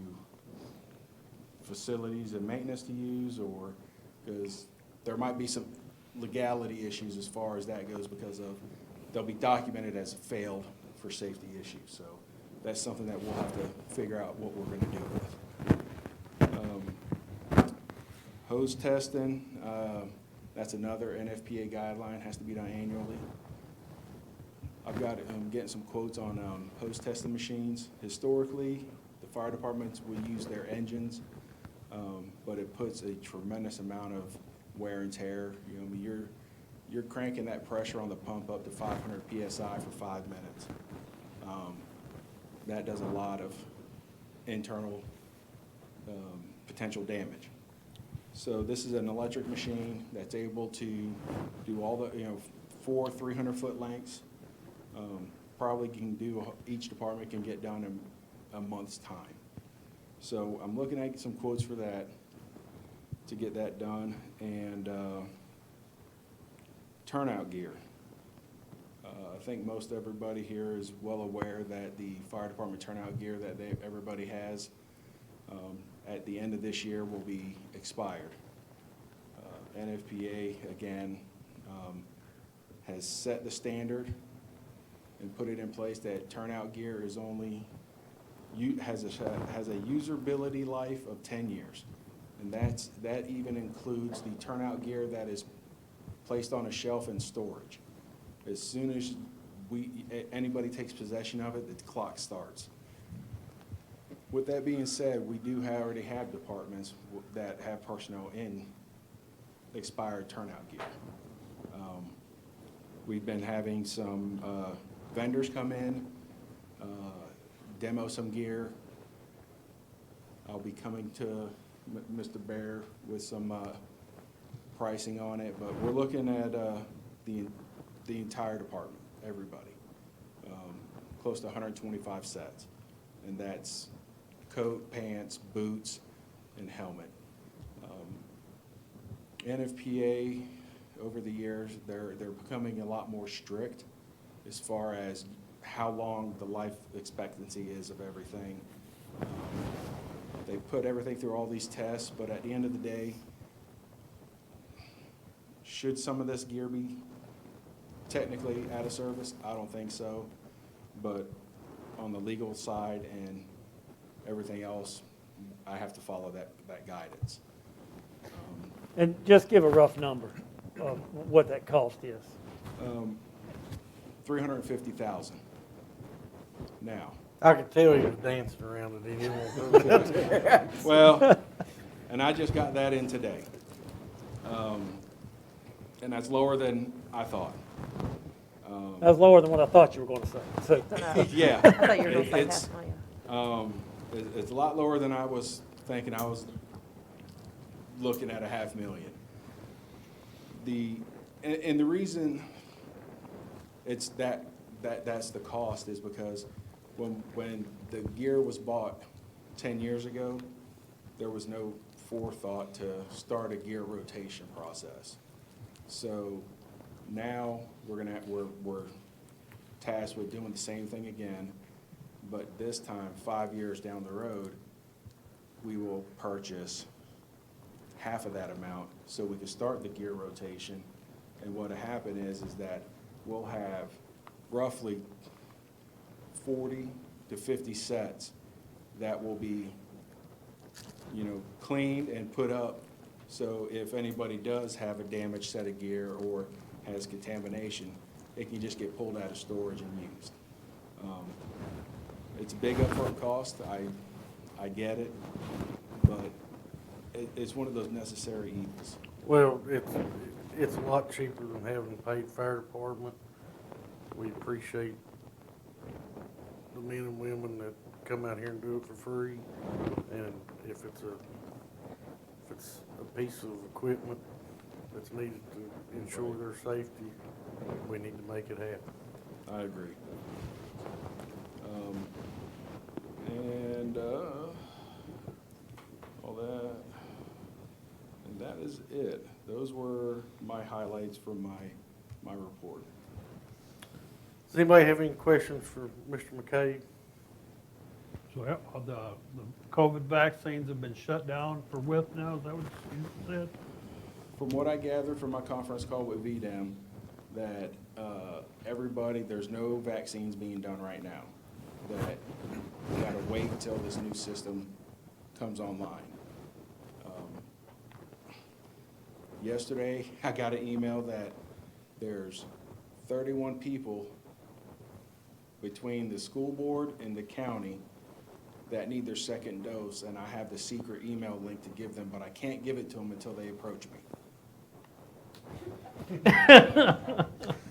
facilities and maintenance to use, or because there might be some legality issues as far as that goes, because of they'll be documented as failed for safety issues. So that's something that we'll have to figure out what we're going to do with. Hose testing, that's another NFPA guideline, has to be done annually. I've got, getting some quotes on hose testing machines. Historically, the fire departments will use their engines, but it puts a tremendous amount of wear and tear. You know, you're cranking that pressure on the pump up to 500 PSI for 5 minutes. That does a lot of internal potential damage. So this is an electric machine that's able to do all the, 4 300-foot lengths. Probably can do, each department can get done in a month's time. So I'm looking at some quotes for that, to get that done. And turnout gear. I think most everybody here is well aware that the fire department turnout gear that everybody has at the end of this year will be expired. NFPA, again, has set the standard and put it in place that turnout gear is only, has a usability life of 10 years. And that even includes the turnout gear that is placed on a shelf in storage. As soon as anybody takes possession of it, the clock starts. With that being said, we do already have departments that have personnel in expired turnout gear. We've been having some vendors come in, demo some gear. I'll be coming to Mr. Bear with some pricing on it, but we're looking at the entire department, everybody, close to 125 sets, and that's coat, pants, boots, and helmet. NFPA, over the years, they're becoming a lot more strict as far as how long the life expectancy is of everything. They put everything through all these tests, but at the end of the day, should some of this gear be technically out of service? I don't think so, but on the legal side and everything else, I have to follow that guidance. And just give a rough number of what that cost is. $350,000. Now, I could tell you was dancing around it. He didn't want to put it out there. well, and I just got that in today. And that's lower than I thought. That's lower than what I thought you were going to say. So, Yeah. I thought you were going to say It's- $500,000. It's a lot lower than I was thinking. I was looking at $500,000. And the reason it's that's the cost is because when the gear was bought 10 years ago, there was no forethought to start a gear rotation process. So now we're tasked with doing the same thing again, but this time, 5 years down the road, we will purchase half of that amount so we can start the gear rotation. And what'll happen is that we'll have roughly 40 to 50 sets that will be, cleaned and put up. So if anybody does have a damaged set of gear or has contamination, it can just get pulled out of storage and used. It's a big upfront cost. I get it, but it's one of those necessary evils. Well, it's a lot cheaper than having to pay the fire department. We appreciate the men and women that come out here and do it for free. And if it's a piece of equipment that's needed to ensure their safety, we need to make it happen. I agree. And all that, and that is it. Those were my highlights from my report. Does anybody have any questions for Mr. McCabe? So the COVID vaccines have been shut down for Wythe now, is that what you said? From what I gathered from my conference call with VDEM, that there's no vaccines being done right now. That we gotta wait until this new system comes online. Yesterday, I got an email that there's 31 people between the school board and the county that need their second dose, and I have the secret email link to give them, but I can't give it to them until they approach me.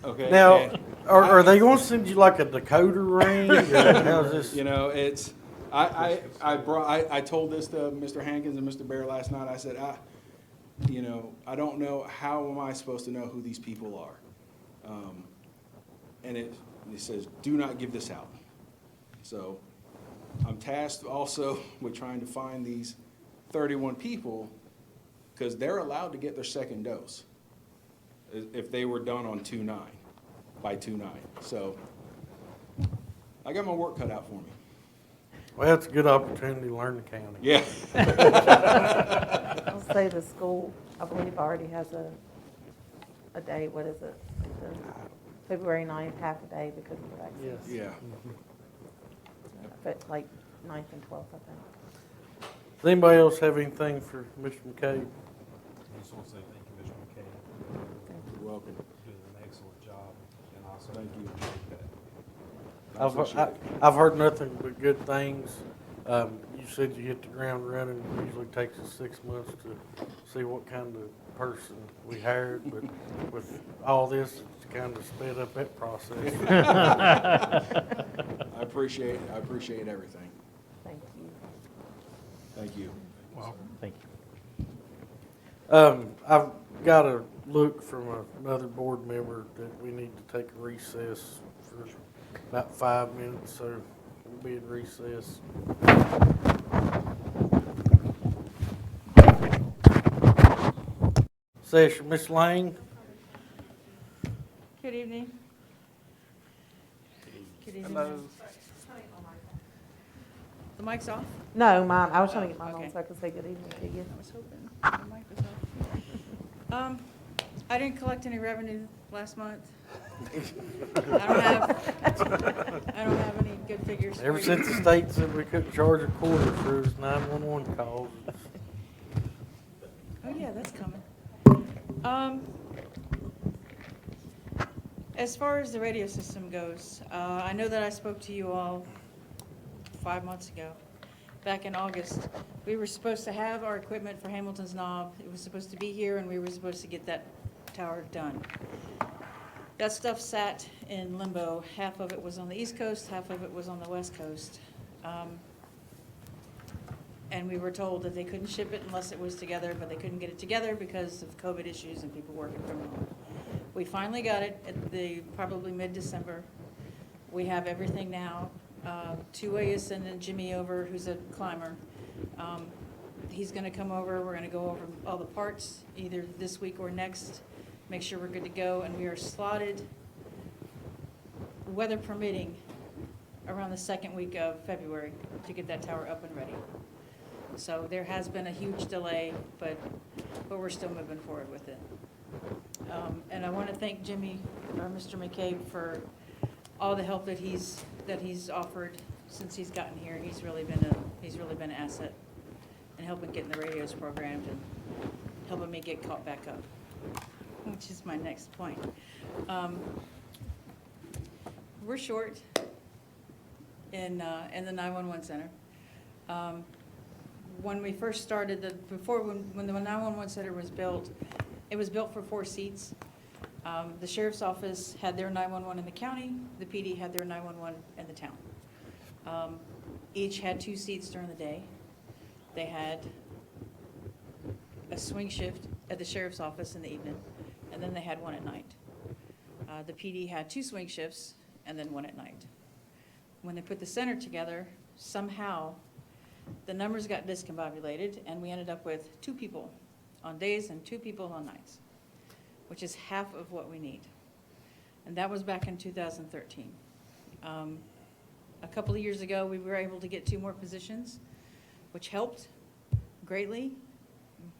Okay. Now, and are they going to send you like a decoder ring? Or how's this? it's I told this to Mr. Hankins and Mr. Bear last night. I said, I don't know, how am I supposed to know who these people are? And it says, do not give this out. So I'm tasked also with trying to find these 31 people, because they're allowed to get their second dose if they were done on 2/9, by 2/9. So I got my work cut out for me. Well, it's a good opportunity to learn the county. Yeah. I'll say the school, I believe, already has a day, what is it? February 9th, half a day because of the vaccine. Yes. Yeah. But like 9th and 12th, I think. Does anybody else have anything for Mr. McCabe? I just want to say thank you, Mr. McKay. You're welcome. You're doing an excellent job, and also Thank you. appreciate that. I've heard nothing but good things. You said you hit the ground running. It usually takes us 6 months to see what kind of person we hired, but with all this, it's kind of sped up that process. I appreciate everything. Thank you. Thank you. Well, thank you. I've got a look from another board member that we need to take a recess for about 5 minutes, so we'll be in recess. Session, Ms. Lang. Good evening. Good evening. Hello. The mic's off? No, mine, I was trying to get mine Okay. on so I could say good evening to you. I was hoping the mic was off. I didn't collect any revenue last month. I don't have any good figures for Ever you. since the state said we couldn't charge a quarter for his 911 calls. Oh, yeah, that's coming. As far as the radio system goes, I know that I spoke to you all 5 months ago, back in August. We were supposed to have our equipment for Hamilton's Knob. It was supposed to be here, and we were supposed to get that tower done. That stuff sat in limbo. Half of it was on the East Coast, half of it was on the West Coast. And we were told that they couldn't ship it unless it was together, but they couldn't get it together because of COVID issues and people working from home. We finally got it at probably mid-December. We have everything now. Two-Way is sending Jimmy over, who's a climber. He's gonna come over, we're gonna go over all the parts, either this week or next, make sure we're good to go, and we are slotted, weather permitting, around the second week of February to get that tower up and ready. So there has been a huge delay, but we're still moving forward with it. And I want to thank Jimmy, or Mr. McCabe, for all the help that he's offered since he's gotten here. He's really been an asset in helping getting the radios programmed and helping me get caught back up, which is my next point. We're short in the 911 center. When we first started, when the 911 center was built, it was built for 4 seats. The sheriff's office had their 911 in the county, the PD had their 911 in the town. Each had 2 seats during the day. They had a swing shift at the sheriff's office in the evening, and then they had one at night. The PD had 2 swing shifts and then one at night. When they put the center together, somehow the numbers got discombobulated, and we ended up with 2 people on days and 2 people on nights, which is half of what we need. And that was back in 2013. A couple of years ago, we were able to get 2 more positions, which helped greatly,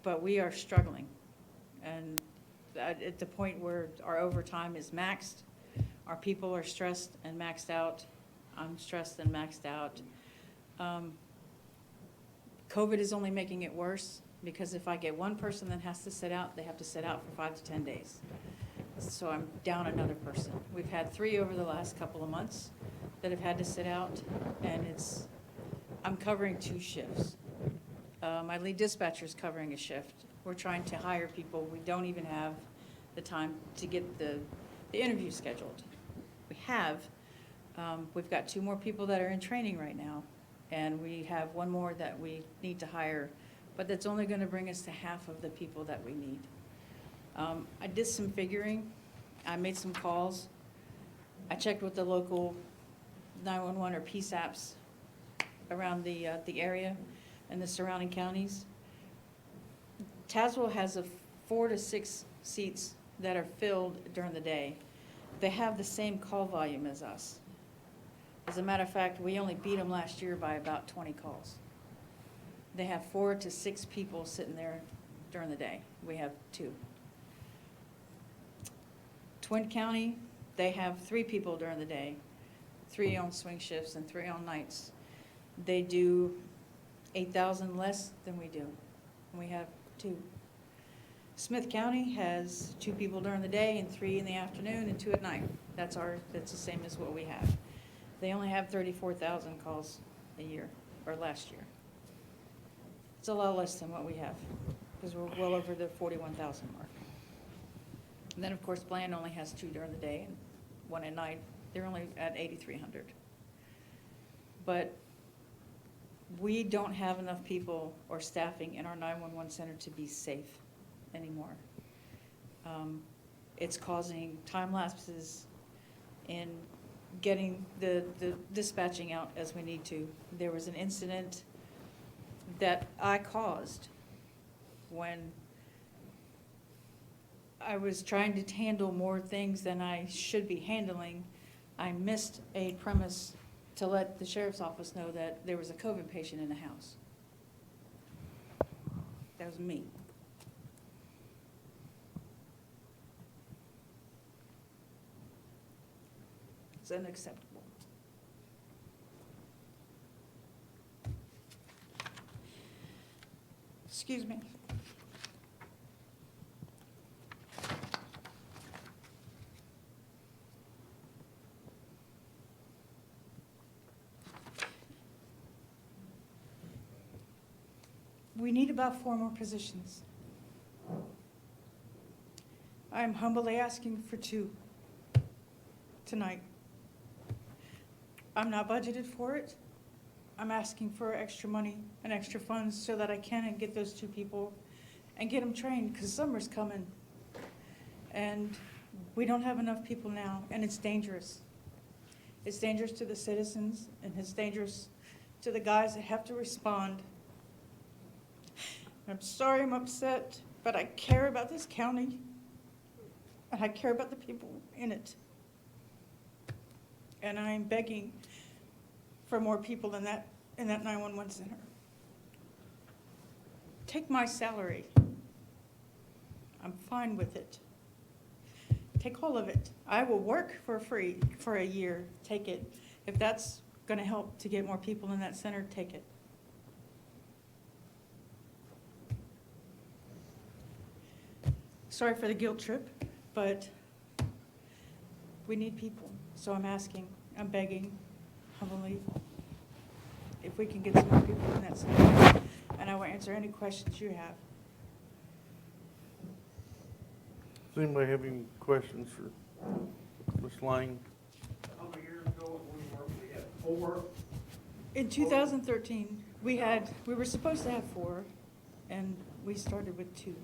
but we are struggling. And at the point where our overtime is maxed, our people are stressed and maxed out. I'm stressed and maxed out. COVID is only making it worse, because if I get one person that has to sit out, they have to sit out for 5 to 10 days. So I'm down another person. We've had 3 over the last couple of months that have had to sit out, and I'm covering 2 shifts. My lead dispatcher's covering a shift. We're trying to hire people. We don't even have the time to get the interview scheduled. We've got 2 more people that are in training right now, and we have 1 more that we need to hire, but that's only going to bring us to half of the people that we need. I did some figuring. I made some calls. I checked with the local 911 or PSAPs around the area and the surrounding counties. Tazewell has 4 to 6 seats that are filled during the day. They have the same call volume as us. As a matter of fact, we only beat them last year by about 20 calls. They have 4 to 6 people sitting there during the day. We have 2. Twin County, they have 3 people during the day, 3 on swing shifts and 3 on nights. They do 8,000 less than we do. We have 2. Smith County has 2 people during the day and 3 in the afternoon and 2 at night. That's the same as what we have. They only have 34,000 calls a year, or last year. It's a lot less than what we have, because we're well over the 41,000 mark. And then, of course, Bland only has 2 during the day and 1 at night. They're only at 8,300. But we don't have enough people or staffing in our 911 center to be safe anymore. It's causing time lapses in getting the dispatching out as we need to. There was an incident that I caused when I was trying to handle more things than I should be handling. I missed a premise to let the sheriff's office know that there was a COVID patient in the house. That was me. It's unacceptable. Excuse me. We need about 4 more positions. I'm humbly asking for 2 tonight. I'm not budgeted for it. I'm asking for extra money and extra funds so that I can get those 2 people and get them trained, because summer's coming. And we don't have enough people now, and it's dangerous. It's dangerous to the citizens, and it's dangerous to the guys that have to respond. I'm sorry I'm upset, but I care about this county, and I care about the people in it. And I'm begging for more people in that 911 center. Take my salary. I'm fine with it. Take all of it. I will work for free for a year. Take it. If that's going to help to get more people in that center, take it. Sorry for the guilt trip, but we need people. So I'm asking, I'm begging, humbly, if we can get some more people in that center. And I will answer any questions you have. Does anybody have any questions for Ms. Lane? How many years ago we had 4? In 2013, we were supposed to have 4, and we started with 2.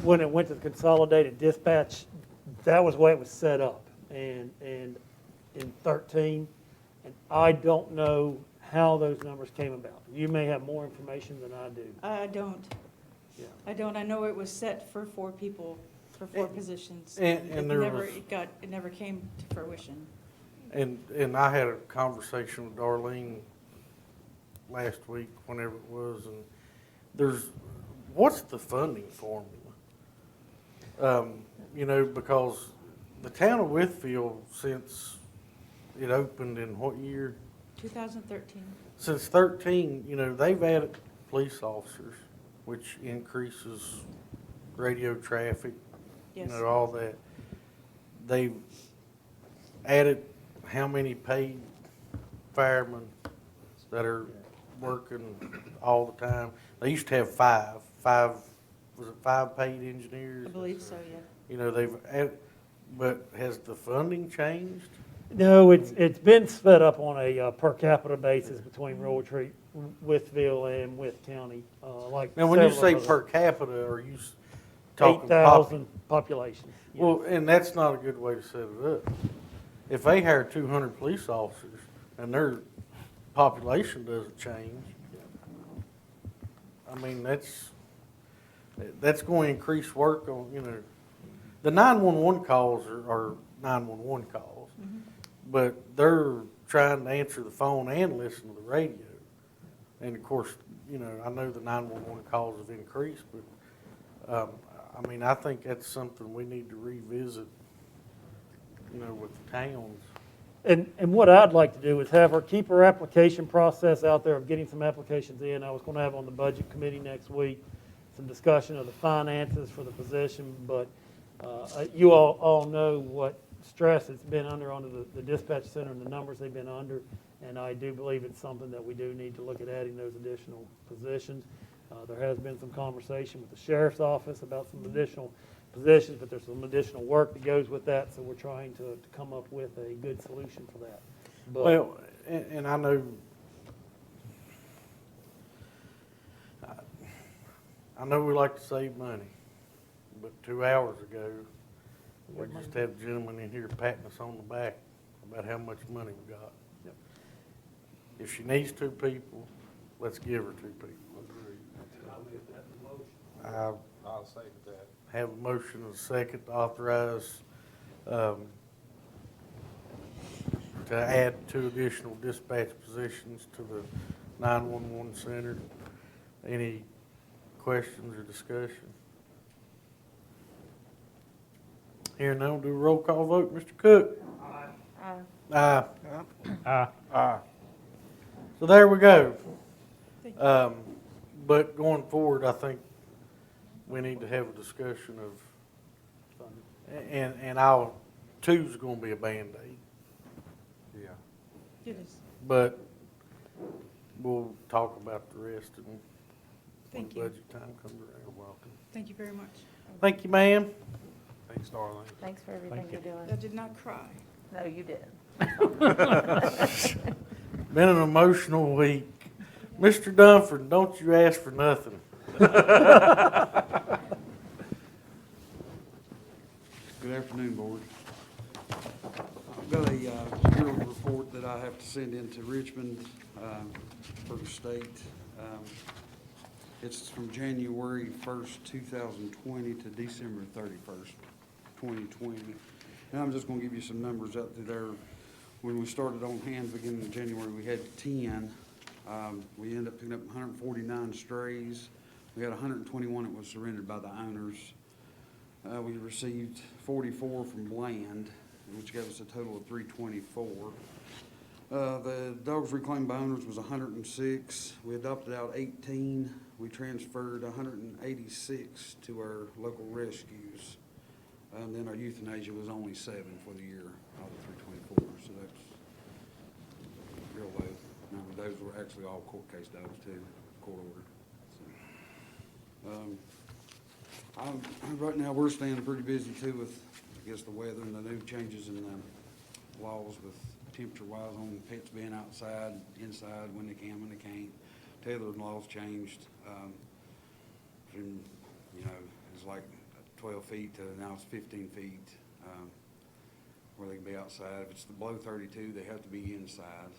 When it went to the consolidated dispatch, that was the way it was set up. And in 13, and I don't know how those numbers came about. You may have more information than I do. I don't. Yeah. I don't. I know it was set for 4 people, for 4 positions. and there was- It never came to fruition. And I had a conversation with Darlene last week, whenever it was, and what's the funding formula? You know, because the town of Wytheville, since it opened in what year? 2013. Since 13, you know, they've added police officers, which increases radio traffic, Yes. you know, all that. They've added how many paid firemen that are working all the time? They used to have 5. Was it 5 paid engineers? I believe so, yeah. You know, they've added, but has the funding changed? No, it's been split up on a per capita basis between Royal Retreat, Wytheville, and Wythe County. Like Now, when you several say of per capita, are you talking 8,000 population? Yes. Well, and that's not a good way to set it up. If they hire 200 police officers and their population doesn't change, I mean, that's going to increase work on, you know, the 911 calls are 911 calls, but they're trying to answer the phone and listen to the radio. And of course, you know, I know the 911 calls have increased, but I mean, I think that's something we need to revisit, you know, with the towns. And what I'd like to do is have her keep her application process out there of getting some applications in. I was going to have on the budget committee next week some discussion of the finances for the position, but you all know what stress it's been under the dispatch center and the numbers they've been under, and I do believe it's something that we do need to look at adding those additional positions. There has been some conversation with the sheriff's office about some additional positions, but there's some additional work that goes with that, so we're trying to come up with a good solution for that. But Well, and I know, we like to save money, but 2 hours ago, we just had a gentleman in here patting us on the back about how much money we got. Yep. If she needs 2 people, let's give her 2 people. I'll say that. Have a motion and a second to authorize, to add 2 additional dispatch positions to the 911 center. Any questions or discussion? Hearing none, we'll do a roll call vote. Mr. Cook? Aye. Aye. So there we go. But going forward, I think we need to have a discussion of, and our 2's gonna be a Band-Aid. Yeah. It is. But we'll talk about the rest when Thank you. budget time comes around. You're welcome. Thank you very much. Thank you, ma'am. Thanks, Darlene. Thanks for everything you're doing. I did not cry. No, you didn't. Been an emotional week. Mr. Dunford, don't you ask for nothing. Good afternoon, Board. I've got a bureau report that I have to send in to Richmond for the state. It's from January 1st, 2020 to December 31st, 2020. And I'm just going to give you some numbers up to there. When we started on hand beginning of January, we had 10. We ended up picking up 149 strays. We had 121 that was surrendered by the owners. We received 44 from land, which gave us a total of 324. The dogs reclaimed by owners was 106. We adopted out 18. We transferred 186 to our local rescues. And then our euthanasia was only 7 for the year out of 324. So that's real low. Remember, those were actually all court case dogs too, court order. So, right now, we're staying pretty busy too with, I guess, the weather and the new changes in the laws with temperature-wise on pets being outside, inside, when they can, when they can't. Tailoring laws changed from, it's like 12 feet to now it's 15 feet where they can be outside. If it's below 32, they have to be inside.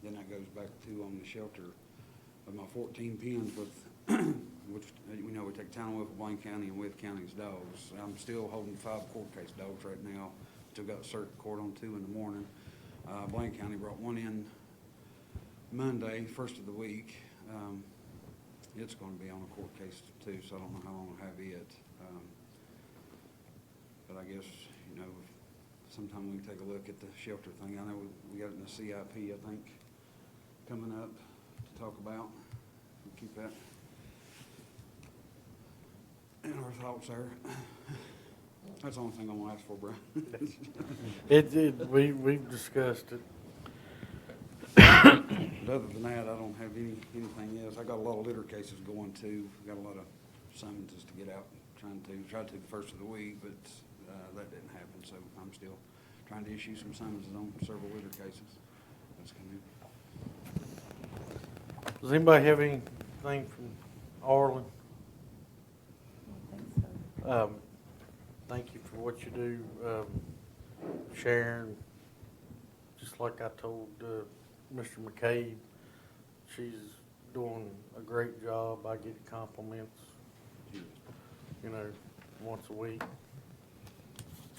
Then that goes back to on the shelter of my 14 pens with, which we take Town of Blaine County and Wythe County's dogs. I'm still holding 5 court case dogs right now. Still got circuit court on 2 in the morning. Blaine County brought 1 in Monday, first of the week. It's going to be on a court case too, so I don't know how long I'll have it. But I guess, sometime we can take a look at the shelter thing. I know we got it in the CIP, I think, coming up to talk about. We'll keep that in our thoughts there. That's the only thing I'm gonna ask for, Brian. We've discussed it. But other than that, I don't have anything else. I got a lot of litter cases going too. Got a lot of summonses to get out, tried to the first of the week, but that didn't happen. So I'm still trying to issue some summonses on several litter cases. That's coming in. Does anybody have anything from Arlen? Thank you for what you do, Sharon. Just like I told Mr. McCabe, she's doing a great job. I get compliments, once a week.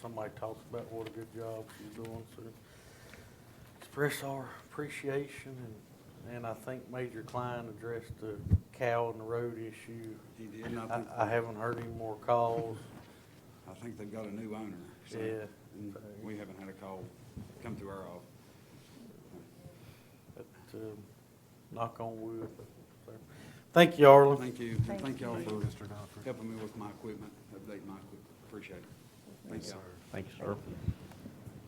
Somebody talks about what a good job she's doing, so express our appreciation. And I think Major Klein addressed the cow in the road issue. He did. And I haven't heard any more calls. I think they've got a new owner. So, Yeah. and we haven't had a call come through our office. But, knock on wood. So, thank you, Arlen. Thank you. And thank y'all for helping me with my equipment, updating my equipment. Appreciate it. Thank y'all. Thank you, sir.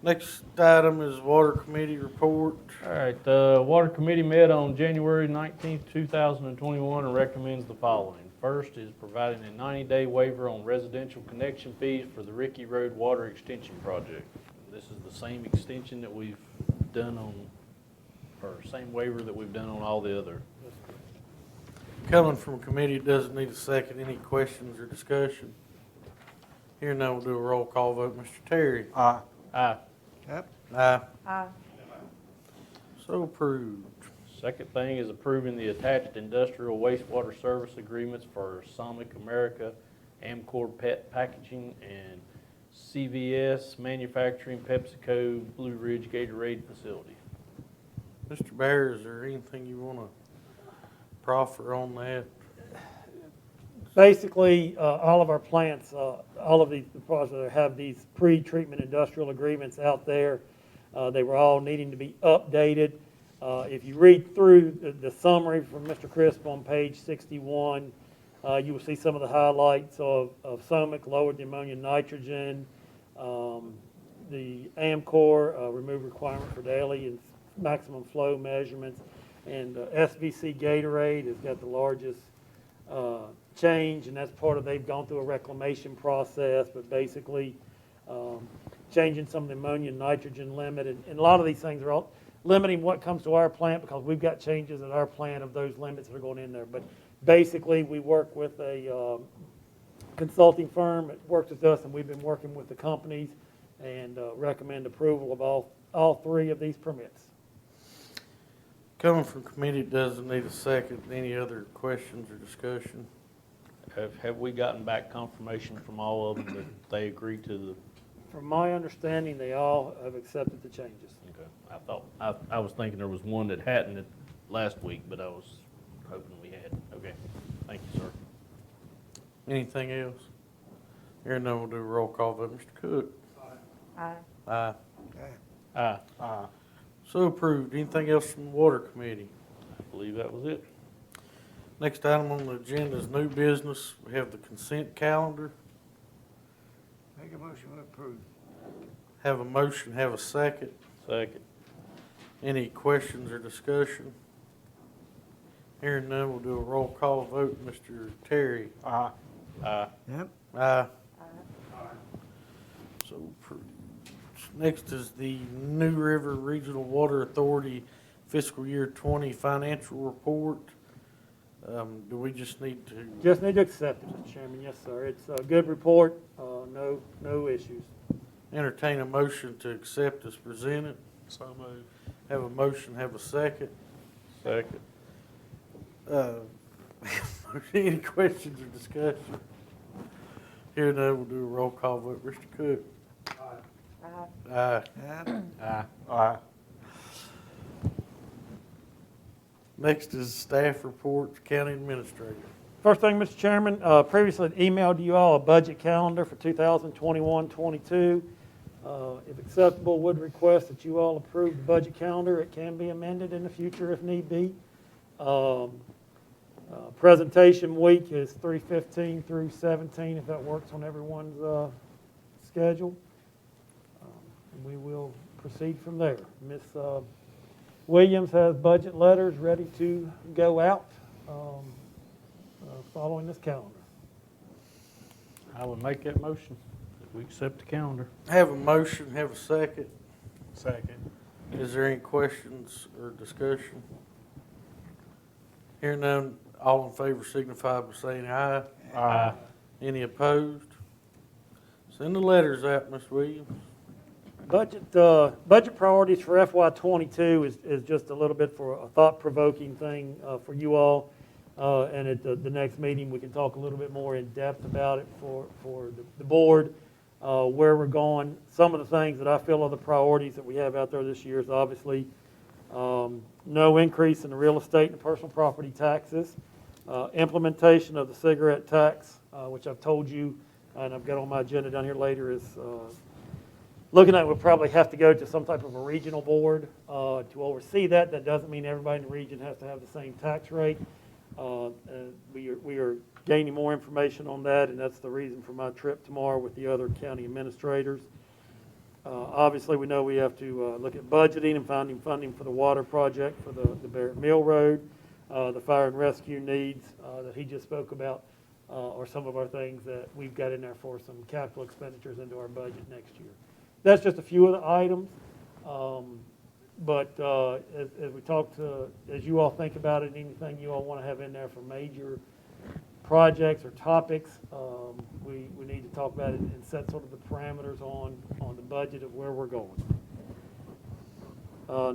Next item is Water Committee report. All right, the Water Committee met on January 19th, 2021, and recommends the following. First is providing a 90-day waiver on residential connection fees for the Ricky Road Water Extension Project. This is the same extension that we've done same waiver that we've done on all the other. Coming from a committee, it doesn't need a second. Any questions or discussion? Here now, we'll do a roll call vote. Mr. Terry? Aye. Aye. Aye. Aye. So approved. Second thing is approving the attached industrial wastewater service agreements for Sonic America, Amcor Pet Packaging, and CVS Manufacturing, PepsiCo, Blue Ridge Gatorade Facility. Mr. Bear, is there anything you want to proffer on that? Basically, all of our plants, all of these projects have these pre-treatment industrial agreements out there. They were all needing to be updated. If you read through the summary from Mr. Crisp on page 61, you will see some of the highlights of SOMIC, lowered the ammonia nitrogen, the Amcor removed requirement for daily and maximum flow measurements. And SVC Gatorade has got the largest change, and that's part of, they've gone through a reclamation process, but basically changing some of the ammonia and nitrogen limit. And a lot of these things are all limiting what comes to our plant, because we've got changes at our plant of those limits that are going in there. But basically, we work with a consulting firm that works with us, and we've been working with the companies and recommend approval of all three of these permits. Coming from committee, it doesn't need a second. Any other questions or discussion? Have we gotten back confirmation from all of them that they agree to the? From my understanding, they all have accepted the changes. Okay. I was thinking there was one that hadn't last week, but I was hoping we had. Okay. Thank you, sir. Anything else? Here and then we'll do a roll call vote. Mr. Cook? Aye. Aye. Aye. Aye. So approved. Anything else from the Water Committee? I believe that was it. Next item on the agenda is new business. We have the consent calendar. Make a motion to approve. Have a motion, have a second. Second. Any questions or discussion? Hearing none, we'll do a roll call vote. Mr. Terry? Aye. Aye. Yep. Aye. So approved. Next is the New River Regional Water Authority fiscal year 20 financial report. Do we just need to? Just need to accept it, Mr. Chairman. Yes, sir. It's a good report. No issues. Entertain a motion to accept as presented. So moved. Have a motion, have a second. Second. Any questions or discussion? Here now, we'll do a roll call vote. Mr. Cook? Aye. Aye. Aye. Next is staff reports, county administrator. First thing, Mr. Chairman, previously I emailed you all a budget calendar for 2021-22. If acceptable, would request that you all approve the budget calendar. It can be amended in the future if need be. Presentation week is 3/15 through 17, if that works on everyone's schedule. And we will proceed from there. Ms. Williams has budget letters ready to go out following this calendar. I would make that motion that we accept the calendar. Have a motion, have a second. Second. Is there any questions or discussion? Hearing none, all in favor signify by saying aye. Aye. Any opposed? Send the letters out, Ms. Williams. Budget priorities for FY22 is just a little bit for a thought-provoking thing for you all. And at the next meeting, we can talk a little bit more in depth about it for the board, where we're going. Some of the things that I feel are the priorities that we have out there this year is obviously no increase in the real estate and personal property taxes, implementation of the cigarette tax, which I've told you, and I've got on my agenda down here later, is looking at, we'll probably have to go to some type of a regional board to oversee that. That doesn't mean everybody in the region has to have the same tax rate. We are gaining more information on that, and that's the reason for my trip tomorrow with the other county administrators. Obviously, we know we have to look at budgeting and finding funding for the water project for the Barrett Mill Road. The fire and rescue needs that he just spoke about are some of our things that we've got in there for some capital expenditures into our budget next year. That's just a few of the items. But as we talk to, as you all think about it, anything you all want to have in there for major projects or topics, we need to talk about it and set sort of the parameters on the budget of where we're going.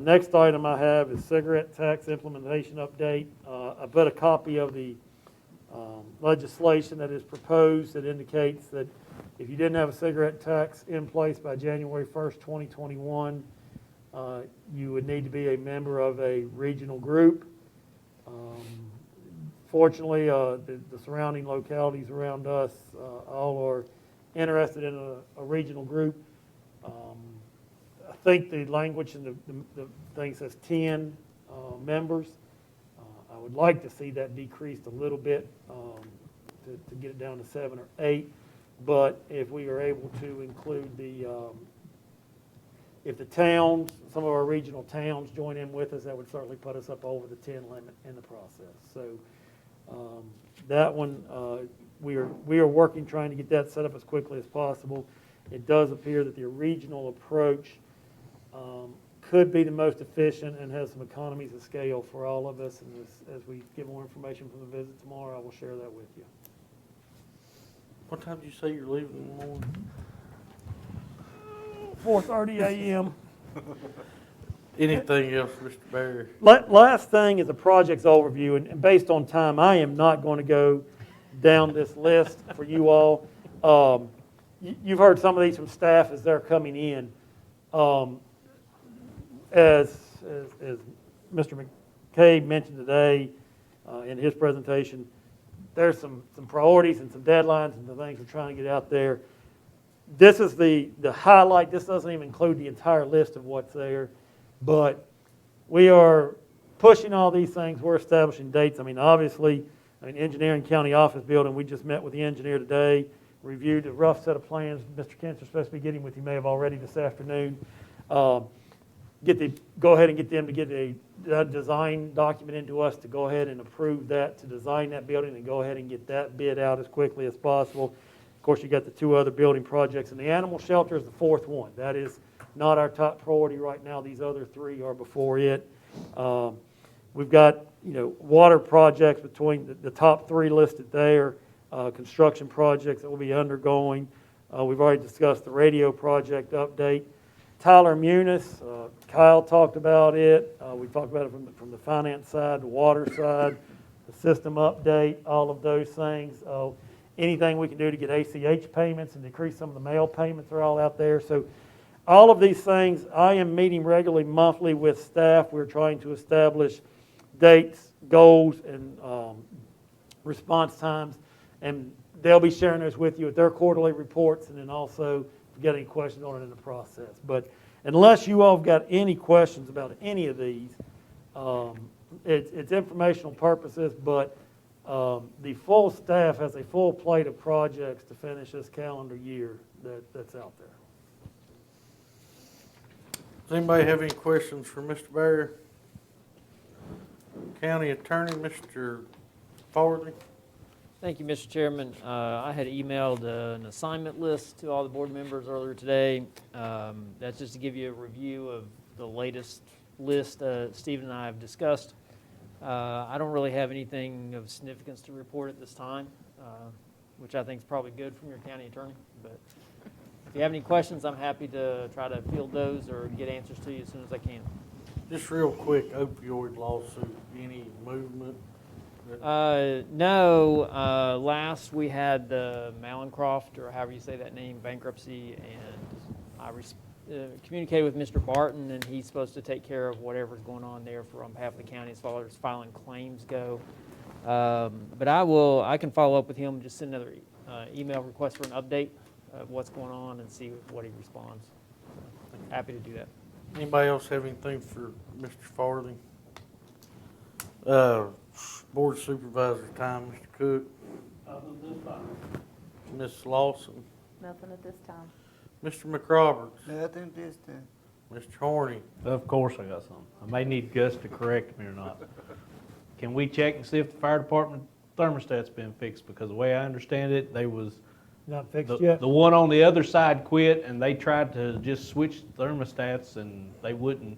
Next item I have is cigarette tax implementation update. I put a copy of the legislation that is proposed that indicates that if you didn't have a cigarette tax in place by January 1st, 2021, you would need to be a member of a regional group. Fortunately, the surrounding localities around us all are interested in a regional group. I think the language in the thing says 10 members. I would like to see that decreased a little bit to get it down to 7 or 8. But if we are able to include If the towns, some of our regional towns join in with us, that would certainly put us up over the 10 limit in the process. So that one, we are working, trying to get that set up as quickly as possible. It does appear that the regional approach could be the most efficient and has some economies of scale for all of us. And as we get more information from the visit tomorrow, I will share that with you. What time did you say you're leaving in the morning? 4:30 a.m. Anything else, Mr. Barry? Last thing is the project's overview, and based on time, I am not going to go down this list for you all. You've heard some of these from staff as they're coming in. As Mr. McCabe mentioned today in his presentation, there's some priorities and some deadlines and the things we're trying to get out there. This is the highlight. This doesn't even include the entire list of what's there, but we are pushing all these things. We're establishing dates. I mean, obviously, engineering county office building, we just met with the engineer today, reviewed a rough set of plans. Mr. Kent's supposed to be getting with you, may have already this afternoon. Go ahead and get them to get a design document into us to go ahead and approve that, to design that building and go ahead and get that bid out as quickly as possible. Of course, you got the 2 other building projects, and the animal shelter is the 4th one. That is not our top priority right now. These other 3 are before it. We've got, water projects between the top 3 listed there, construction projects that we'll be undergoing. We've already discussed the radio project update. Tyler Munis, Kyle talked about it. We talked about it from the finance side, the water side, the system update, all of those things. Anything we can do to get ACH payments and decrease some of the mail payments are all out there. So all of these things, I am meeting regularly monthly with staff. We're trying to establish dates, goals, and response times. And they'll be sharing those with you at their quarterly reports, and then also if you got any questions on it in the process. But unless you all have got any questions about any of these, it's informational purposes, but the full staff has a full plate of projects to finish this calendar year that's out there. Does anybody have any questions for Mr. Barry? County Attorney, Mr. Farley? Thank you, Mr. Chairman. I had emailed an assignment list to all the board members earlier today. That's just to give you a review of the latest list Stephen and I have discussed. I don't really have anything of significance to report at this time, which I think is probably good from your county attorney. But if you have any questions, I'm happy to try to field those or get answers to you as soon as I can. Just real quick, opioid lawsuit, any movement? No, last we had the Malincroft, or however you say that name, bankruptcy, and I communicated with Mr. Barton, and he's supposed to take care of whatever's going on there on behalf of the county as far as filing claims go. But I can follow up with him, just send another email request for an update of what's going on and see what he responds. Happy to do that. Anybody else have anything for Mr. Farthing? Board Supervisor time, Mr. Cook. Ms. Lawson. Nothing at this time. Mr. McRoberts. Nothing at this time. Mr. Horny. Of course I got something. I may need Gus to correct me or not. Can we check and see if the fire department thermostat's been fixed? Because the way I understand it, they was Not fixed yet? the one on the other side quit, and they tried to just switch thermostats, and they wouldn't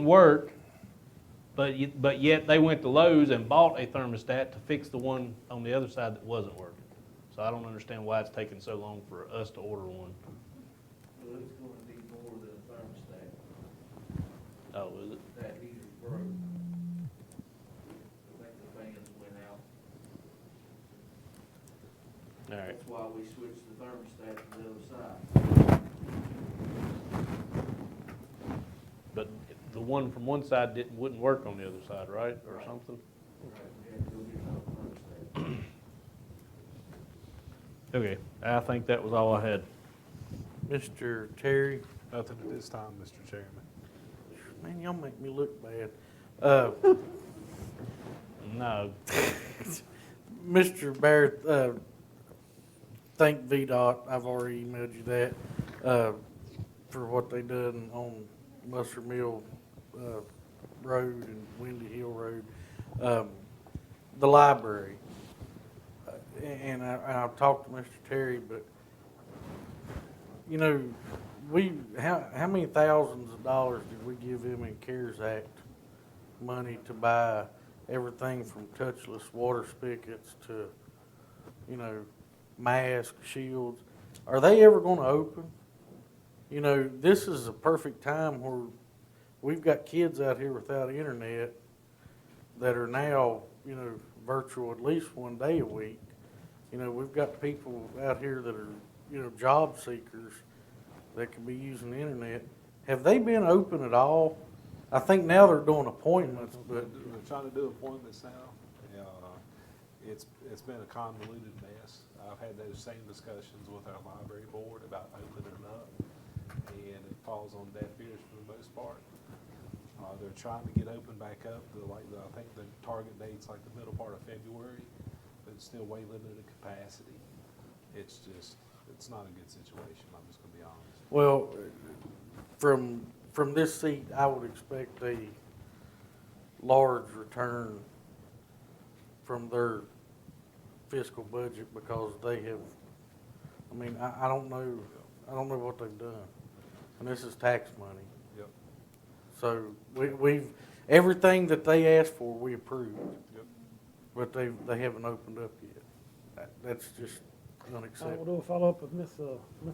work. But yet they went to Lowe's and bought a thermostat to fix the one on the other side that wasn't working. So I don't understand why it's taking so long for us to order one. Well, it's going to be more than a thermostat. Oh, is it? That heater broke. I think the fans went out. All right. That's why we switched the thermostat to the other side. But the one from one side wouldn't work on the other side, right, or something? Right, we had to go get another thermostat. Okay, I think that was all I had. Mr. Terry. Nothing at this time, Mr. Chairman. Man, y'all make me look bad. No. Mr. Barrett, thank VDOT. I've already emailed you that. for what they done on Musser Mill, Road and Windy Hill Road. The library, and I've talked to Mr. Terry, but, you know, how many thousands of dollars did we give him in CARES Act money to buy everything from touchless water spigots to, you know, masks, shields? Are they ever gonna open? You know, this is a perfect time where we've got kids out here without internet that are now, you know, virtual at least one day a week. You know, we've got people out here that are, you know, job seekers that could be using the internet. Have they been open at all? I think now they're doing appointments, but They're trying to do appointments now. It's been a convoluted mess. I've had those same discussions with our library board about opening up, and it falls on deaf ears for the most part. They're trying to get open back up. I think the target date's like the middle part of February, but it's still way limited capacity. It's not a good situation. I'm just gonna be honest. well, from this seat, I would expect a large return from their fiscal budget because they have, I mean, I don't know what they've done. And this is tax money. Yep. So we've, everything that they asked for, we approved. Yep. But they haven't opened up yet. That's just I unacceptable. will do a follow-up with Ms.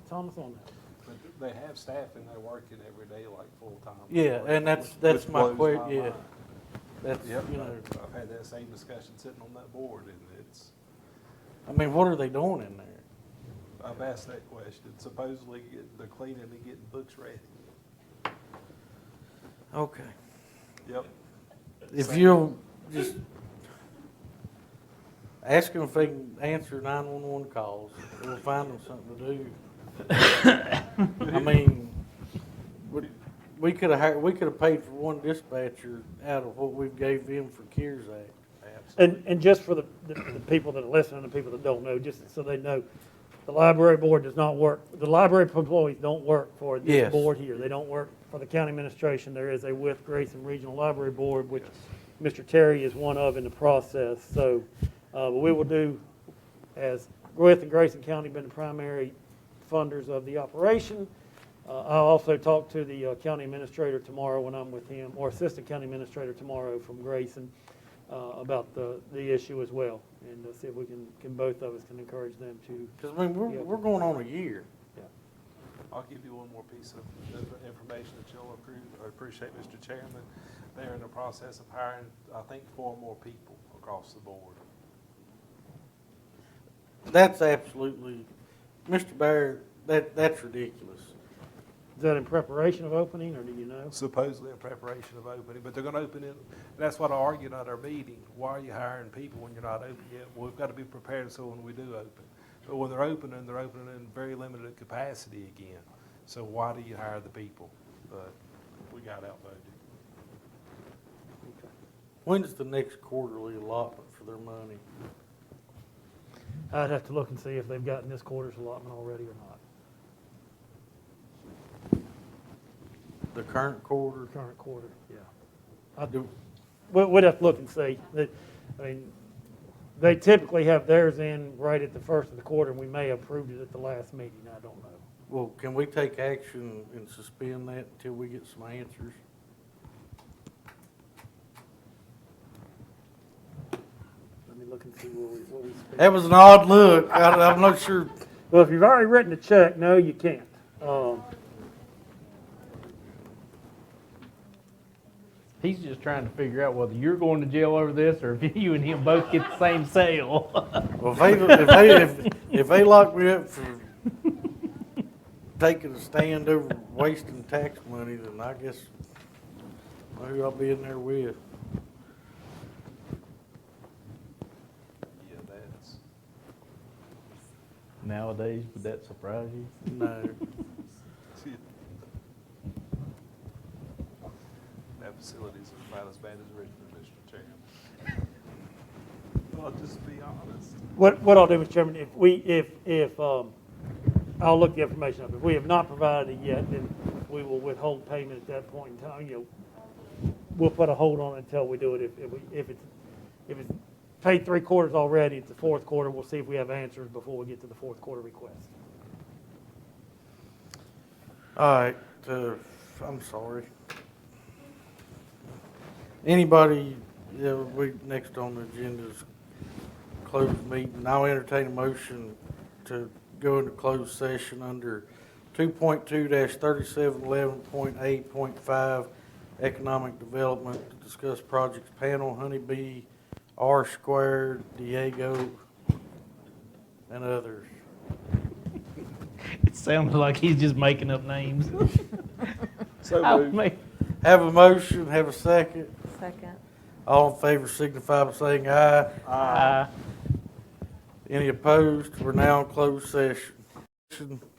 Thomas on that. But they have staff in there working every day like full-time. Yeah, and that's Which my blows question, my yeah. mind. That's, Yep, you know, I've had that same discussion sitting on that board, and I mean, what are they doing in there? I've asked that question. Supposedly, they're cleaning and getting books ready. Okay. Yep. If you'll just ask them if they can answer 911 calls, we'll find them something to do. I mean, we could have paid for one dispatcher out of what we gave them for CARES Act. And just for the people that are listening and people that don't know, just so they know, the library board does not work, the library employees don't work for this Yes. board here. They don't work for the county administration. There is a Wythe Grayson Regional Library Board, which Mr. Terry is one of in the process. So, but we will do, as Wythe and Grayson County have been the primary funders of the operation. I'll also talk to the county administrator tomorrow when I'm with him, or assistant county administrator tomorrow from Grayson, about the issue as well, and see if we can both of us can encourage them to. Because, I mean, we're going on a year. I'll give you one more piece of information that you'll approve. I appreciate, Mr. Chairman. They're in the process of hiring, I think, 4 more people across the board. That's absolutely, Mr. Baird, that's ridiculous. Is that in preparation of opening, or do you know? Supposedly in preparation of opening, but they're gonna open it, that's what I argued at our meeting. Why are you hiring people when you're not open yet? Well, we've got to be prepared so when we do open. But when they're opening in very limited capacity again. So why do you hire the people? But we got outvoted. When's the next quarterly allotment for their money? I'd have to look and see if they've gotten this quarter's allotment already or not. The current quarter? Current quarter, yeah. I do. We'd have to look and see. I mean, they typically have theirs in right at the first of the quarter, and we may have approved it at the last meeting, I don't know. Well, can we take action and suspend that until we get some answers? Let me look and see what we spent. That was an odd look. I'm not sure. Well, if you've already written a check, no, you can't. He's just trying to figure out whether you're going to jail over this or if you and him both get the same sale. Well, if they lock me up for taking a stand over wasting tax money, then I guess maybe I'll be in there with. Yeah, that's. Nowadays, would that surprise you? No. That facilities are about as bad as Richmond, Mr. Chairman. I'll just be honest. What I'll do, Mr. Chairman, I'll look the information up. If we have not provided it yet, then we will withhold payment at that point in time. We'll put a hold on it until we do it. If it's paid 3 quarters already, it's the 4th quarter. We'll see if we have answers before we get to the 4th quarter request. All right, I'm sorry. Anybody, we, next on the agenda is closed meeting. I'll entertain a motion to go into closed session under 2.2-3711.8.5 Economic Development to discuss projects panel, Honeybee, R Squared, Diego, and others. It sounds like he's just making up names. So I'll moved. make- Have a motion, have a second. Second. All in favor signify by saying aye. Any opposed? We're now in closed session.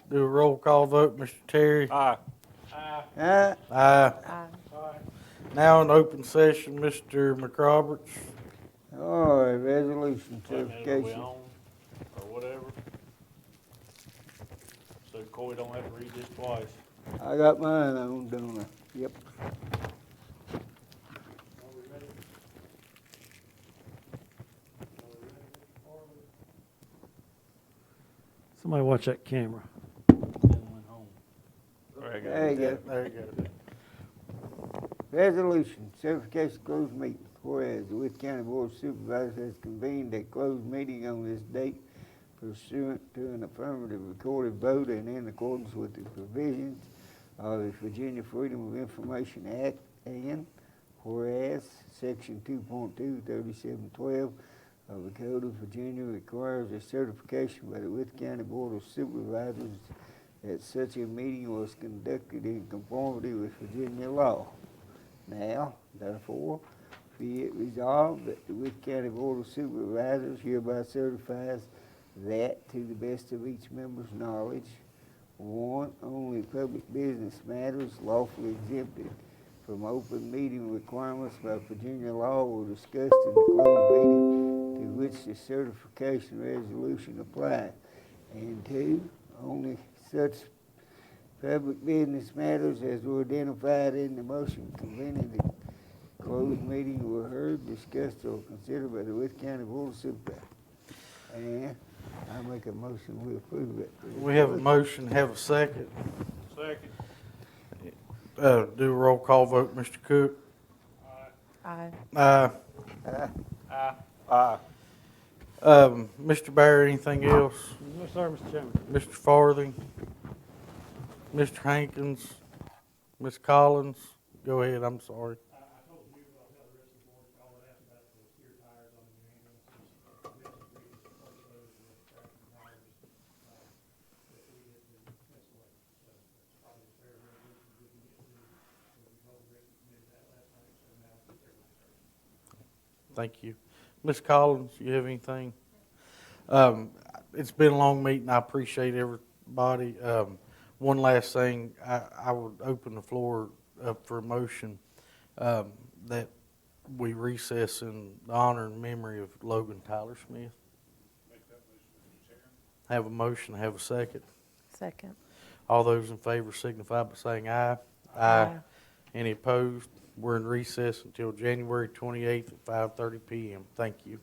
Do a roll call vote. Mr. Terry? Aye. Aye. Aye. Now in open session, Mr. McRoberts. All right, resolution Wait a minute, are we certification. on or whatever? So Corey don't have to read this twice. I got mine on, don't I? Yep. Somebody watch that camera. Then went home. There There you go. There you go. Resolution, certification closed meeting. Whereas the Wythe County Board of Supervisors has convened a closed meeting on this date pursuant to an affirmative recorded vote and in accordance with the provisions of the Virginia Freedom of Information Act, and whereas Section 2.2, 3712 of the Code of Virginia requires a certification by the Wythe County Board of Supervisors that such a meeting was conducted in conformity with Virginia law. Now, therefore, be it resolved that the Wythe County Board of Supervisors hereby certifies that, to the best of each member's knowledge, 1, only public business matters lawfully exempted from open meeting requirements by Virginia law were discussed in the closed meeting to which the certification resolution applies, and 2, only such public business matters as were identified in the motion convening the closed meeting were heard, discussed, or considered by the Wythe County Board of Supervisors. And I make a motion, we approve it. We have a motion, have a second. Second. Do a roll call vote. Mr. Cook? Aye. Aye. Aye. Mr. Barry, anything else? Yes, sir, Mr. Chairman. Mr. Farthing? Mr. Hankins? Ms. Collins? Go ahead, I'm sorry. Thank you. Ms. Collins, you have anything? It's been a long meeting. I appreciate everybody. One last thing, I would open the floor up for a motion that we recess in the honor and memory of Logan Tyler Smith. Make that motion, Mr. Chair. Have a motion, have a second. Second. All those in favor signify by saying aye. Aye. Any opposed? We're in recess until January 28th at 5:30 p.m. Thank you.